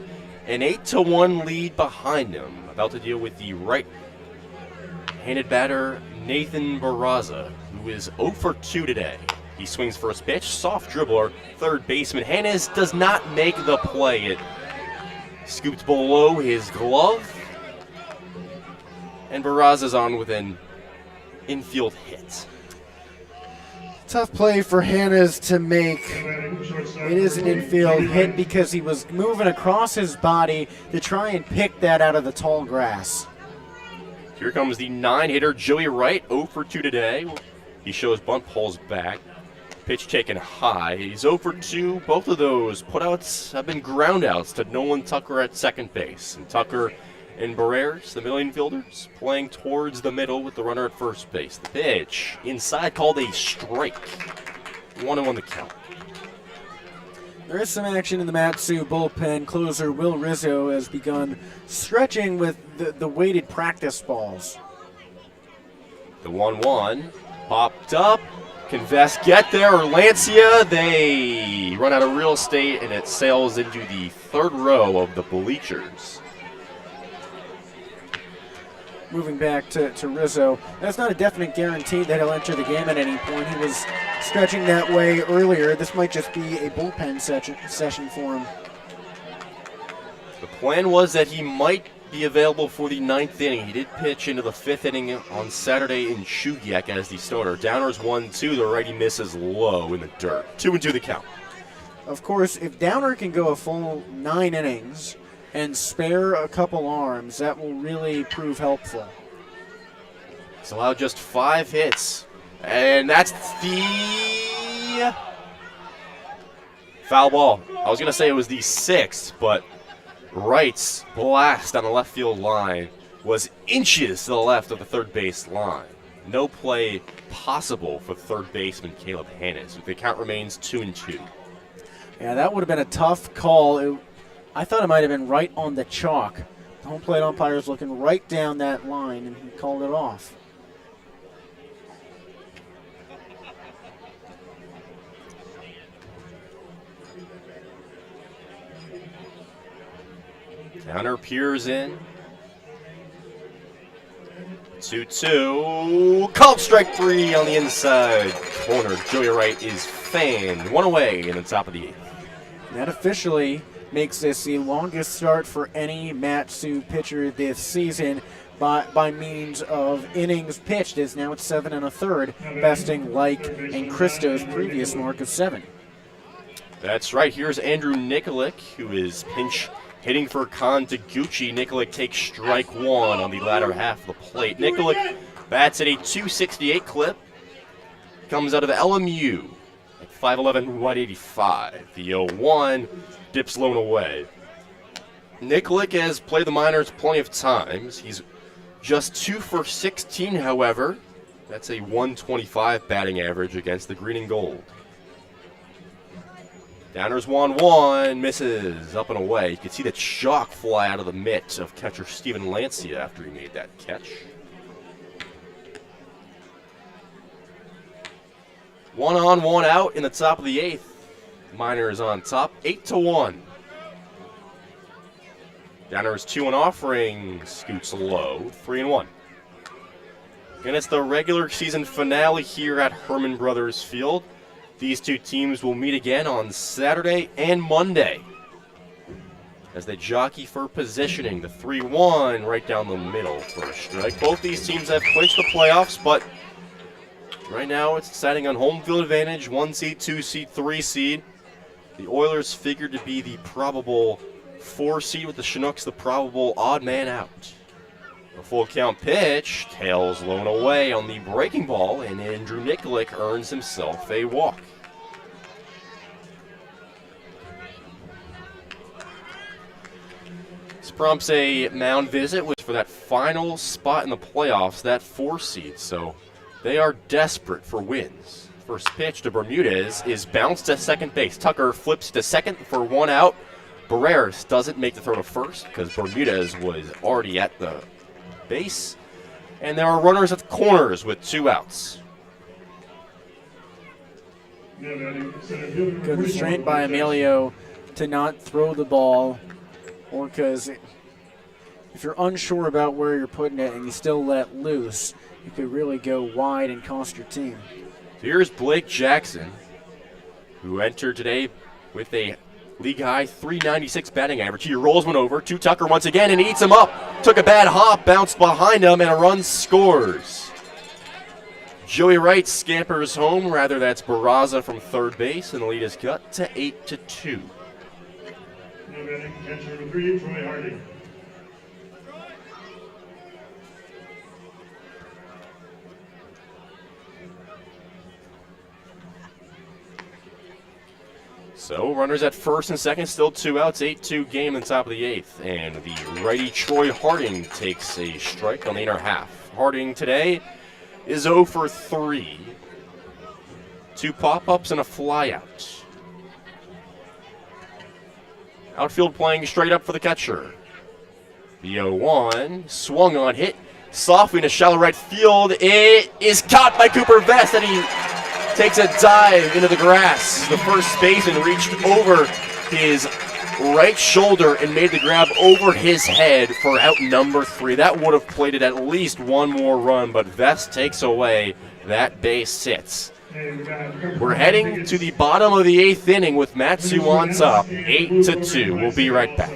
an 8-1 lead behind him. About to deal with the right-handed batter, Nathan Barraza, who is 0 for 2 today. He swings first pitch, soft dribbler, third baseman. Hannes does not make the play. It scooped below his glove, and Barraza's on with an infield hit. Tough play for Hannes to make. It is an infield hit because he was moving across his body to try and pick that out of the tall grass. Here comes the 9-hitter, Joey Wright, 0 for 2 today. He shows bunt pulls back. Pitch taken high. He's 0 for 2. Both of those putouts have been groundouts to Nolan Tucker at second base. And Tucker and Barrers, the middle infielders, playing towards the middle with the runner at first base. The pitch inside called a strike. 1-1 the count. There is some action in the Matsu bullpen. Closer Will Rizzo has begun stretching with the weighted practice balls. The 1-1 popped up. Can Vest get there, or Lancia? They run out of real estate, and it sails into the third row of the bleachers. Moving back to Rizzo. That's not a definite guarantee that he'll enter the game at any point. He was stretching that way earlier. This might just be a bullpen session for him. The plan was that he might be available for the 9th inning. He did pitch into the 5th inning on Saturday in Chugiak as the starter. Downers 1-2. The righty misses low in the dirt. 2-2 the count. Of course, if Downer can go a full 9 innings and spare a couple arms, that will really prove helpful. He's allowed just 5 hits. And that's the foul ball. I was going to say it was the 6th, but Wright's blast on the left field line was inches to the left of the third base line. No play possible for third baseman Caleb Hannes. The count remains 2-2. Yeah, that would have been a tough call. I thought it might have been right on the chalk. The home plate umpire's looking right down that line, and he called it off. Downer peers in. 2-2. Called strike 3 on the inside corner. Joey Wright is fanned. 1 away in the top of the 8th. That officially makes this the longest start for any Matsu pitcher this season by means of innings pitched. As now it's 7 1/3, besting Like and Christo's previous mark of 7. That's right. Here's Andrew Nikolic, who is pinch hitting for Kon Taguchi. Nikolic takes strike 1 on the latter half of the plate. Nikolic bats at a .268 clip. Comes out of LMU at 5'11", 185. The 0-1 dips low and away. Nikolic has played the minors plenty of times. He's just 2 for 16, however. That's a 125 batting average against the green and gold. Downers 1-1, misses up and away. You can see the chalk fly out of the mitt of catcher Steven Lancia after he made that catch. 1 on, 1 out in the top of the 8th. Miners on top, 8-1. Downers 2 and offering, scoots low, 3-1. And it's the regular season finale here at Hermon Brothers Field. These two teams will meet again on Saturday and Monday as they jockey for positioning. The 3-1 right down the middle for a strike. Both these teams have clinched the playoffs, but right now it's deciding on home field advantage, 1 seed, 2 seed, 3 seed. The Oilers figured to be the probable 4 seed with the Chinooks, the probable odd man out. A full count pitch, tails low and away on the breaking ball, and Andrew Nikolic earns himself a walk. This prompts a mound visit, which for that final spot in the playoffs, that 4 seed, so they are desperate for wins. First pitch to Bermudez is bounced to second base. Tucker flips to second for 1 out. Barreras doesn't make the throw to first because Bermudez was already at the base. And there are runners at the corners with 2 outs. Good restraint by Emilio to not throw the ball, or because if you're unsure about where you're putting it and you still let loose, you could really go wide and cost your team. So here's Blake Jackson, who entered today with a league-high 396 batting average. He rolls one over to Tucker once again and eats him up. Took a bad hop, bounced behind him, and a run scores. Joey Wright scampers home. Rather, that's Barraza from third base, and the lead is cut to 8-2. Catcher number 3, Troy Harding. So runners at first and second, still 2 outs, 8-2 game in the top of the 8th. And the righty Troy Harding takes a strike on the inner half. Harding today is 0 for 3. 2 pop-ups and a flyout. Outfield playing straight up for the catcher. The 0-1, swung on, hit, softly into shallow right field. It is caught by Cooper Vest, and he takes a dive into the grass. The first baseman reached over his right shoulder and made the grab over his head for out number 3. That would have plated at least one more run, but Vest takes away that base hit. We're heading to the bottom of the 8th inning with Matsu on top, 8-2. We'll be right back.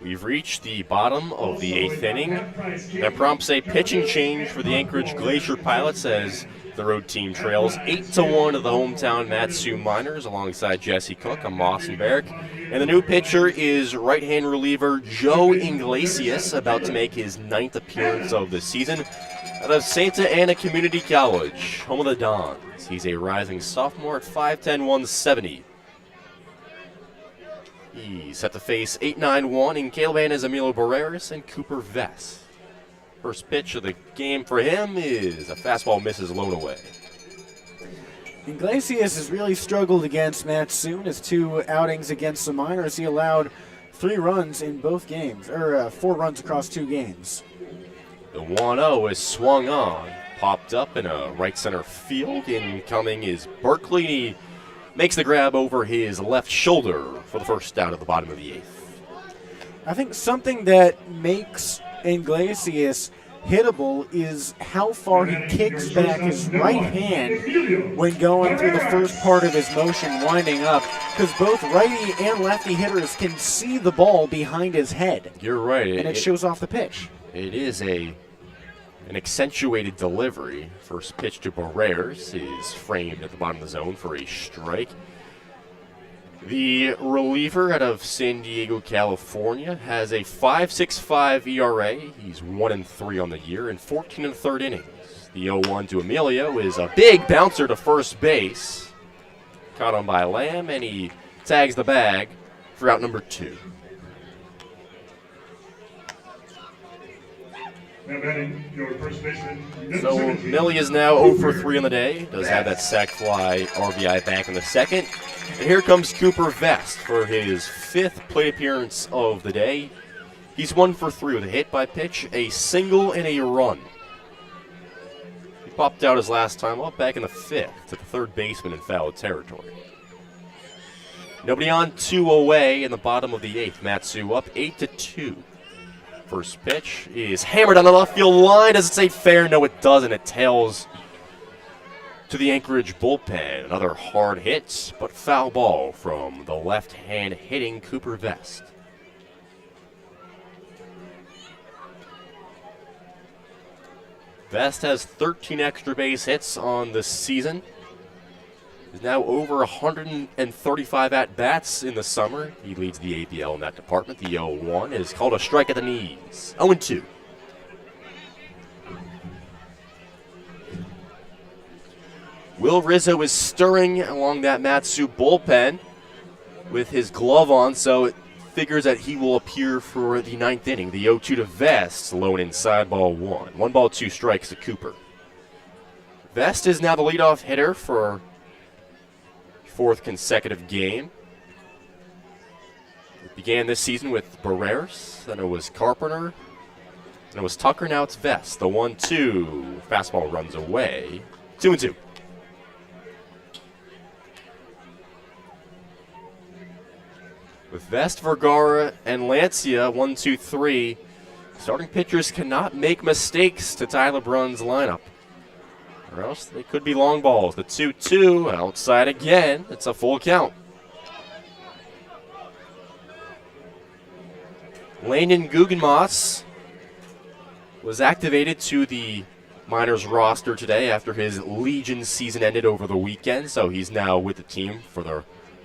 We've reached the bottom of the 8th inning. That prompts a pitching change for the Anchorage Glacier Pilots as the road team trails 8-1 to the hometown Matsu Miners alongside Jesse Cook. I'm Austin Barach. And the new pitcher is right-hand reliever Joe Iglesias, about to make his 9th appearance of the season out of Santa Ana Community College, home of the Dons. He's a rising sophomore at 5'10", 170. He's set to face 8-9-1 in Caleban's Emilio Barreras and Cooper Vest. First pitch of the game for him is a fastball misses low and away. Iglesias has really struggled against Matsoon. His 2 outings against the Miners, he allowed 3 runs in both games, or 4 runs across 2 games. The 1-0 is swung on, popped up in a right center field. Incoming is Berkeley. He makes the grab over his left shoulder for the first out at the bottom of the 8th. I think something that makes Iglesias hittable is how far he kicks back his right hand when going through the first part of his motion, winding up, because both righty and lefty hitters can see the ball behind his head. You're right. And it shows off the pitch. It is an accentuated delivery. First pitch to Barreras is framed at the bottom of the zone for a strike. The reliever out of San Diego, California, has a 5.65 ERA. He's 1-3 on the year in 14 1/3 innings. The 0-1 to Emilio is a big bouncer to first base. Caught on by Lamb, and he tags the bag for out number 2. Now batting your first baseman. number So 17. Millie is now 0 for 3 on the day. Does have that sac fly RBI back in the second. And here comes Cooper Vest for his 5th plate appearance of the day. He's 1 for 3 with a hit by pitch, a single, and a run. He popped out his last time up back in the 5th to the third baseman in foul territory. Nobody on, 2 away in the bottom of the 8th. Matsu up 8-2. First pitch is hammered on the left field line. Does it say fair? No, it doesn't. It tails to the Anchorage bullpen. Another hard hit, but foul ball from the left-hand hitting Cooper Vest. Vest has 13 extra base hits on the season. He's now over 135 at-bats in the summer. He leads the ABL in that department. The 0-1 is called a strike at the knees. 0-2. Will Rizzo is stirring along that Matsu bullpen with his glove on, so it figures that he will appear for the 9th inning. The 0-2 to Vest, low and inside, ball 1. 1 ball, 2 strikes to Cooper. Vest is now the leadoff hitter for 4th consecutive game. It began this season with Barreras, then it was Carpenter, then it was Tucker, now it's Vest. The 1-2, fastball runs away. 2-2. With Vest, Vergara, and Lancia, 1-2-3, starting pitchers cannot make mistakes to Tyler Brunn's lineup, or else they could be long balls. The 2-2, outside again. It's a full count. Landon Guggenmoss was activated to the Miners roster today after his Legion season ended over the weekend, so he's now with the team for the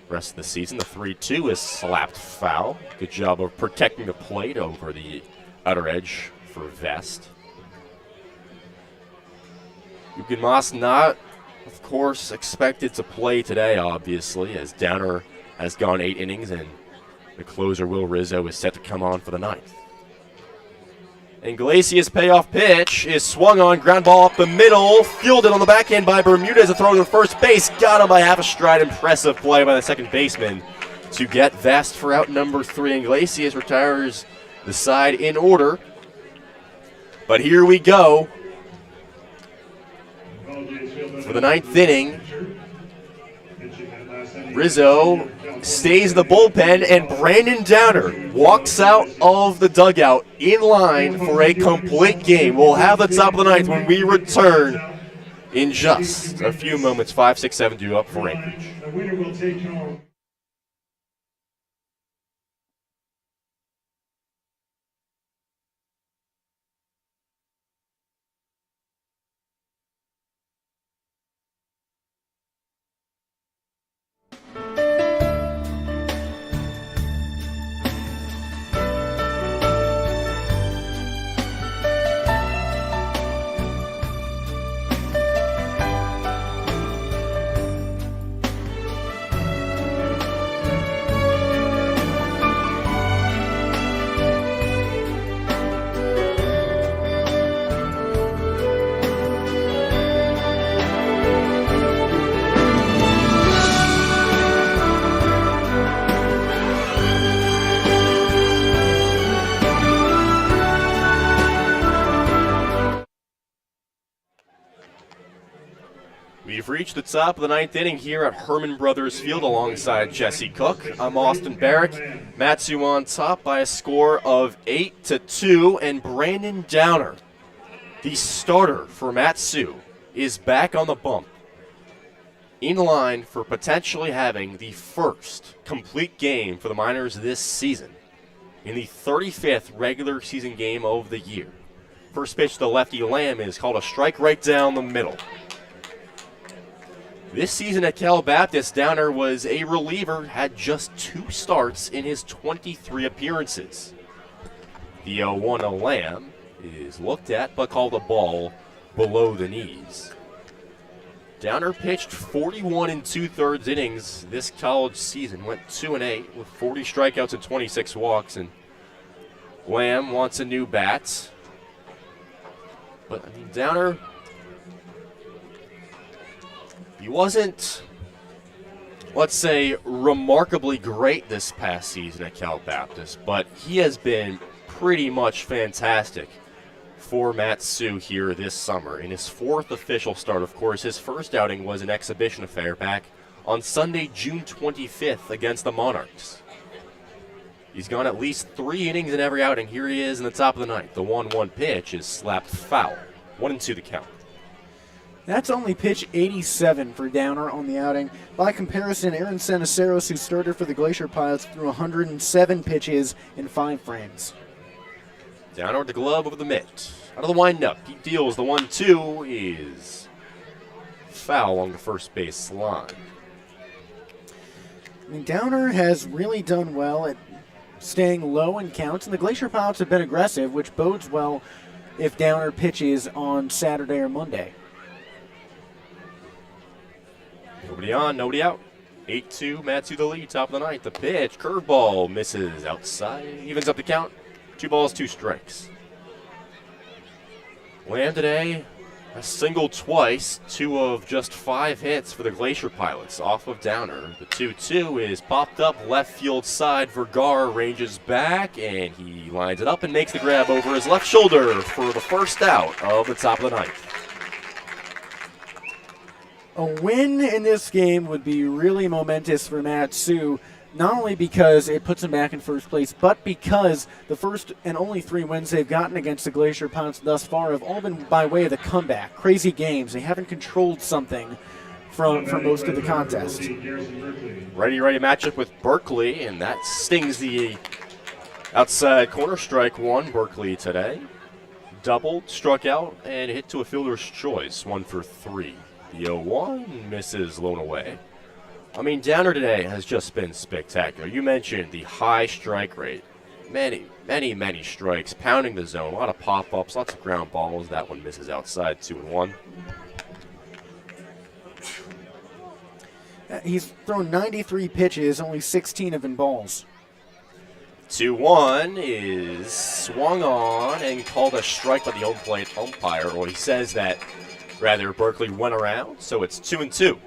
rest of the season. The 3-2 is slapped foul. Good job of protecting the plate over the outer edge for Vest. Guggenmoss not, of course, expected to play today, obviously, as Downer has gone 8 innings and the closer, Will Rizzo, is set to come on for the 9th. And Glacier's payoff pitch is swung on, ground ball up the middle, fielded on the backhand by Bermudez, a throw to first base, got him by half a stride. Impressive play by the second baseman to get Vest for out number 3, and Glacier retires the side in order. But here we go for the 9th inning. Rizzo stays in the bullpen, and Brandon Downer walks out of the dugout in line for a complete game. We'll have the top of the 9th when we return in just a few moments. 5, 6, 7 due up for Anchorage. The winner will take home. We've reached the top of the 9th inning here at Hermon Brothers Field alongside Jesse Cook. I'm Austin Barach. Matsu on top by a score of 8-2, and Brandon Downer, the starter for Matsu, is back on the bump, in line for potentially having the first complete game for the Miners this season in the 35th regular season game of the year. First pitch to lefty Lamb is called a strike right down the middle. This season at Cal Baptist, Downer was a reliever, had just 2 starts in his 23 appearances. The 0-1 to Lamb is looked at but called a ball below the knees. Downer pitched 41 2/3 innings this college season, went 2-8 with 40 strikeouts and 26 walks, and Lamb wants a new bat. But I mean, Downer, he wasn't, let's say, remarkably great this past season at Cal Baptist, but he has been pretty much fantastic for Matt Sue here this summer. In his 4th official start, of course, his first outing was an exhibition affair back on Sunday, June 25th against the Monarchs. He's gone at least 3 innings in every outing. Here he is in the top of the ninth. The 1-1 pitch is slapped foul. 1-2 the count. That's only pitch 87 for Downer on the outing. By comparison, Aaron Sanaceros, who started for the Glacier Pilots, threw 107 pitches in 5 frames. Downer with the glove over the mitt. Out of the windup, he deals the 1-2 is foul along the first base line. I mean, Downer has really done well at staying low in counts, and the Glacier Pilots have been aggressive, which bodes well if Downer pitches on Saturday or Monday. Nobody on, nobody out. 8-2, Matsu the lead, top of the ninth. The pitch, curveball, misses outside, evens up the count. 2 balls, 2 strikes. Lamb today, a single twice, 2 of just 5 hits for the Glacier Pilots off of Downer. The 2-2 is popped up left field side. Vergara ranges back, and he lines it up and makes the grab over his left shoulder for the first out of the top of the ninth. A win in this game would be really momentous for Matt Sue, not only because it puts him back in first place, but because the first and only 3 wins they've gotten against the Glacier Pilots thus far have all been by way of the comeback. Crazy games. They haven't controlled something for most of the contest. Righty-righty matchup with Berkeley, and that stings the outside corner. Strike 1, Berkeley today. Doubled, struck out, and hit to a fielder's choice, 1 for 3. The 0-1 misses blown away. I mean, Downer today has just been spectacular. You mentioned the high strike rate. Many strikes, pounding the zone. A lot of pop-ups, lots of ground balls. That one misses outside, 2-1. He's thrown 93 pitches, only 16 have been balls. 2-1 is swung on and called a strike by the home plate umpire, or he says that rather Berkeley went around, so it's 2-2.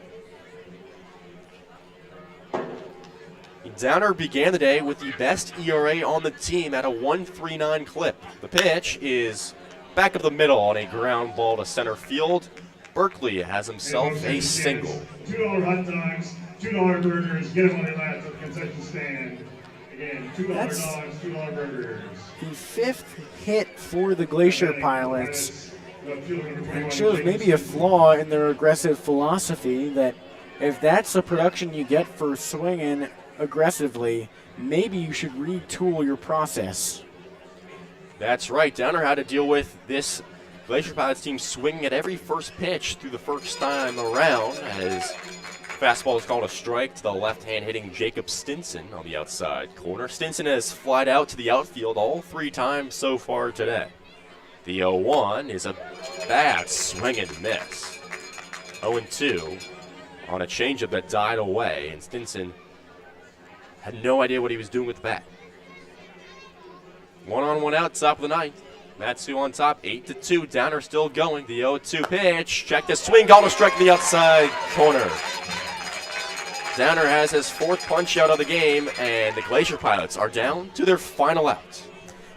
Downer began the day with the best ERA on the team at a 1.39 clip. The pitch is back of the middle on a ground ball to center field. Berkeley has himself a single. $2 hot dogs, $2 burgers, get them on your lap at the concession stand. Again, $2 dogs, $2 burgers. The 5th hit for the Glacier Pilots. And shows maybe a flaw in their aggressive philosophy, that if that's the production you get for swinging aggressively, maybe you should retool your process. That's right. Downer had to deal with this Glacier Pilots team swinging at every first pitch through the first time around, as fastball is called a strike to the left-hand hitting Jacob Stinson on the outside corner. Stinson has flied out to the outfield all 3 times so far today. The 0-1 is a bad swing and miss. 0-2 on a changeup that died away, and Stinson had no idea what he was doing with the bat. 1 on, 1 out, top of the ninth. Matsu on top, 8-2. Downer still going. The 0-2 pitch. Check the swing. Called a strike to the outside corner. Downer has his 4th punch out of the game, and the Glacier Pilots are down to their final out.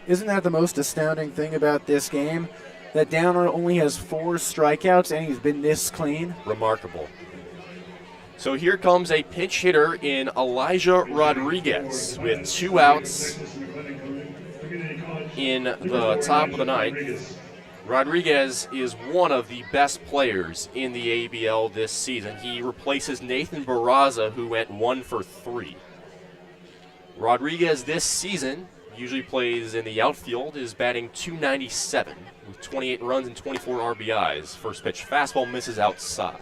Isn't that the most astounding thing about this game? That Downer only has 4 strikeouts and he's been this clean? Remarkable. So here comes a pinch hitter in Elijah Rodriguez with 2 outs in the top of the ninth. Rodriguez is one of the best players in the ABL this season. He replaces Nathan Barraza, who went 1 for 3. Rodriguez this season usually plays in the outfield, is batting .297 with 28 runs and 24 RBIs. First pitch fastball misses outside.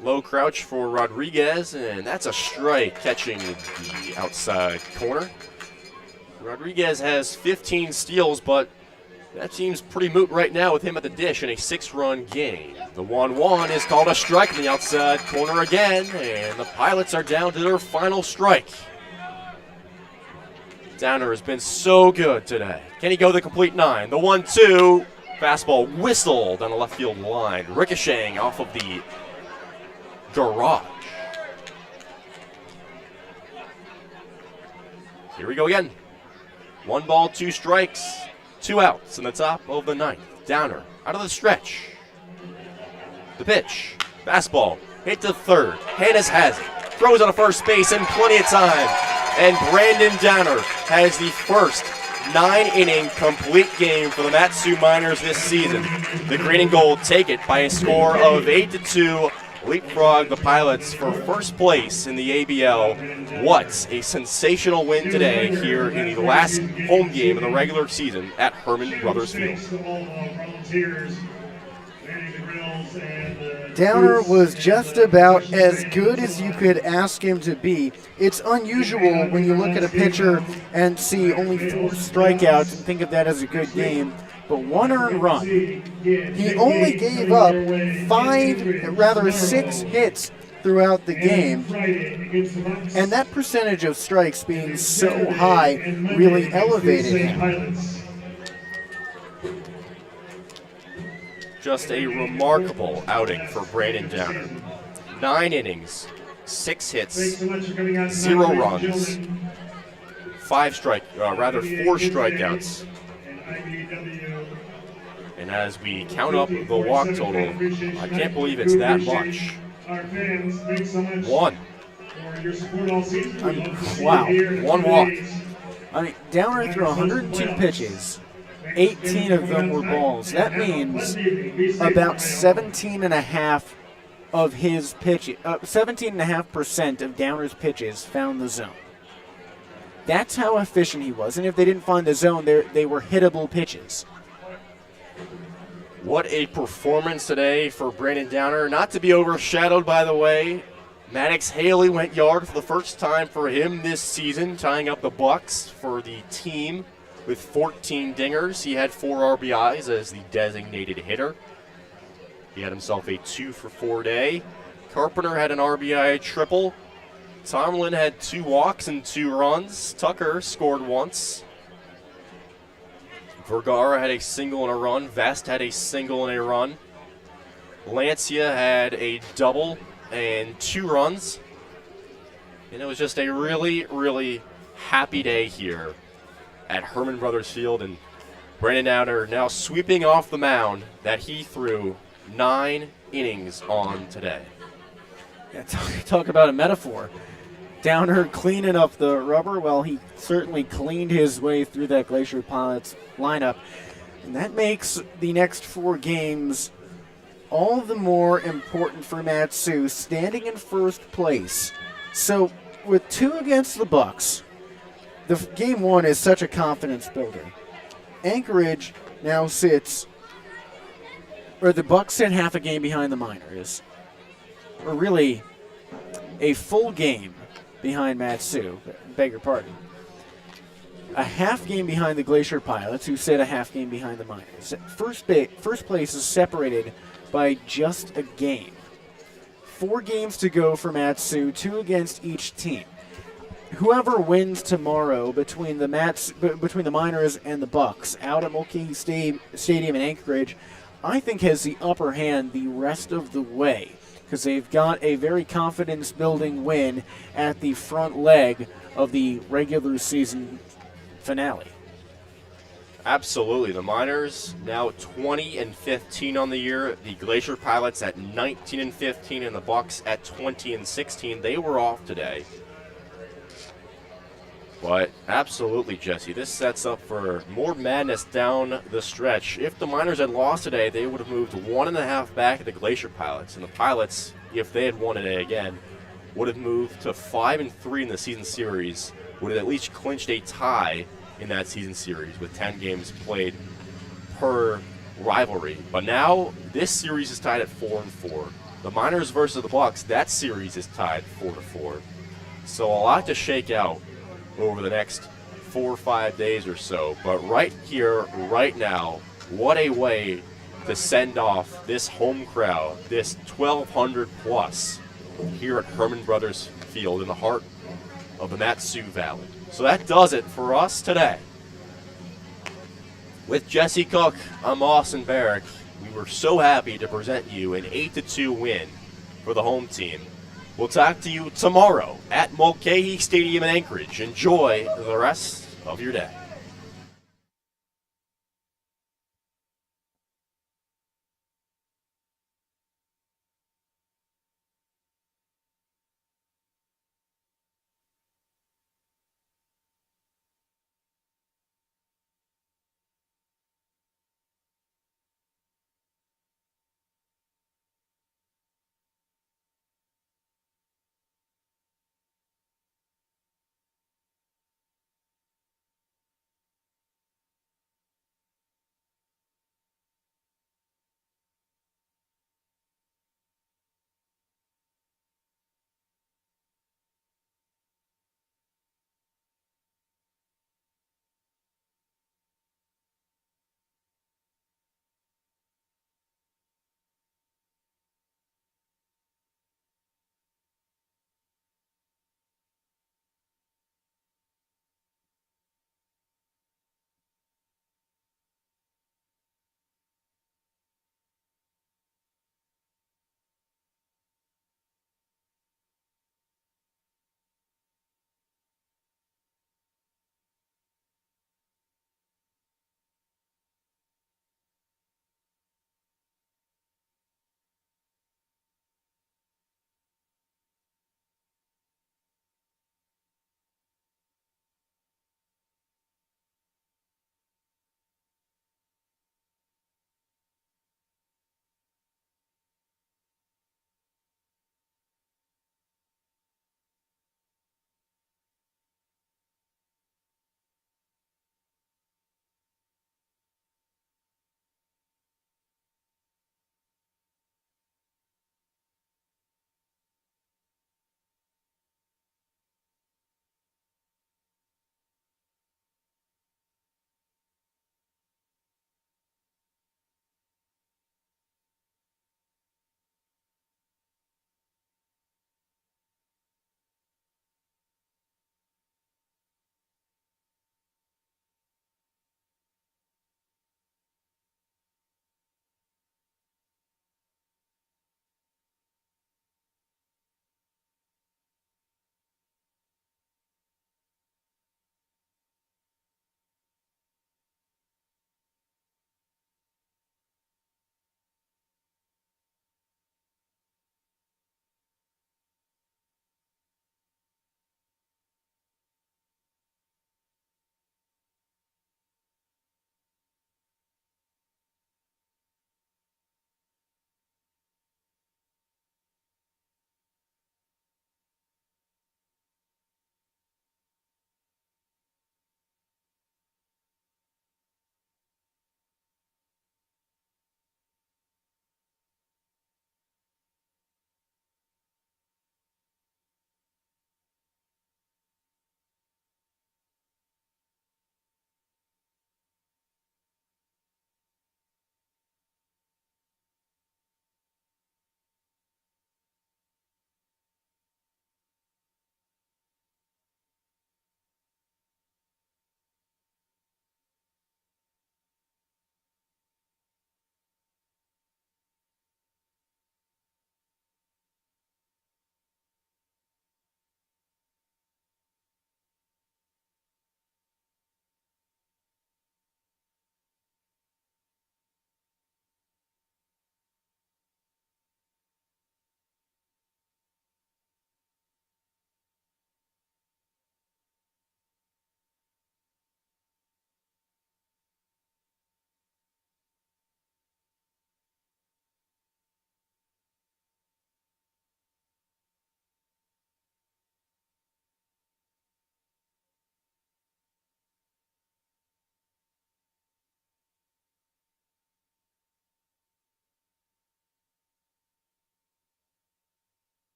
Low crouch for Rodriguez, and that's a strike catching the outside corner. Rodriguez has 15 steals, but that seems pretty moot right now with him at the dish in a 6-run game. The 1-1 is called a strike in the outside corner again, and the Pilots are down to their final strike. Downer has been so good today. Can he go the complete 9? The 1-2, fastball whistle down the left field line, ricocheting off of the garage. Here we go again. 1 ball, 2 strikes, 2 outs in the top of the 9th. Downer out of the stretch. The pitch, fastball, hit to third. Hannes has it, throws on a first base in plenty of time. And Brandon Downer has the first 9-inning complete game for the Mat-Su Miners this season. The green and gold take it by a score of 8-2. Leapfrog the Pilots for first place in the ABL. What a sensational win today here in the last home game of the regular season at Hermon Brothers Field. Downer was just about as good as you could ask him to be. It's unusual when you look at a pitcher and see only 4 strikeouts and think of that as a good game. But 1 earned run. He only gave up 6 hits throughout the game. And that percentage of strikes being so high really elevated him. Just a remarkable outing for Brandon Downer. 9 innings, 6 hits, 0 runs, 4 strikeouts. And as we count up the walk total, I can't believe it's that much. 1. Wow. 1 walk. I mean, Downer threw 102 pitches. 18 of them were balls. That means about 17.5% of his pitches, 17.5% of Downer's pitches found the zone. That's how efficient he was. And if they didn't find the zone, they were hittable pitches. What a performance today for Brandon Downer. Not to be overshadowed, by the way, Maddox Haley went yard for the first time for him this season, tying up the Bucks for the team with 14 dingers. He had 4 RBIs as the designated hitter. He had himself a 2-for-4 day. Carpenter had an RBI triple. Tomlin had 2 walks and 2 runs. Tucker scored once. Vergara had a single and a run. Vest had a single and a run. Lancia had a double and 2 runs. And it was just a really, really happy day here at Hermon Brothers Field. And Brandon Downer now sweeping off the mound that he threw 9 innings on today. Yeah, talk about a metaphor. Downer cleaning up the rubber. Well, he certainly cleaned his way through that Glacier Pilots lineup. And that makes the next 4 games all the more important for Mat-Su, standing in first place. So with 2 against the Bucks, the game 1 is such a confidence builder. Anchorage now sits, or the Bucks sit half a game behind the Miners, or really a full game behind Mat-Su, beg your pardon. A half game behind the Glacier Pilots, who sit a half game behind the Miners. First place is separated by just a game. 4 games to go for Mat-Su, 2 against each team. Whoever wins tomorrow between the Miners and the Bucks out at Mulcahy Stadium in Anchorage, I think has the upper hand the rest of the way, because they've got a very confidence-building win at the front leg of the regular season finale. Absolutely. The Miners now 20-15 on the year. The Glacier Pilots at 19-15, and the Bucks at 20-16. They were off today. But absolutely, Jesse, this sets up for more madness down the stretch. If the Miners had lost today, they would have moved 1.5 back at the Glacier Pilots. And the Pilots, if they had won today again, would have moved to 5-3 in the season series, would have at least clinched a tie in that season series with 10 games played per rivalry. But now this series is tied at 4-4. The Miners versus the Bucks, that series is tied 4-4. So a lot to shake out over the next 4 or 5 days or so. But right here, right now, what a way to send off this home crowd, this 1,200 plus here at Hermon Brothers Field in the heart of the Mat-Su Valley. So that does it for us today. With Jesse Cook, I'm Austin Barach. We were so happy to present you an 8-2 win for the home team. We'll talk to you tomorrow at Mulcahy Stadium in Anchorage. Enjoy the rest of your day.